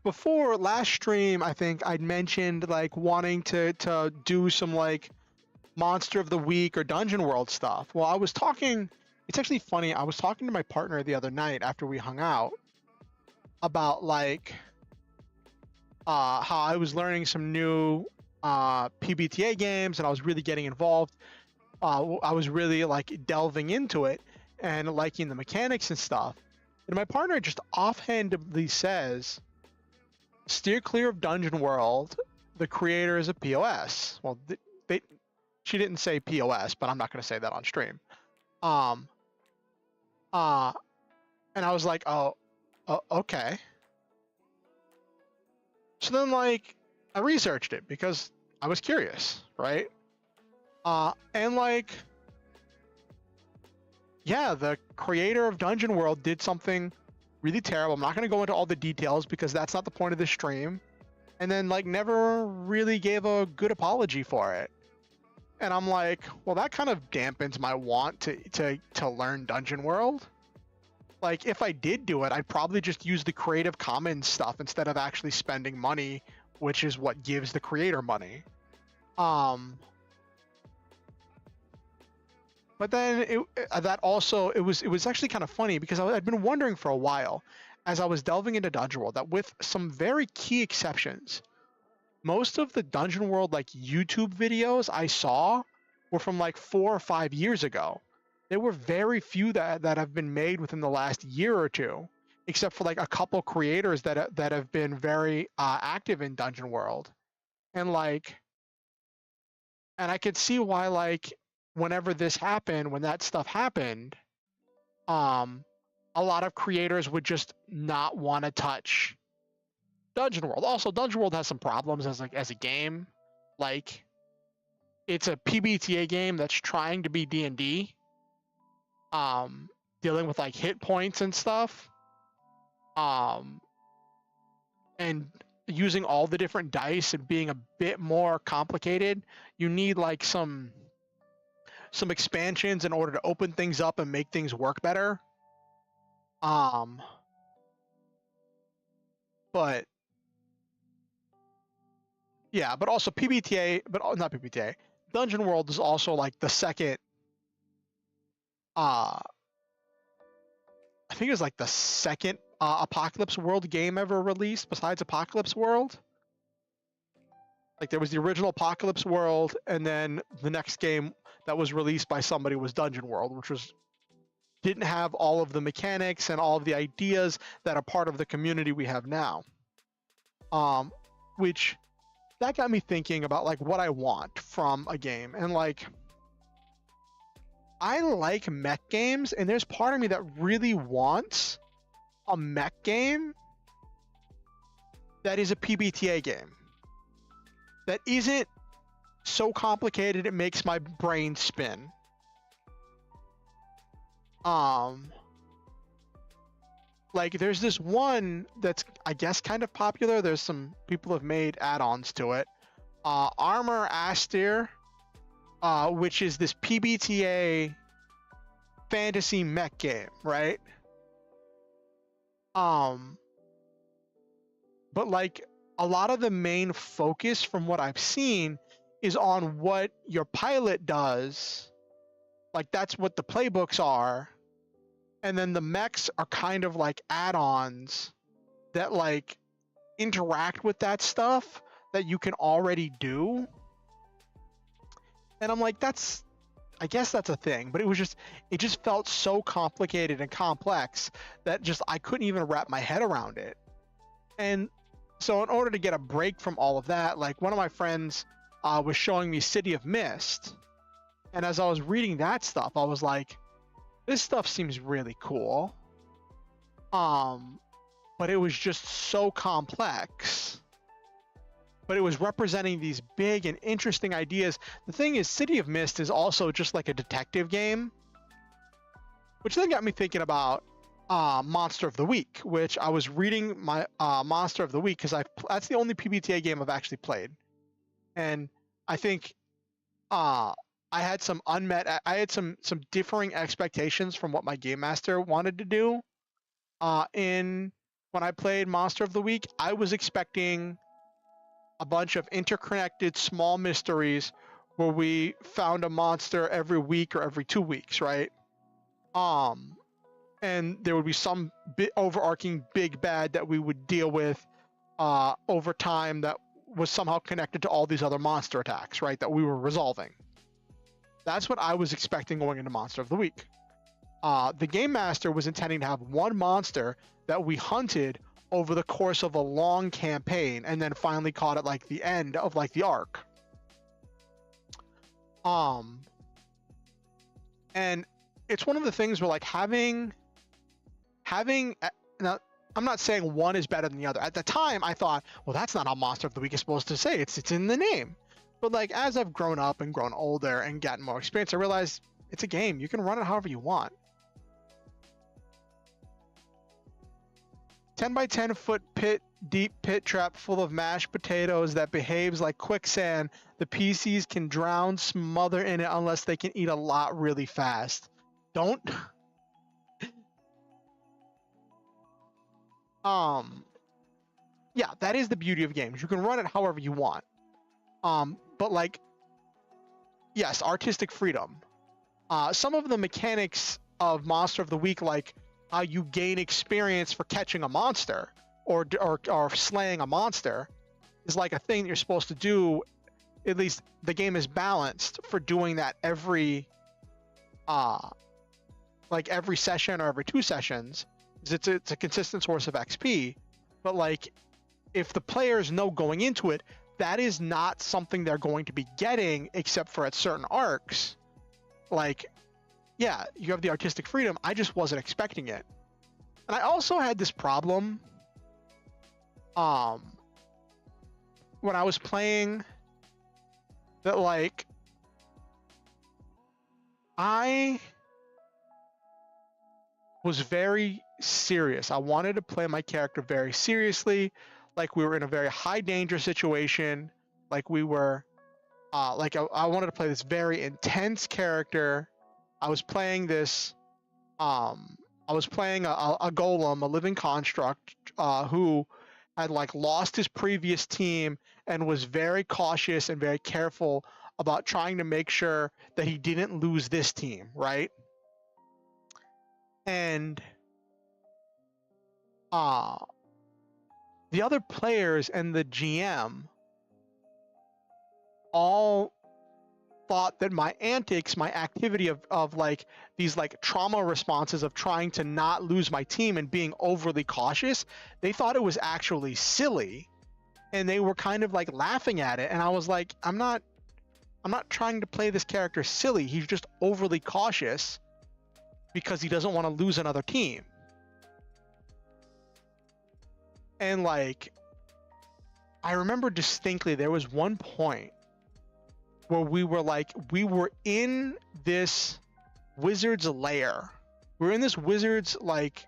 before last stream, I think I'd mentioned like wanting to do some like Monster of the Week or Dungeon World stuff. Well, I was talking, it's actually funny, I was talking to my partner the other night after we hung out about like how I was learning some new PBTA games and I was really getting involved. I was really like delving into it and liking the mechanics and stuff. And my partner just offhandedly says, steer clear of Dungeon World. The creator is a POS. Well, she didn't say POS, but I'm not going to say that on stream. And I was like, oh, okay. So then, like, I researched it because I was curious, right? And like, yeah, the creator of Dungeon World did something really terrible. I'm not going to go into all the details because that's not the point of this stream. And then like never really gave a good apology for it. And I'm like, well, that kind of dampens my want to learn Dungeon World. Like if I did do it, I'd probably just use the Creative Commons stuff instead of actually spending money, which is what gives the creator money. But then it was actually kind of funny because I'd been wondering for a while as I was delving into Dungeon World that with some very key exceptions, most of the Dungeon World like YouTube videos I saw were from like 4 or 5 years ago. There were very few that have been made within the last year or two, except for like a couple creators that have been very active in Dungeon World. And like, and I could see why like whenever this happened, when that stuff happened, a lot of creators would just not want to touch Dungeon World. Also, Dungeon World has some problems as a game. Like, it's a PBTA game that's trying to be D&D, dealing with like hit points and stuff, and using all the different dice and being a bit more complicated. You need like some expansions in order to open things up and make things work better. But yeah, but also PBTA, but not PBTA. Dungeon World is also like the second, I think it was like the second Apocalypse World game ever released besides Apocalypse World. Like there was the original Apocalypse World, and then the next game that was released by somebody was Dungeon World, which didn't have all of the mechanics and all of the ideas that are part of the community we have now. Which that got me thinking about like what I want from a game. And like, I like mech games, and there's part of me that really wants a mech game that is a PBTA game. That isn't so complicated it makes my brain spin. Like there's this one that's I guess kind of popular. There's some people have made add-ons to it. Armor Astir, which is this PBTA fantasy mech game, right? But like a lot of the main focus from what I've seen is on what your pilot does. Like that's what the playbooks are. And then the mechs are kind of like add-ons that like interact with that stuff that you can already do. And I'm like, I guess that's a thing, but it just felt so complicated and complex that just I couldn't even wrap my head around it. And so in order to get a break from all of that, like one of my friends was showing me City of Mist. And as I was reading that stuff, I was like, this stuff seems really cool. But it was just so complex. But it was representing these big and interesting ideas. The thing is, City of Mist is also just like a detective game. Which then got me thinking about, Monster of the Week, which I was reading my Monster of the Week because that's the only PBTA game I've actually played, and I think I had some differing expectations from what my game master wanted to do. In when I played Monster of the Week, I was expecting a bunch of interconnected small mysteries where we found a monster every week or every 2 weeks, right? And there would be some overarching big bad that we would deal with over time that was somehow connected to all these other monster attacks, right? That we were resolving. That's what I was expecting going into Monster of the Week. The Game Master was intending to have one monster that we hunted over the course of a long campaign and then finally caught at like the end of like the arc. And it's one of the things where like having now, I'm not saying one is better than the other. At the time, I thought, well, that's not how Monster of the Week is supposed to say. It's in the name. But like as I've grown up and grown older and gotten more experience, I realized it's a game. You can run it however you want. 10 by 10 foot deep pit trap full of mashed potatoes that behaves like quicksand. The PCs can drown, smother in it unless they can eat a lot really fast. Don't. Yeah, that is the beauty of games. You can run it however you want. But like, yes, artistic freedom. Some of the mechanics of Monster of the Week, like how you gain experience for catching a monster or slaying a monster, is like a thing that you're supposed to do. At least the game is balanced for doing that every session or every 2 sessions. It's a consistent source of XP. But like, if the players know going into it, that is not something they're going to be getting except for at certain arcs. Like, yeah, you have the artistic freedom. I just wasn't expecting it. And I also had this problem when I was playing that, like, I was very serious. I wanted to play my character very seriously, like we were in a very high danger situation, like we were I wanted to play this very intense character. I was playing this a golem, a living construct, who had like lost his previous team and was very cautious and very careful about trying to make sure that he didn't lose this team, right? And the other players and the GM all thought that my antics, my activity of like these like trauma responses of trying to not lose my team and being overly cautious, they thought it was actually silly, and they were kind of like laughing at it. And I was like, I'm not trying to play this character silly. He's just overly cautious because he doesn't want to lose another team. And like, I remember distinctly there was one point where we were in this wizard's lair. We were in this wizard's, like,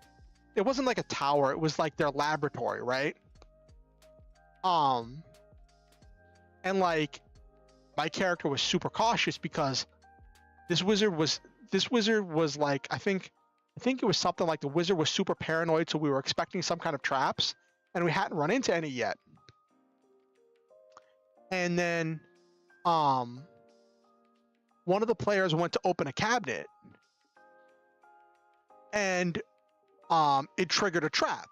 it wasn't like a tower, it was like their laboratory, right? And like, my character was super cautious because this wizard was like, I think it was something like the wizard was super paranoid, so we were expecting some kind of traps, and we hadn't run into any yet. And then one of the players went to open a cabinet, and it triggered a trap.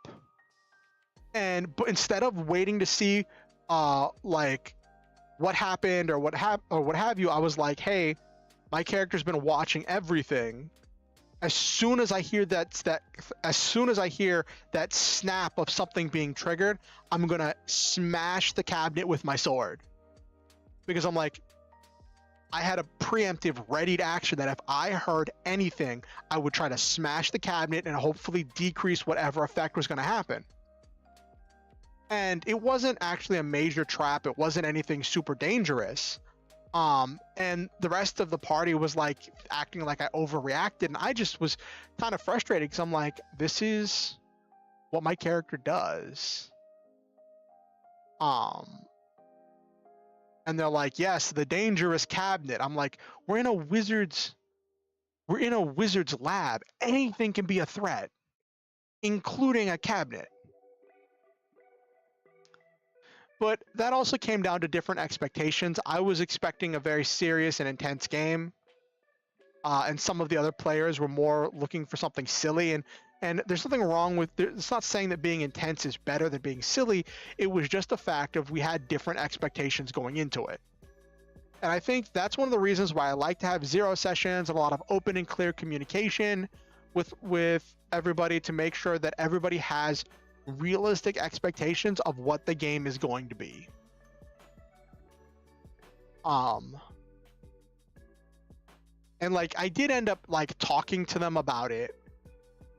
But instead of waiting to see like what happened or what have you, I was like, hey, my character's been watching everything. As soon as I hear that snap of something being triggered, I'm gonna smash the cabinet with my sword. Because I'm like, I had a preemptive readied action that if I heard anything, I would try to smash the cabinet and hopefully decrease whatever effect was going to happen. And it wasn't actually a major trap. It wasn't anything super dangerous. And the rest of the party was like acting like I overreacted, and I just was kind of frustrated because I'm like, this is what my character does. And they're like, yes, the dangerous cabinet. I'm like, we're in a wizard's lab. Anything can be a threat, including a cabinet. But that also came down to different expectations. I was expecting a very serious and intense game, and some of the other players were more looking for something silly. And there's nothing wrong with. It's not saying that being intense is better than being silly. It was just a fact of we had different expectations going into it. And I think that's one of the reasons why I like to have 0 sessions and a lot of open and clear communication with everybody to make sure that everybody has realistic expectations of what the game is going to be. And like I did end up like talking to them about it,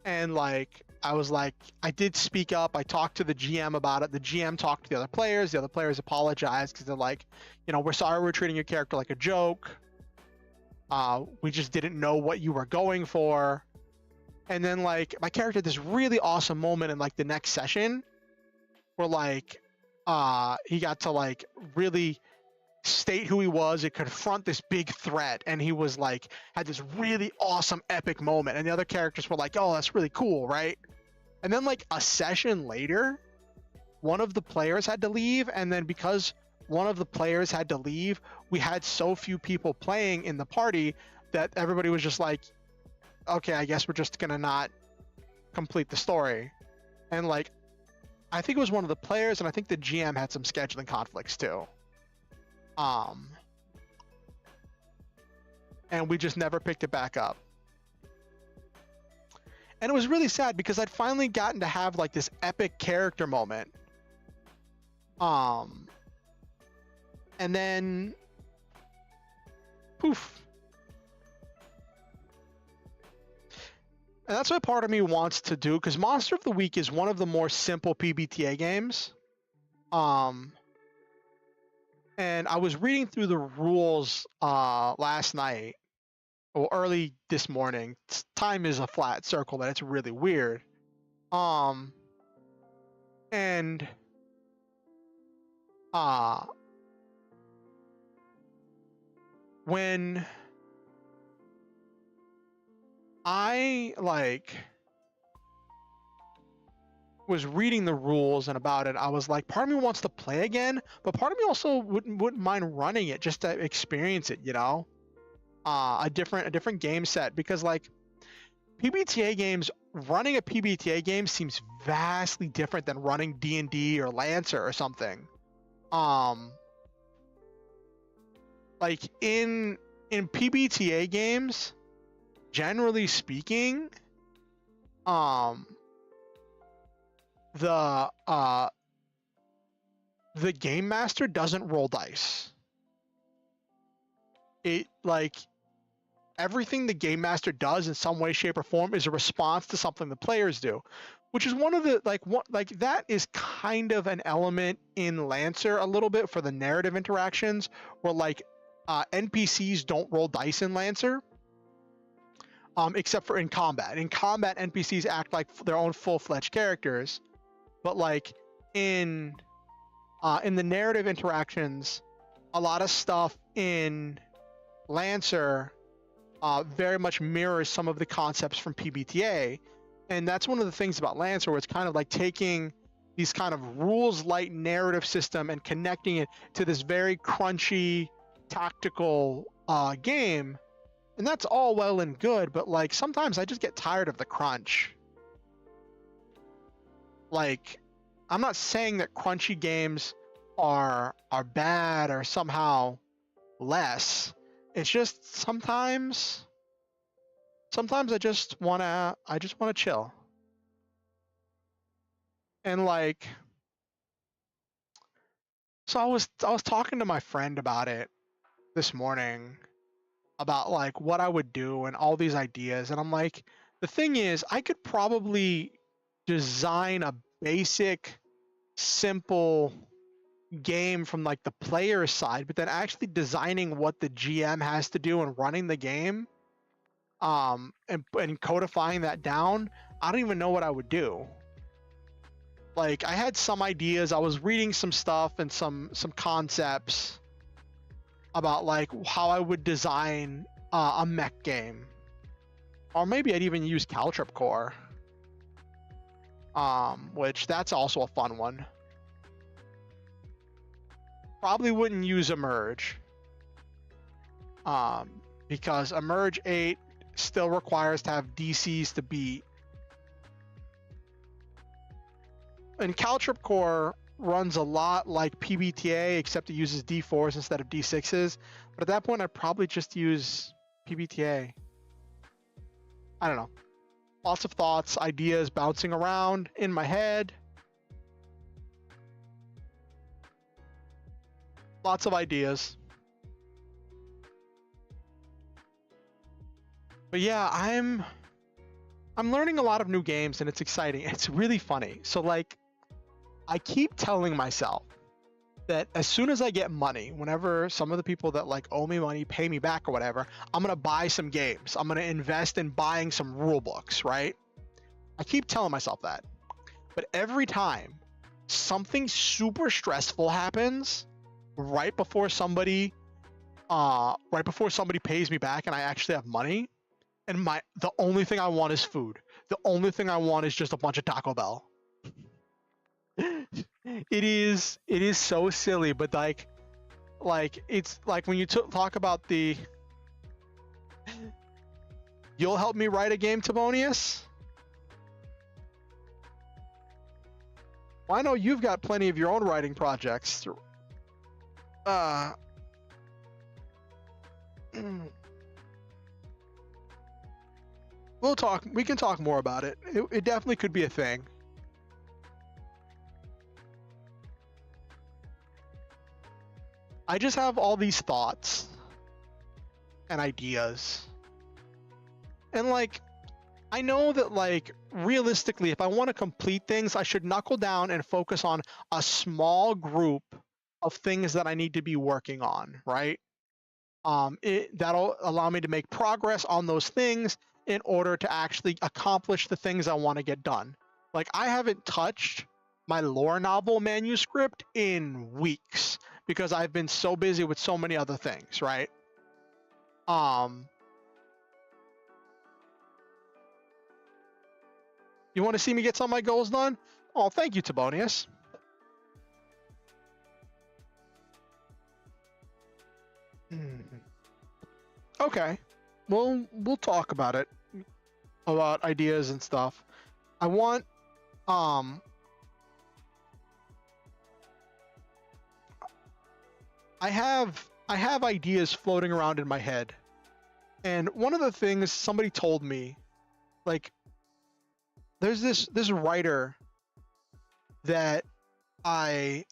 and like I was like, I did speak up. I talked to the GM about it. The GM talked to the other players. The other players apologized because they're like, you know, we're sorry we're treating your character like a joke. We just didn't know what you were going for. And then like my character had this really awesome moment in like the next session where like he got to like really state who he was and confront this big threat, and he was like had this really awesome epic moment, and the other characters were like, oh, that's really cool, right? And then like a session later, one of the players had to leave, and then because one of the players had to leave, we had so few people playing in the party that everybody was just like, okay, I guess we're just gonna not complete the story. And like I think it was one of the players, and I think the GM had some scheduling conflicts too. And we just never picked it back up. And it was really sad because I'd finally gotten to have like this epic character moment. And then poof. And that's what part of me wants to do, because Monster of the Week is one of the more simple PBTA games. And I was reading through the rules last night, or early this morning. Time is a flat circle, but it's really weird. And when I like was reading the rules and about it, I was like, part of me wants to play again, but part of me also wouldn't mind running it just to experience it, you know? A different game set, because like PBTA games, running a PBTA game seems vastly different than running D&D or Lancer or something. Like in PBTA games, generally speaking, the game master doesn't roll dice. It like everything the game master does in some way, shape, or form is a response to something the players do, which is one of the like that is kind of an element in Lancer a little bit for the narrative interactions, where like NPCs don't roll dice in Lancer. Except for in combat. In combat, NPCs act like their own full-fledged characters, but like in the narrative interactions, a lot of stuff in Lancer very much mirrors some of the concepts from PBTA, and that's one of the things about Lancer, where it's kind of like taking these kind of rules-light narrative system and connecting it to this very crunchy, tactical game. And that's all well and good, but like sometimes I just get tired of the crunch. Like, I'm not saying that crunchy games are bad or somehow less. It's just sometimes I just wanna chill. And like, so I was talking to my friend about it this morning, about like what I would do and all these ideas, and I'm like, the thing is, I could probably design a basic, simple game from like the player side, but then actually designing what the GM has to do and running the game, and codifying that down, I don't even know what I would do. Like, I had some ideas. I was reading some stuff and some concepts about like how I would design a mech game, or maybe I'd even use Caltrip Core, which that's also a fun one. Probably wouldn't use Emerge, because Emerge 8 still requires to have DCs to beat. And Caltrip Core runs a lot like PBTA, except it uses D4s instead of D6s. But at that point, I'd probably just use PBTA. I don't know. Lots of thoughts, ideas bouncing around in my head. Lots of ideas. But yeah, I'm learning a lot of new games, and it's exciting. It's really funny. So like, I keep telling myself that as soon as I get money, whenever some of the people that like owe me money pay me back or whatever, I'm gonna buy some games. I'm gonna invest in buying some rule books, right? I keep telling myself that. But every time something super stressful happens right before somebody pays me back and I actually have money, and the only thing I want is food. The only thing I want is just a bunch of Taco Bell. It is so silly, but like it's like when you talk about the you'll help me write a game, Tibonius? Well, I know you've got plenty of your own writing projects. We can talk more about it. It definitely could be a thing. I just have all these thoughts and ideas. And like, I know that like realistically, if I want to complete things, I should knuckle down and focus on a small group of things that I need to be working on, right? That'll allow me to make progress on those things in order to actually accomplish the things I want to get done. Like, I haven't touched my lore novel manuscript in weeks because I've been so busy with so many other things, right? You want to see me get some of my goals done? Oh, thank you, Tibonius. Okay, we'll talk about it, about ideas and stuff. I want I have ideas floating around in my head, and one of the things somebody told me, like, there's this writer that I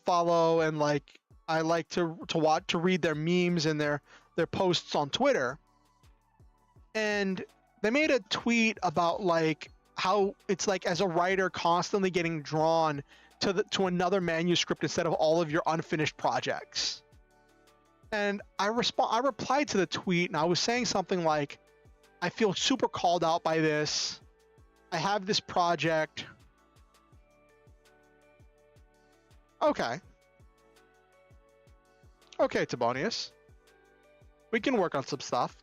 follow, and like I like to read their memes and their posts on Twitter, and they made a tweet about like how it's like as a writer constantly getting drawn to another manuscript instead of all of your unfinished projects. And I replied to the tweet, and I was saying something like, I feel super called out by this. I have this project. Okay, Tibonius, we can work on some stuff.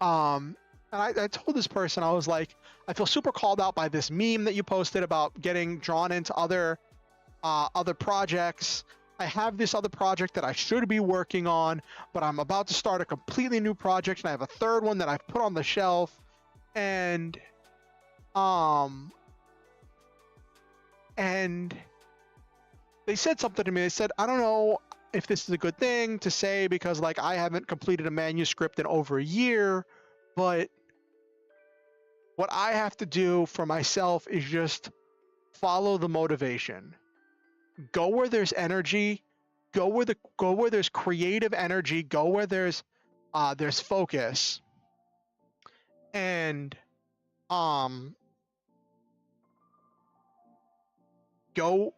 And I told this person, I was like, I feel super called out by this meme that you posted about getting drawn into other projects. I have this other project that I should be working on, but I'm about to start a completely new project, and I have a third one that I've put on the shelf. And they said something to me. They said, I don't know if this is a good thing to say because like I haven't completed a manuscript in over a year, but what I have to do for myself is just follow the motivation. Go where there's energy, go where there's creative energy, go where there's focus. And go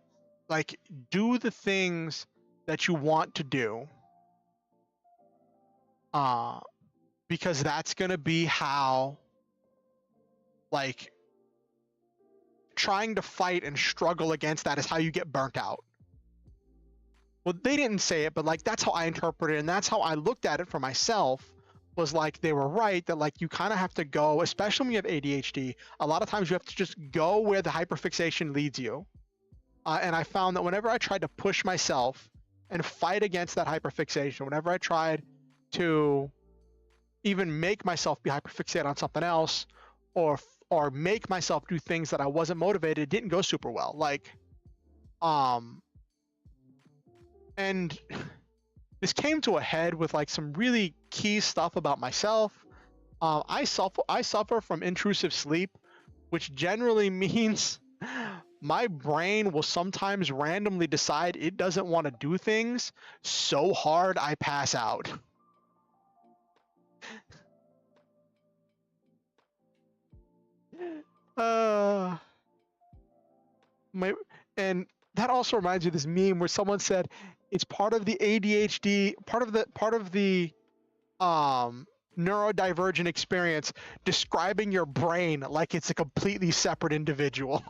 like do the things that you want to do, because that's gonna be how, like, trying to fight and struggle against that is how you get burnt out. Well, they didn't say it, but like that's how I interpreted it, and that's how I looked at it for myself. Was like they were right that like you kind of have to go, especially when you have ADHD. A lot of times you have to just go where the hyperfixation leads you. And I found that whenever I tried to push myself and fight against that hyperfixation, whenever I tried to even make myself be hyperfixated on something else, or make myself do things that I wasn't motivated, it didn't go super well. Like, and this came to a head with like some really key stuff about myself. I suffer from intrusive sleep, which generally means my brain will sometimes randomly decide it doesn't want to do things so hard I pass out. And that also reminds me of this meme where someone said it's part of the ADHD, part of the neurodivergent experience, describing your brain like it's a completely separate individual.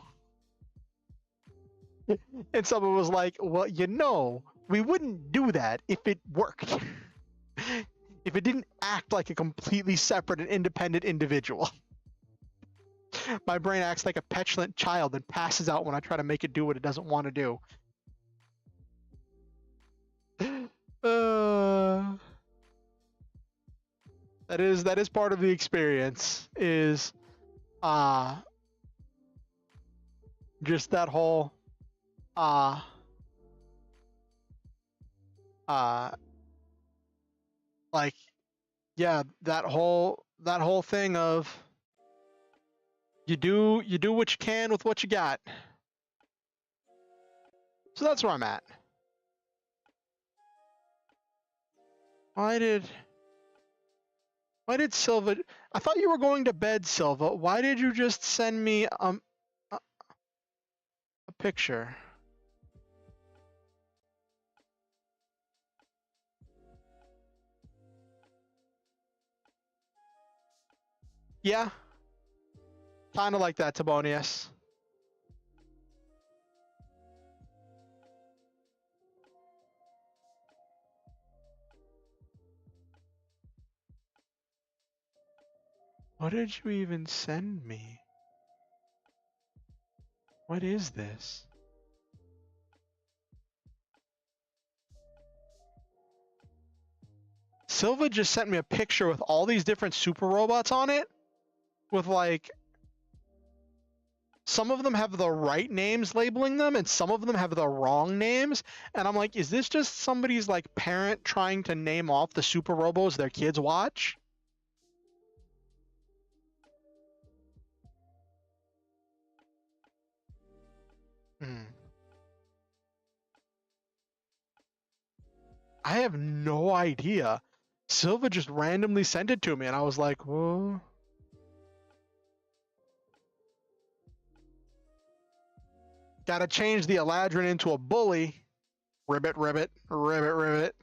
And someone was like, well, we wouldn't do that if it worked. If it didn't act like a completely separate and independent individual. My brain acts like a petulant child and passes out when I try to make it do what it doesn't want to do. That is part of the experience, is just that whole like, yeah, that whole thing of you do what you can with what you got. So that's where I'm at. Why did Silva? I thought you were going to bed, Silva. Why did you just send me a picture? Yeah, kind of like that, Tibonius. What did you even send me? What is this? Silva just sent me a picture with all these different super robots on it, with like, some of them have the right names labeling them and some of them have the wrong names. And I'm like, is this just somebody's like parent trying to name off the super robos their kids watch? I have no idea. Silva just randomly sent it to me and I was like, whoa. Gotta change the Eladrin into a bully. Ribbit, ribbit, ribbit, ribbit.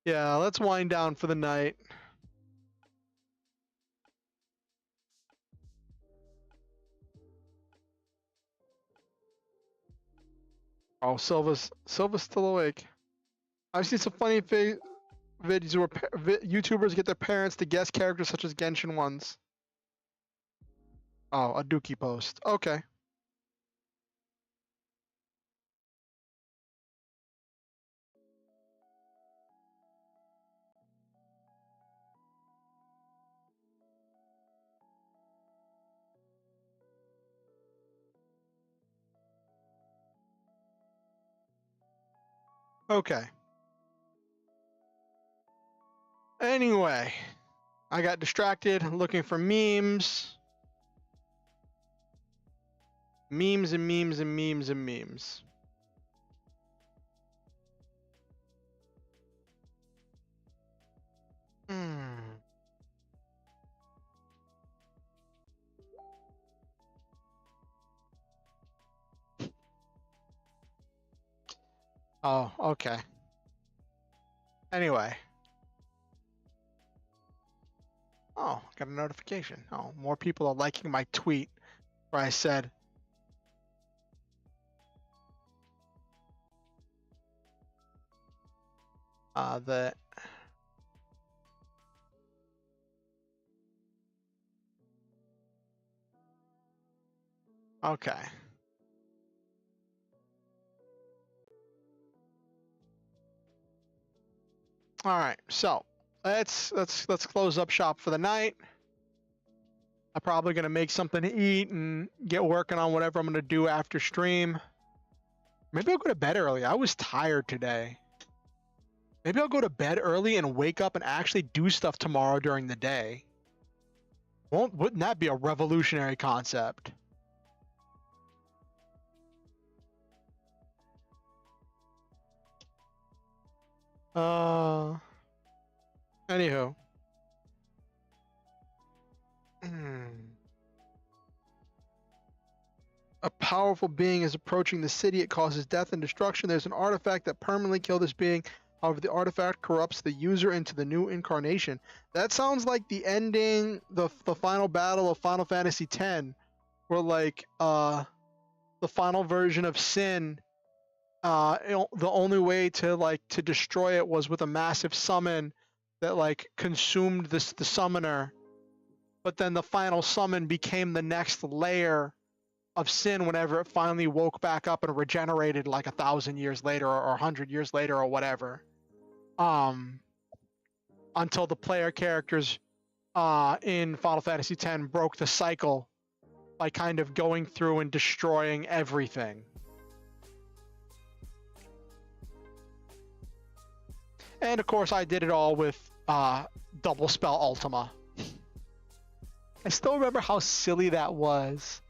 Yeah, let's wind down for the night. Oh, Silva's still awake. I've seen some funny videos where YouTubers get their parents to guess characters such as Genshin ones. Oh, a Dookie post. Okay. Okay. Anyway, I got distracted looking for memes. Memes and memes and memes and memes. Oh, okay. Anyway. Oh, got a notification. Oh, more people are liking my tweet where I said, that okay. All right, so let's close up shop for the night. I'm probably gonna make something to eat and get working on whatever I'm gonna do after stream. Maybe I'll go to bed early. I was tired today. Maybe I'll go to bed early and wake up and actually do stuff tomorrow during the day. Wouldn't that be a revolutionary concept? Anywho. A powerful being is approaching the city. It causes death and destruction. There's an artifact that permanently killed this being. However, the artifact corrupts the user into the new incarnation. That sounds like the ending, the final battle of Final Fantasy X, where like the final version of Sin, the only way to destroy it was with a massive summon that like consumed the summoner, but then the final summon became the next layer of Sin whenever it finally woke back up and regenerated like 1,000 years later or 100 years later or whatever. Until the player characters in Final Fantasy X broke the cycle by kind of going through and destroying everything. And of course I did it all with double spell Ultima. I still remember how silly that was.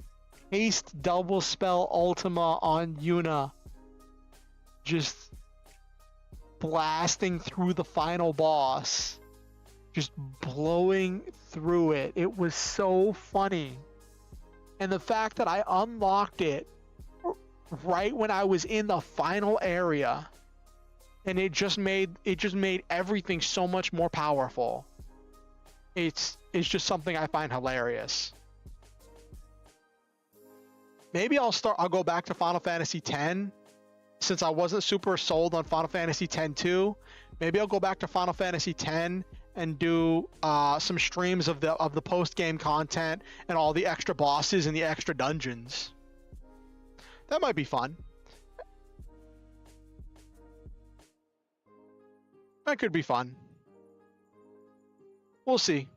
Haste double spell Ultima on Yuna. Just blasting through the final boss. Just blowing through it. It was so funny. And the fact that I unlocked it right when I was in the final area, and it just made everything so much more powerful. It's just something I find hilarious. Maybe I'll go back to Final Fantasy X, since I wasn't super sold on Final Fantasy X-2. Maybe I'll go back to Final Fantasy X and do some streams of the post-game content and all the extra bosses and the extra dungeons. That might be fun. That could be fun. We'll see.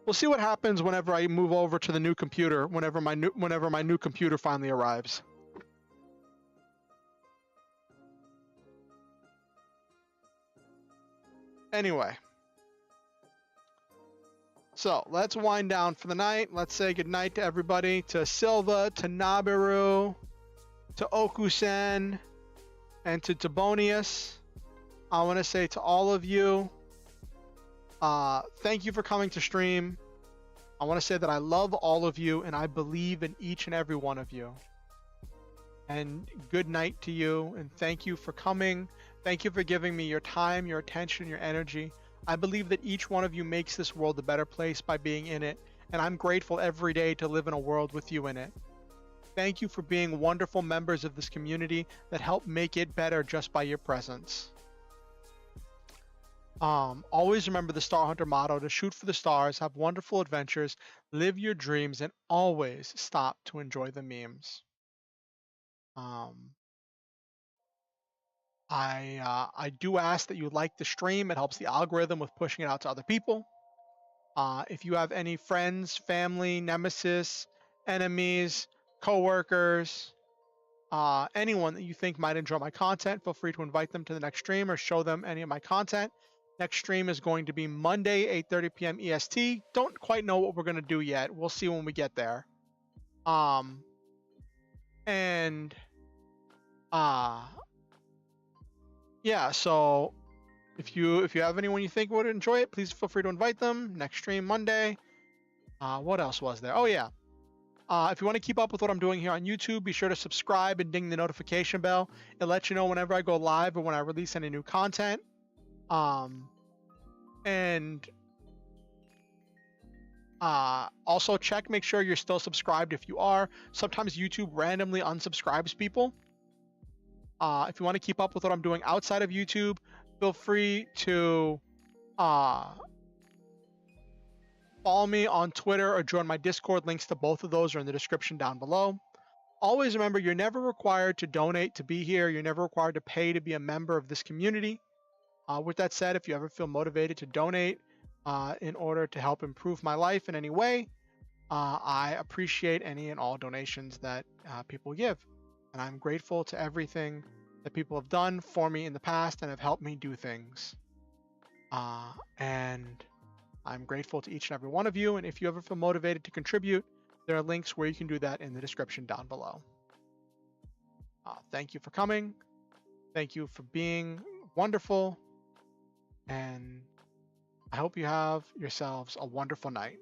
We'll see what happens whenever I move over to the new computer, whenever my new computer finally arrives. Anyway. So, let's wind down for the night. Let's say goodnight to everybody, to Silva, to Nabiru, to Okusen, and to Tibonius. I want to say to all of you, thank you for coming to stream. I want to say that I love all of you and I believe in each and every one of you. And good night to you, and thank you for coming. Thank you for giving me your time, your attention, your energy. I believe that each one of you makes this world a better place by being in it, and I'm grateful every day to live in a world with you in it. Thank you for being wonderful members of this community that help make it better just by your presence. Always remember the Star Hunter motto: to shoot for the stars, have wonderful adventures, live your dreams, and always stop to enjoy the memes. I do ask that you like the stream. It helps the algorithm with pushing it out to other people. If you have any friends, family, nemesis, enemies, coworkers, anyone that you think might enjoy my content, feel free to invite them to the next stream or show them any of my content. Next stream is going to be Monday, 8:30 p.m. EST. Don't quite know what we're going to do yet. We'll see when we get there. Yeah, so if you have anyone you think would enjoy it, please feel free to invite them. Next stream Monday. What else was there? Oh yeah. If you want to keep up with what I'm doing here on YouTube, be sure to subscribe and ding the notification bell. It lets you know whenever I go live or when I release any new content. And also make sure you're still subscribed if you are. Sometimes YouTube randomly unsubscribes people. If you want to keep up with what I'm doing outside of YouTube, feel free to follow me on Twitter or join my Discord. Links to both of those are in the description down below. Always remember, you're never required to donate to be here. You're never required to pay to be a member of this community. With that said, if you ever feel motivated to donate in order to help improve my life in any way, I appreciate any and all donations that people give. And I'm grateful to everything that people have done for me in the past and have helped me do things. And I'm grateful to each and every one of you. And if you ever feel motivated to contribute, there are links where you can do that in the description down below. Thank you for coming. Thank you for being wonderful. And I hope you have yourselves a wonderful night.